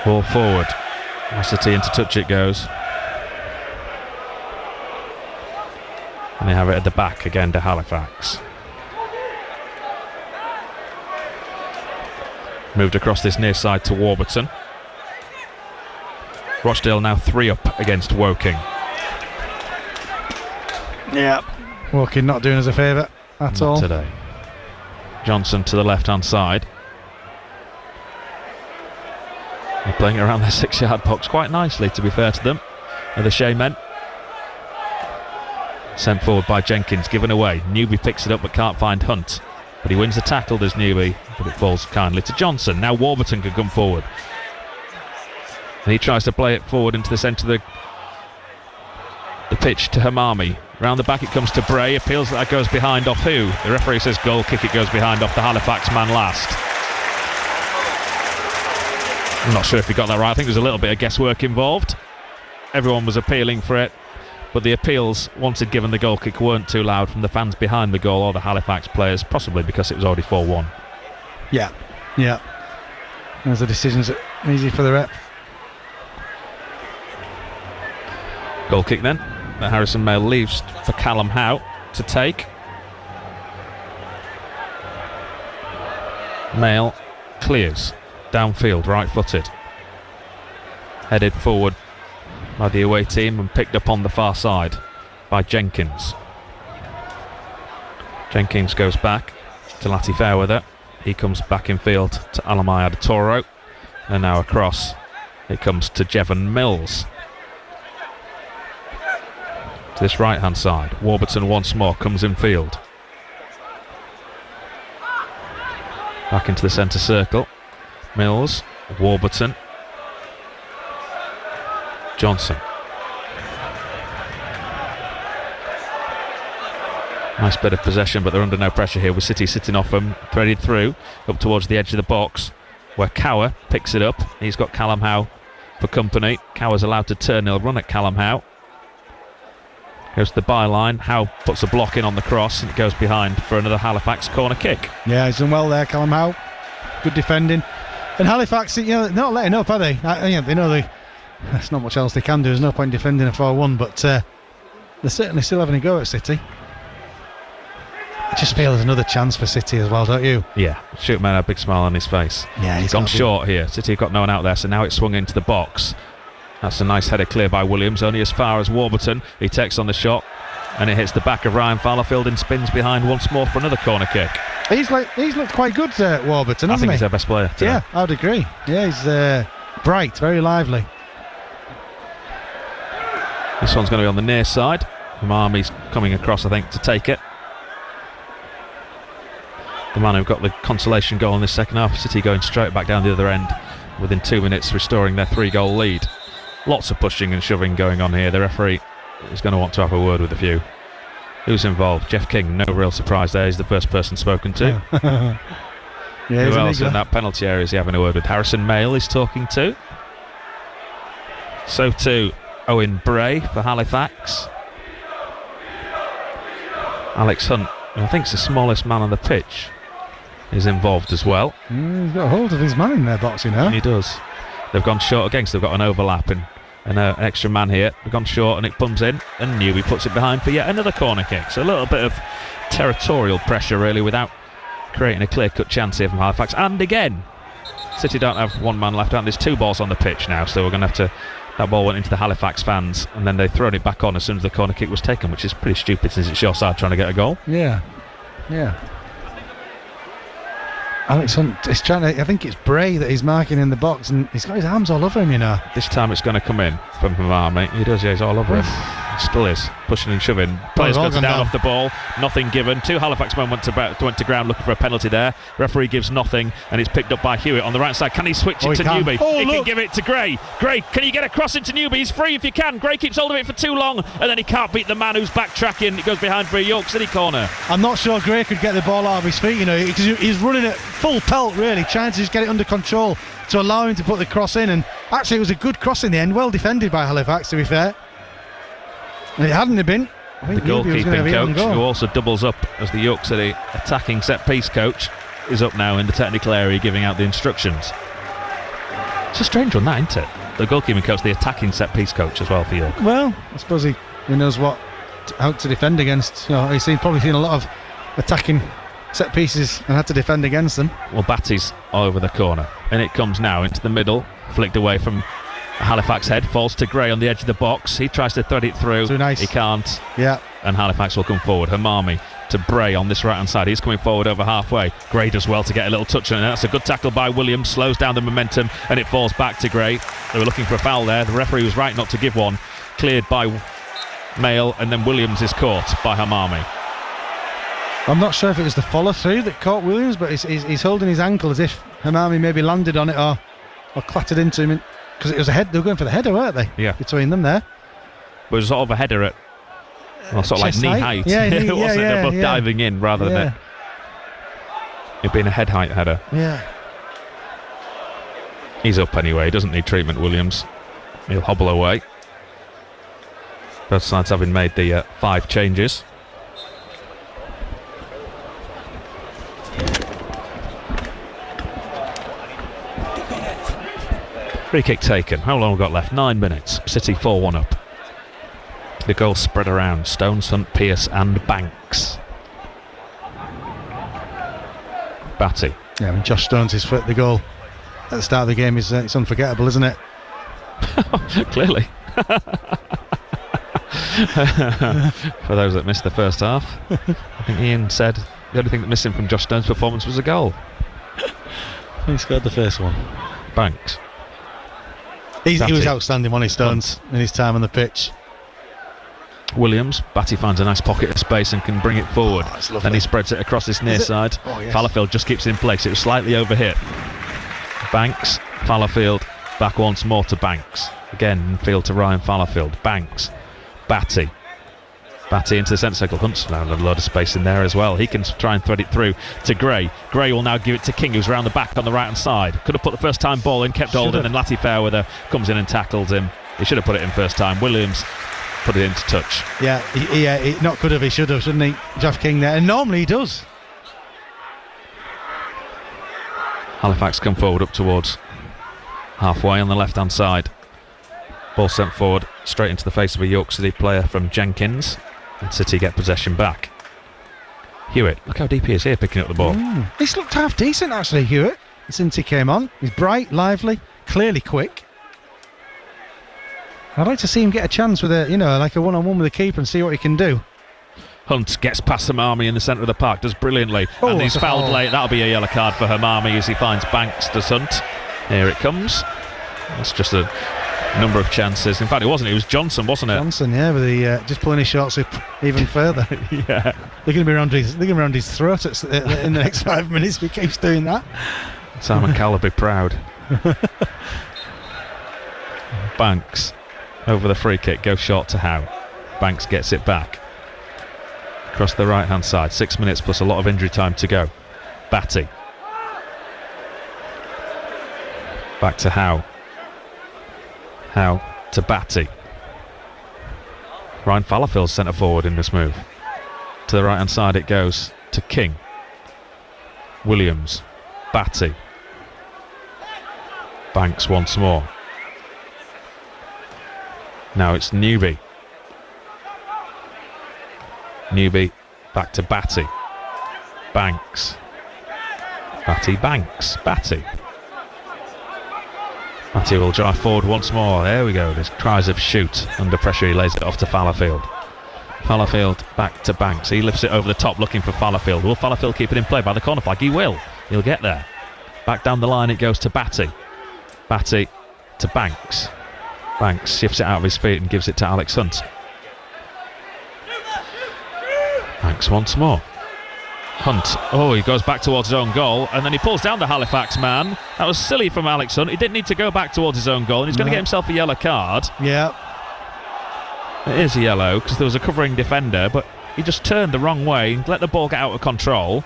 Ball forward. City into touch it goes. And they have it at the back again to Halifax. Moved across this near side to Warburton. Rochdale now 3 up against Woking. Yeah, Woking not doing us a favour at all today. Johnson to the left hand side. They're playing around their 6-yard box quite nicely, to be fair to them. And the Shea men. Sent forward by Jenkins, given away. Newby picks it up but can't find Hunt. But he wins the tackle, there's Newby, but it falls kindly to Johnson. Now Warburton can come forward. And he tries to play it forward into the centre of the pitch to Hamami. Round the back it comes to Bray. Appeals that goes behind off who? The referee says goal kick, it goes behind off the Halifax man last. I'm not sure if he got that right. I think there's a little bit of guesswork involved. Everyone was appealing for it, but the appeals, once he'd given the goal kick, weren't too loud from the fans behind the goal or the Halifax players, possibly because it was already 4-1. Yeah. Those are decisions that are easy for the rep. Goal kick then that Harrison Mail leaves for Callum Howe to take. Mail clears downfield, right-footed, headed forward by the away team and picked up on the far side by Jenkins. Jenkins goes back to Latty Fairweather. He comes back in field to Alamaya de Toro, and now across it comes to Jevon Mills. To this right hand side, Warburton once more comes in field. Back into the centre circle. Mills, Warburton, Johnson. Nice bit of possession, but they're under no pressure here with City sitting off them, threaded through up towards the edge of the box where Cower picks it up. He's got Callum Howe for company. Cower's allowed to turn. He'll run at Callum Howe. Goes to the byline. Howe puts a block in on the cross and it goes behind for another Halifax corner kick. Yeah, he's done well there, Callum Howe. Good defending. And Halifax, they're not letting up, are they? They know there's not much else they can do. There's no point defending a 4-1, but they're certainly still having a go at City. I just feel there's another chance for City as well, don't you? Yeah, Shootman had a big smile on his face. Yeah, he's gone short here. City have got no one out there, so now it's swung into the box. That's a nice header clear by Williams, only as far as Warburton. He takes on the shot, and it hits the back of Ryan Fallowfield and spins behind once more for another corner kick. He's looked quite good, Warburton, hasn't he? I think he's their best player today. Yeah, I'd agree. Yeah, he's bright, very lively. This one's going to be on the near side. Umami's coming across, I think, to take it. The man who got the consolation goal in this second half. City going straight back down the other end within 2 minutes, restoring their 3-goal lead. Lots of pushing and shoving going on here. The referee is going to want to have a word with a few. Who's involved? Jeff King, no real surprise there. He's the first person spoken to. Yeah, who else in that penalty area is he having a word with? Harrison Mayle is talking to. So too Owen Bray for Halifax. Alex Hunt, who I think is the smallest man on the pitch, is involved as well. He's got a hold of his man in their box, He does. They've gone short again, so they've got an overlap and an extra man here. They've gone short and it comes in, and Newby puts it behind for yet another corner kick. So a little bit of territorial pressure really without creating a clear-cut chance here from Halifax. And again, City don't have one man left out. There's 2 balls on the pitch now, so we're going to have to... That ball went into the Halifax fans, and then they've thrown it back on as soon as the corner kick was taken, which is pretty stupid since it's your side trying to get a goal. Yeah. Alex Hunt is trying to... I think it's Bray that he's marking in the box, and he's got his arms all over him, This time it's going to come in from Hamami. He does, yeah, he's all over him. Still is. Pushing and shoving. Players got down off the ball. Nothing given. 2 Halifax men went to ground looking for a penalty there. Referee gives nothing, and it's picked up by Hewitt on the right side. Can he switch it to Newby? He can give it to Gray. Gray, can you get across into Newby? He's free if you can. Gray keeps hold of it for too long, and then he can't beat the man who's backtracking. It goes behind for a York City corner. I'm not sure Gray could get the ball out of his feet, because he's running at full pelt, really, trying to just get it under control to allow him to put the cross in. And actually, it was a good cross in the end, well defended by Halifax, to be fair. And it hadn't been. The goalkeeping coach, who also doubles up as the York City attacking set-piece coach, is up now in the technical area giving out the instructions. It's a strange one, that, isn't it? The goalkeeping coach, the attacking set-piece coach as well for York. Well, I suppose he knows how to defend against. He's probably seen a lot of attacking set pieces and had to defend against them. Well, Batty's over the corner, and it comes now into the middle, flicked away from Halifax head, falls to Gray on the edge of the box. He tries to thread it through. Too nice. He can't. Yeah. And Halifax will come forward. Hamami to Bray on this right hand side. He's coming forward over halfway. Gray does well to get a little touch on it. That's a good tackle by Williams. Slows down the momentum and it falls back to Gray. They were looking for a foul there. The referee was right not to give one. Cleared by Mayle, and then Williams is caught by Hamami. I'm not sure if it was the follow through that caught Williams, but he's holding his ankle as if Hamami maybe landed on it or clattered into him. Because it was a head, they were going for the header, weren't they? Yeah. Between them there. But it was sort of a header at sort of like knee height. Yeah, it wasn't. They're both diving in rather than it being a head height header. Yeah. He's up anyway. He doesn't need treatment, Williams. He'll hobble away. Both sides having made the 5 changes. Free kick taken. How long have we got left? 9 minutes. City 4-1 up. The goals spread around. Stones, Hunt, Pearce and Banks. Batty. Yeah, when Josh Stones is for the goal at the start of the game, it's unforgettable, isn't it? Clearly. For those that missed the first half, I think Ian said the only thing that missing from Josh Stones' performance was a goal. He scored the first one. Banks. He was outstanding, wasn't he, Stones, in his time on the pitch. Williams. Batty finds a nice pocket of space and can bring it forward. Then he spreads it across this near side. Oh, yes. Fallowfield just keeps it in place. It was slightly overhit. Banks, Fallowfield, back once more to Banks. Again, field to Ryan Fallowfield. Banks. Batty into the centre circle. Hunt's found a load of space in there as well. He can try and thread it through to Gray. Gray will now give it to King, who's around the back on the right hand side. Could have put the first time ball in, kept holding, and Latty Fairweather comes in and tackles him. He should have put it in first time. Williams put it into touch. Yeah, he not could have, he should have, shouldn't he? Jeff King there, and normally he does. Halifax come forward up towards halfway on the left hand side. Ball sent forward straight into the face of a York City player from Jenkins, and City get possession back. Hewitt, look how deep he is here picking up the ball. He's looked half decent actually, Hewitt, since he came on. He's bright, lively, clearly quick. I'd like to see him get a chance with a one-on-one with the keeper and see what he can do. Hunt gets past Hamami in the centre of the park, does brilliantly, and he's fouled late. That'll be a yellow card for Hamami as he finds Banks to Hunt. Here it comes. That's just a number of chances. In fact, it wasn't. It was Johnson, wasn't it? Johnson, yeah, with the just pulling his shorts up even further. Yeah, they're going to be around his throat in the next 5 minutes if he keeps doing that. Simon Cowell will be proud. Banks over the free kick, goes short to Howe. Banks gets it back across the right hand side. 6 minutes plus a lot of injury time to go. Batty back to Howe. Howe to Batty. Ryan Fallowfield's centre forward in this move. To the right hand side it goes to King. Williams. Batty. Banks once more. Now it's Newby. Newby back to Batty. Banks. Batty, Banks. Batty. Batty will drive forward once more. There we go. There's cries of shoot. Under pressure he lays it off to Fallowfield. Fallowfield back to Banks. He lifts it over the top looking for Fallowfield. Will Fallowfield keep it in play by the corner flag? He will. He'll get there. Back down the line it goes to Batty. Batty to Banks. Banks shifts it out of his feet and gives it to Alex Hunt. Banks once more. Hunt, he goes back towards his own goal and then he pulls down the Halifax man. That was silly from Alex Hunt. He didn't need to go back towards his own goal and he's going to get himself a yellow card. Yeah. It is a yellow because there was a covering defender, but he just turned the wrong way and let the ball get out of control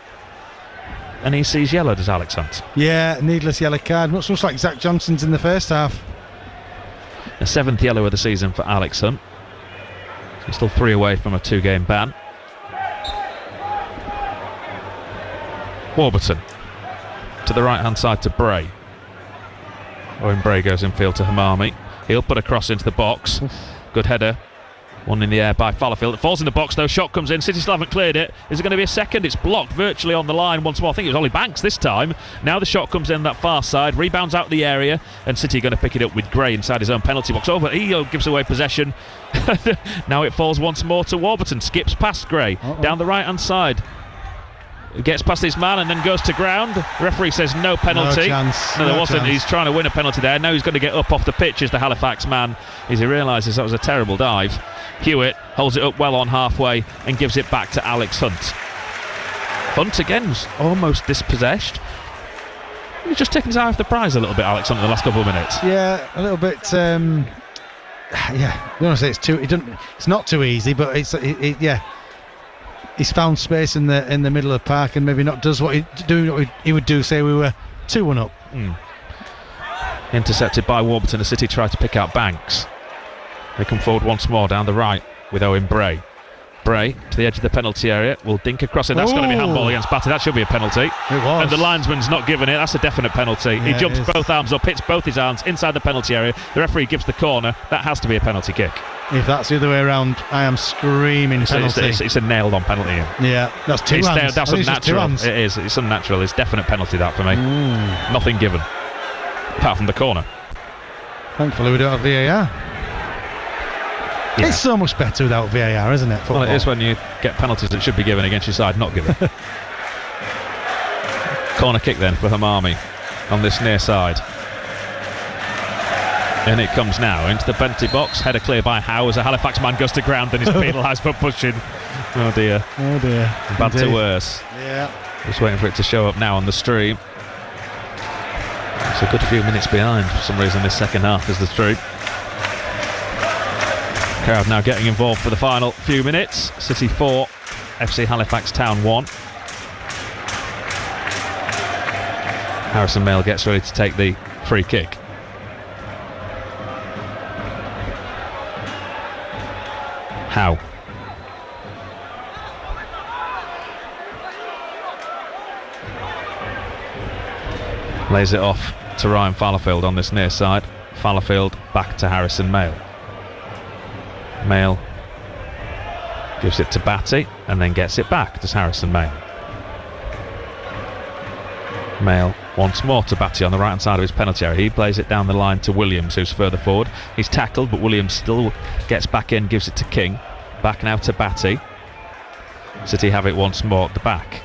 and he sees yellow, does Alex Hunt. Yeah, needless yellow card. Much like Zach Johnson's in the first half. The 7th yellow of the season for Alex Hunt. He's still 3 away from a 2-game ban. Warburton to the right hand side to Bray. Owen Bray goes infield to Hamami. He'll put a cross into the box. Good header. One in the air by Fallowfield. It falls in the box though. Shot comes in. City still haven't cleared it. Is it going to be a second? It's blocked virtually on the line once more. I think it was Ollie Banks this time. Now the shot comes in that far side. Rebounds out the area. And City going to pick it up with Gray inside his own penalty box. But he gives away possession. Now it falls once more to Warburton. Skips past Gray. Down the right hand side. Gets past his man and then goes to ground. The referee says no penalty. No, there wasn't. He's trying to win a penalty there. Now he's going to get up off the pitch as the Halifax man as he realises that was a terrible dive. Hewitt holds it up well on halfway and gives it back to Alex Hunt. Hunt again's almost dispossessed. He's just taken his eye off the prize a little bit, Alex Hunt, in the last couple of minutes. Yeah, a little bit. I don't want to say it's not too easy, but he's found space in the middle of the park and maybe not does what he would do. Say we were 2-1 up. Intercepted by Warburton. The City try to pick out Banks. They come forward once more down the right with Owen Bray. Bray to the edge of the penalty area will dink across it. That's going to be handball against Batty. That should be a penalty. It was. And the linesman's not giving it. That's a definite penalty. Yeah, he jumps both arms up, hits both his arms inside the penalty area. The referee gives the corner. That has to be a penalty kick. If that's the other way around, I am screaming penalty. It's a nailed on penalty. Yeah, that's two hands. That's unnatural. It is. It's unnatural. It's definite penalty that for me. Nothing given. Apart from the corner. Thankfully we don't have VAR. Yeah. It's so much better without VAR, isn't it? Football? Well, it is when you get penalties that should be given against your side, not given. Corner kick then for Hamami on this near side. And it comes now into the penalty box. Header clear by Howe as a Halifax man goes to ground and is penalised for pushing. Oh dear. Bad to worse. Yeah. Just waiting for it to show up now on the stream. It's a good few minutes behind for some reason this second half is the stream. Crowd now getting involved for the final few minutes. City 4, FC Halifax Town 1. Harrison Mayle gets ready to take the free kick. Howe. Lays it off to Ryan Fallowfield on this near side. Fallowfield back to Harrison Mayle. Mayle gives it to Batty and then gets it back to Harrison Mayle. Mayle once more to Batty on the right hand side of his penalty area. He plays it down the line to Williams, who's further forward. He's tackled, but Williams still gets back in, gives it to King. Back now to Batty. City have it once more at the back.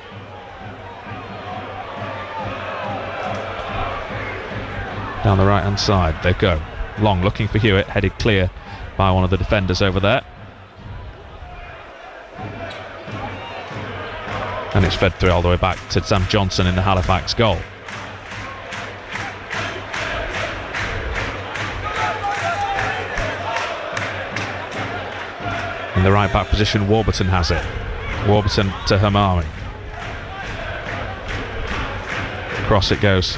Down the right hand side they go. Long looking for Hewitt, headed clear by one of the defenders over there. And it's fed through all the way back to Sam Johnson in the Halifax goal. In the right back position, Warburton has it. Warburton to Hamari. Across it goes.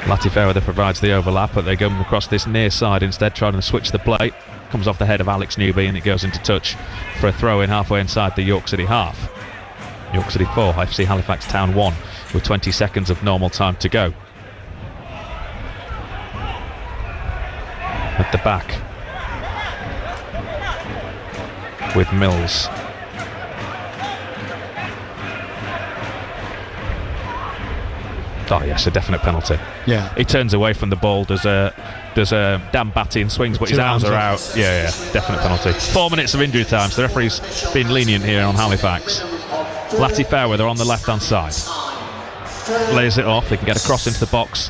Lati Fairweather provides the overlap, but they go across this near side instead, trying to switch the play. Comes off the head of Alex Newby and it goes into touch for a throw in halfway inside the York City half. York City 4, FC Halifax Town 1, with 20 seconds of normal time to go. At the back with Mills. Oh yes, a definite penalty. Yeah. He turns away from the ball, does a damn Batty and swings, but his arms are out. Yeah, definite penalty. 4 minutes of injury time, so the referee's been lenient here on Halifax. Lati Fairweather on the left hand side. Lays it off, they can get across into the box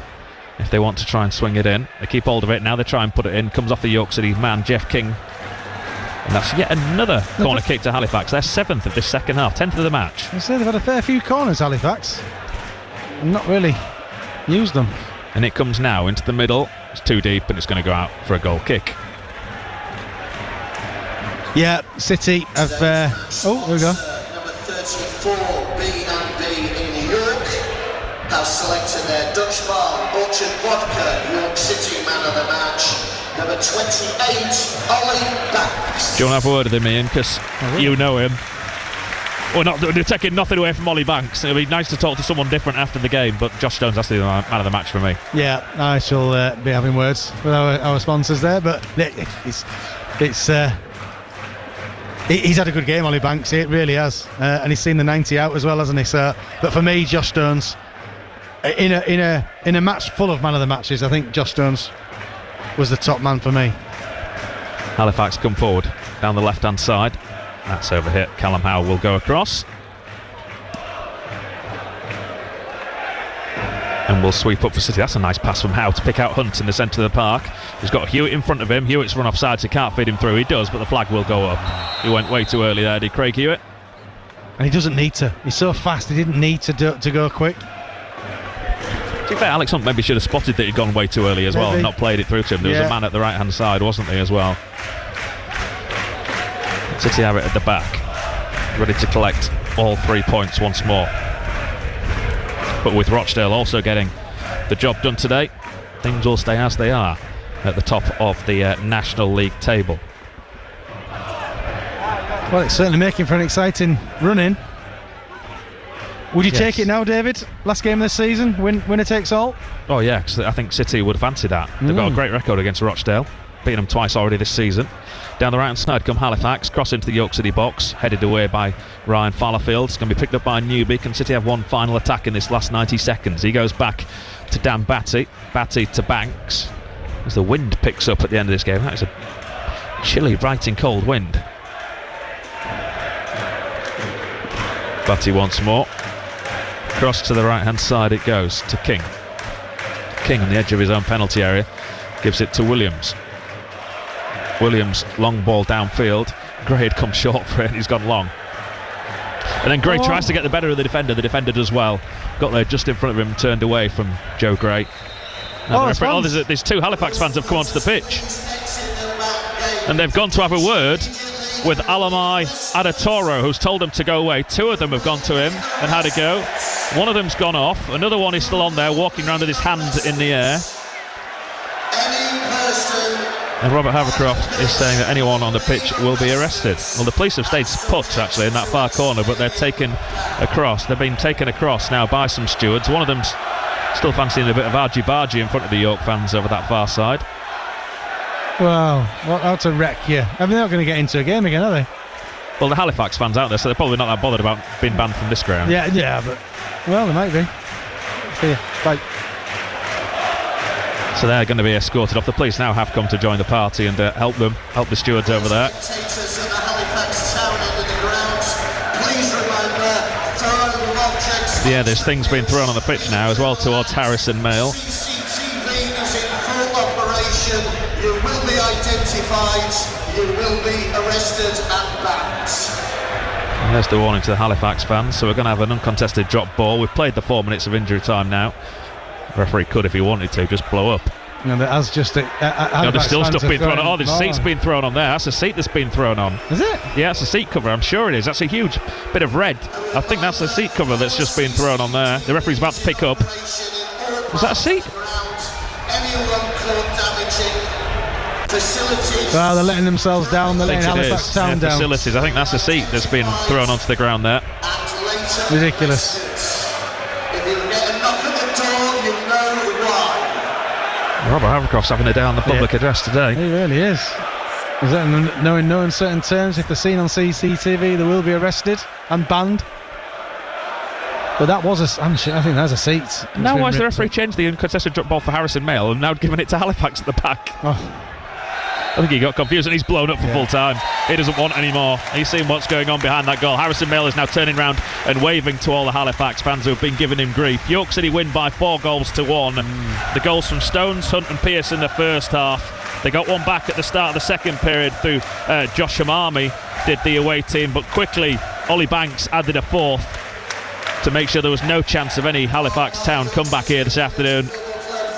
if they want to try and swing it in. They keep hold of it, now they try and put it in. Comes off the York City man, Jeff King. And that's yet another corner kick to Halifax. They're 7th of this second half, 10th of the match. I say they've had a fair few corners, Halifax, and not really used them. And it comes now into the middle. It's too deep and it's going to go out for a goal kick. Yeah, City have... there we go. Number 34, B&B in York, have selected their Dutch bar, Orchard Vodka, York City man of the match. Number 28, Ollie Banks. Do you want to have a word with him, Ian? Because you know him. We're taking nothing away from Ollie Banks. It'd be nice to talk to someone different after the game, but Josh Stones has to be the man of the match for me. Yeah, I shall be having words with our sponsors there, but he's had a good game, Ollie Banks. It really has, and he's seen the 90 out as well, hasn't he? So, but for me, Josh Stones, in a match full of man of the matches, I think Josh Stones was the top man for me. Halifax come forward down the left hand side. That's over here. Callum Howe will go across and will sweep up for City. That's a nice pass from Howe to pick out Hunt in the centre of the park. He's got Hewitt in front of him. Hewitt's run offside, so he can't feed him through. He does, but the flag will go up. He went way too early there, did Craig Hewitt? And he doesn't need to. He's so fast, he didn't need to go quick. To be fair, Alex Hunt maybe should have spotted that he'd gone way too early as well and not played it through to him. There was a man at the right hand side, wasn't there, as well? City have it at the back, ready to collect all 3 points once more. But with Rochdale also getting the job done today, things will stay as they are at the top of the National League table. Well, it's certainly making for an exciting run-in. Would you take it now, David? Last game of the season, winner takes all? Oh yeah, because I think City would fancy that. They've got a great record against Rochdale, beaten them twice already this season. Down the right hand side come Halifax, cross into the York City box, headed away by Ryan Fallowfield. It's going to be picked up by Newby. Can City have one final attack in this last 90 seconds? He goes back to Dan Batty, Batty to Banks. As the wind picks up at the end of this game, that is a chilly, biting cold wind. Batty once more. Cross to the right hand side it goes to King. King on the edge of his own penalty area gives it to Williams. Williams, long ball downfield. Gray had come short for it, he's gone long. And then Gray tries to get the better of the defender does well. Got there just in front of him, turned away from Joe Gray. There's 2 Halifax fans have come onto the pitch. And they've gone to have a word with Alamai Adatoro, who's told them to go away. 2 of them have gone to him and had a go. One of them's gone off. Another one is still on there, walking around with his hand in the air. And Robert Havercroft is saying that anyone on the pitch will be arrested. Well, the police have stayed put, actually, in that far corner, but they're taken across. They've been taken across now by some stewards. One of them's still fancying a bit of argy-bargy in front of the York fans over that far side. Well, how to wreck you. I mean, they're not going to get into a game again, are they? Well, the Halifax fans out there, so they're probably not that bothered about being banned from this ground. Yeah, but... Well, they might be. Yeah, right. So they're going to be escorted off. The police now have come to join the party and help the stewards over there. Yeah, there's things being thrown on the pitch now as well towards Harrison Mail. You will be identified, you will be arrested and banned. And there's the warning to the Halifax fans. So we're going to have an uncontested drop ball. We've played the 4 minutes of injury time now. The referee could, if he wanted to, just blow up. No, there's still stuff being thrown on. Oh, there's seats being thrown on there. That's a seat that's been thrown on. Is it? Yeah, it's a seat cover. I'm sure it is. That's a huge bit of red. I think that's a seat cover that's just been thrown on there. The referee's about to pick up. Was that a seat? Well, they're letting themselves down. They're letting Halifax Town down. Facilities. I think that's a seat that's been thrown onto the ground there. Ridiculous. If you get a knock at the door, you know why. Robert Havercroft's having a day on the public address today. He really is. Is that in no uncertain terms? If they're seen on CCTV, they will be arrested and banned. But that was I think that's a seat. Now why has the referee changed the uncontested drop ball for Harrison Mail and now given it to Halifax at the back? Oh. I think he got confused and he's blown up for full time. He doesn't want any more. He's seen what's going on behind that goal. Harrison Mail is now turning round and waving to all the Halifax fans who have been giving him grief. York City win by 4-1. The goals from Stones, Hunt and Pearce in the first half. They got one back at the start of the second period through Josh Hamami did the away team, but quickly Ollie Banks added a fourth to make sure there was no chance of any Halifax Town comeback here this afternoon.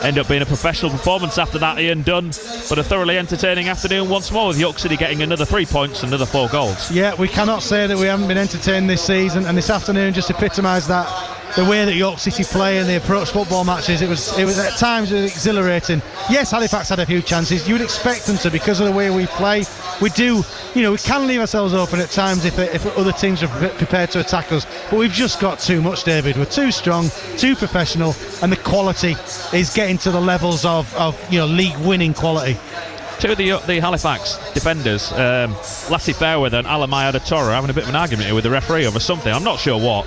End up being a professional performance after that, Ian Dunn, but a thoroughly entertaining afternoon once more with York City getting another 3 points and another 4 goals. Yeah, we cannot say that we haven't been entertained this season, and this afternoon just epitomised that. The way that York City play and they approach football matches, it was at times exhilarating. Yes, Halifax had a few chances. You would expect them to because of the way we play. We do, we can leave ourselves open at times if other teams are prepared to attack us. But we've just got too much, David. We're too strong, too professional, and the quality is getting to the levels of league-winning quality. Two of the Halifax defenders, Lati Fairweather and Alamai Adatoro, having a bit of an argument here with the referee over something. I'm not sure what.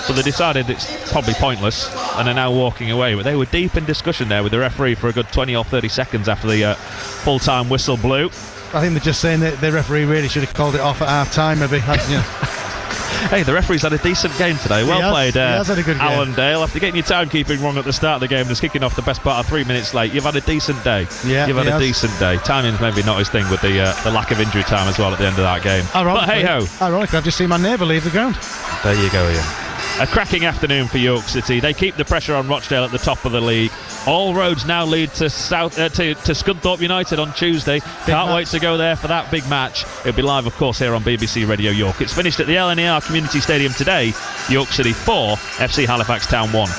But they decided it's probably pointless and are now walking away. But they were deep in discussion there with the referee for a good 20 or 30 seconds after the full-time whistle blew. I think they're just saying that the referee really should have called it off at half-time, maybe. Hey, the referee's had a decent game today. Well played, he has had a good game. Alan Dale. After getting your timekeeping wrong at the start of the game and just kicking off the best part of 3 minutes late, you've had a decent day. Yeah, you've had a decent day. Timing's maybe not his thing with the lack of injury time as well at the end of that game. But hey-ho. Ironically, I've just seen my neighbour leave the ground. There you go, Ian. A cracking afternoon for York City. They keep the pressure on Rochdale at the top of the league. All roads now lead to Scunthorpe United on Tuesday. Can't wait to go there for that big match. It'll be live, of course, here on BBC Radio York. It's finished at the LNER Community Stadium today. York City 4, FC Halifax Town 1.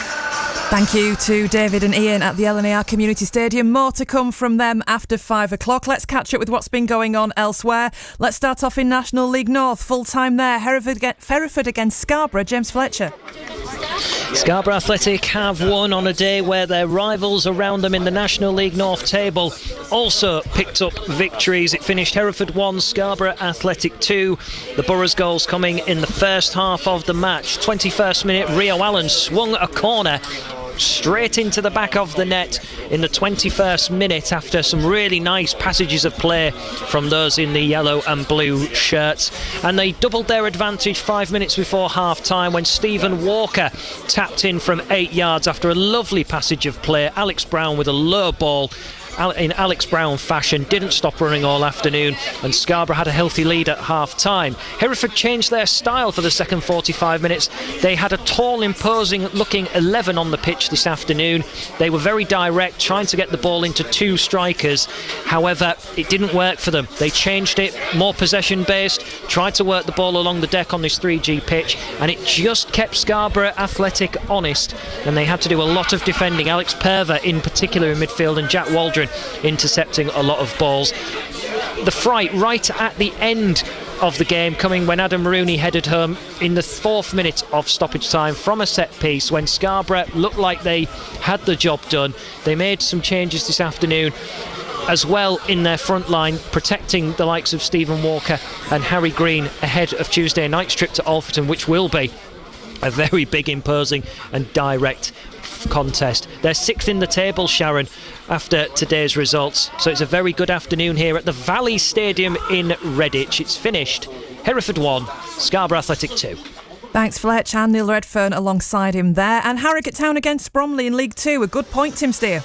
Thank you to David and Ian at the LNER Community Stadium. More to come from them after 5 o'clock. Let's catch up with what's been going on elsewhere. Let's start off in National League North. Full time there. Hereford against Scarborough. James Fletcher. Scarborough Athletic have won on a day where their rivals around them in the National League North table also picked up victories. It finished Hereford 1, Scarborough Athletic 2. The Boroughs goals coming in the first half of the match. 21st minute, Rio Allen swung a corner straight into the back of the net in the 21st minute after some really nice passages of play from those in the yellow and blue shirts, and they doubled their advantage 5 minutes before half time when Stephen Walker tapped in from 8 yards after a lovely passage of play. Alex Brown with a low ball in Alex Brown fashion, didn't stop running all afternoon, and Scarborough had a healthy lead at half-time. Hereford changed their style for the second 45 minutes. They had a tall, imposing-looking 11 on the pitch this afternoon. They were very direct, trying to get the ball into two strikers. However, it didn't work for them. They changed it, more possession-based, tried to work the ball along the deck on this 3G pitch, and it just kept Scarborough Athletic honest, and they had to do a lot of defending. Alex Perver in particular in midfield, and Jack Waldron intercepting a lot of balls. The fright right at the end of the game coming when Adam Rooney headed home in the 4th minute of stoppage time from a set piece, when Scarborough looked like they had the job done. They made some changes this afternoon as well in their front line, protecting the likes of Stephen Walker and Harry Green ahead of Tuesday night's trip to Alfreton, which will be a very big, imposing and direct contest. They're 6th in the table, Sharon, after today's results, so it's a very good afternoon here at the Valley Stadium in Redditch. It's finished Hereford 1, Scarborough Athletic 2. Thanks, Fletch, and Neil Redfern alongside him there. And Harrogate Town against Bromley in League 2. A good point, Tim Steer.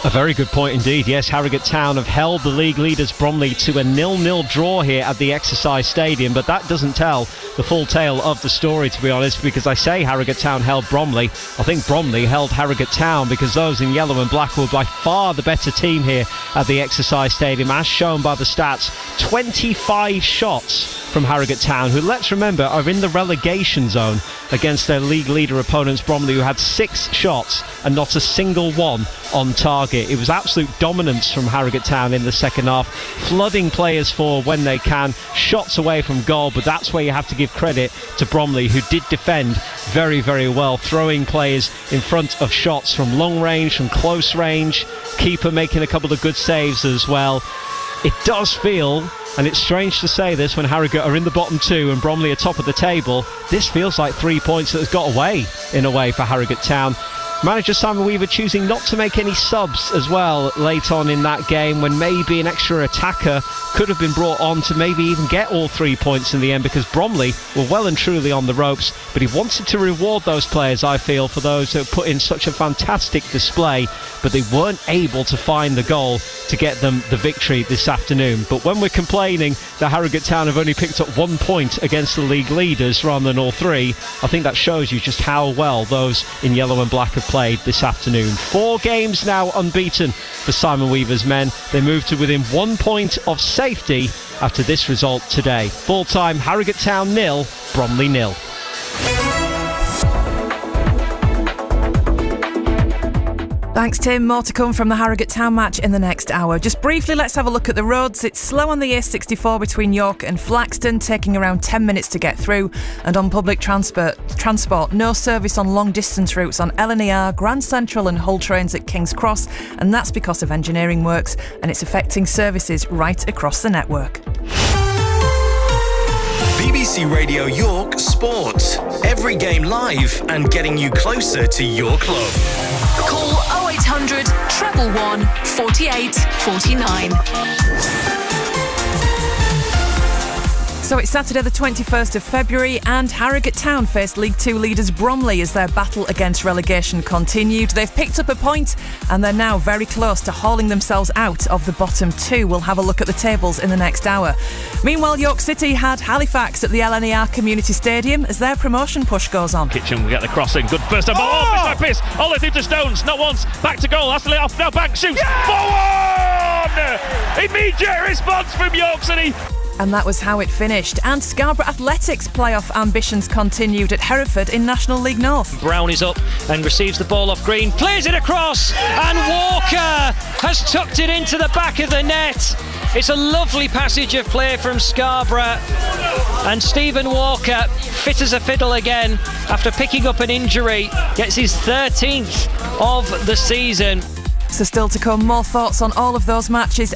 A very good point indeed. Yes, Harrogate Town have held the league leaders Bromley to a 0-0 draw here at the Exercise Stadium, but that doesn't tell the full tale of the story, to be honest, because I say Harrogate Town held Bromley. I think Bromley held Harrogate Town, because those in yellow and black were by far the better team here at the Exercise Stadium, as shown by the stats. 25 shots from Harrogate Town, who, let's remember, are in the relegation zone against their league leader opponents Bromley, who had 6 shots and not a single one on target. It was absolute dominance from Harrogate Town in the second half, flooding players forward when they can, shots away from goal, but that's where you have to give credit to Bromley, who did defend very, very well, throwing players in front of shots from long range, from close range, keeper making a couple of good saves as well. It does feel, and it's strange to say this when Harrogate are in the bottom 2 and Bromley are top of the table, this feels like 3 points that has got away in a way for Harrogate Town. Manager Simon Weaver choosing not to make any subs as well late on in that game, when maybe an extra attacker could have been brought on to maybe even get all 3 points in the end, because Bromley were well and truly on the ropes. But he wanted to reward those players, I feel, for those who put in such a fantastic display, but they weren't able to find the goal to get them the victory this afternoon. But when we're complaining that Harrogate Town have only picked up 1 point against the league leaders rather than all 3, I think that shows you just how well those in yellow and black have played this afternoon. 4 games now unbeaten for Simon Weaver's men. They move to within 1 point of safety after this result today. Full time, Harrogate Town 0, Bromley 0. Thanks, Tim. More to come from the Harrogate Town match in the next hour. Just briefly, let's have a look at the roads. It's slow on the A64 between York and Flaxton, taking around 10 minutes to get through. And on public transport, no service on long-distance routes on LNER, Grand Central and Hull trains at King's Cross. And that's because of engineering works, and it's affecting services right across the network. BBC Radio York Sport. Every game live and getting you closer to your club. Call 0800 111 48 49. So it's Saturday the 21st of February, and Harrogate Town faced League 2 leaders Bromley as their battle against relegation continued. They've picked up a point and they're now very close to hauling themselves out of the bottom 2. We'll have a look at the tables in the next hour. Meanwhile, York City had Halifax at the LNER Community Stadium as their promotion push goes on. Kitchen will get the crossing. Good burst of ball. Oh, piss. Olive into Stones. Not once. Back to goal. Has to let off. Now Banks shoots. Yeah! 4-1! Immediate response from York City. And that was how it finished. And Scarborough Athletics' playoff ambitions continued at Hereford in National League North. Brown is up and receives the ball off Green, plays it across, and Walker has tucked it into the back of the net. It's a lovely passage of play from Scarborough, and Stephen Walker, fit as a fiddle again after picking up an injury, gets his 13th of the season. So still to come, more thoughts on all of those matches.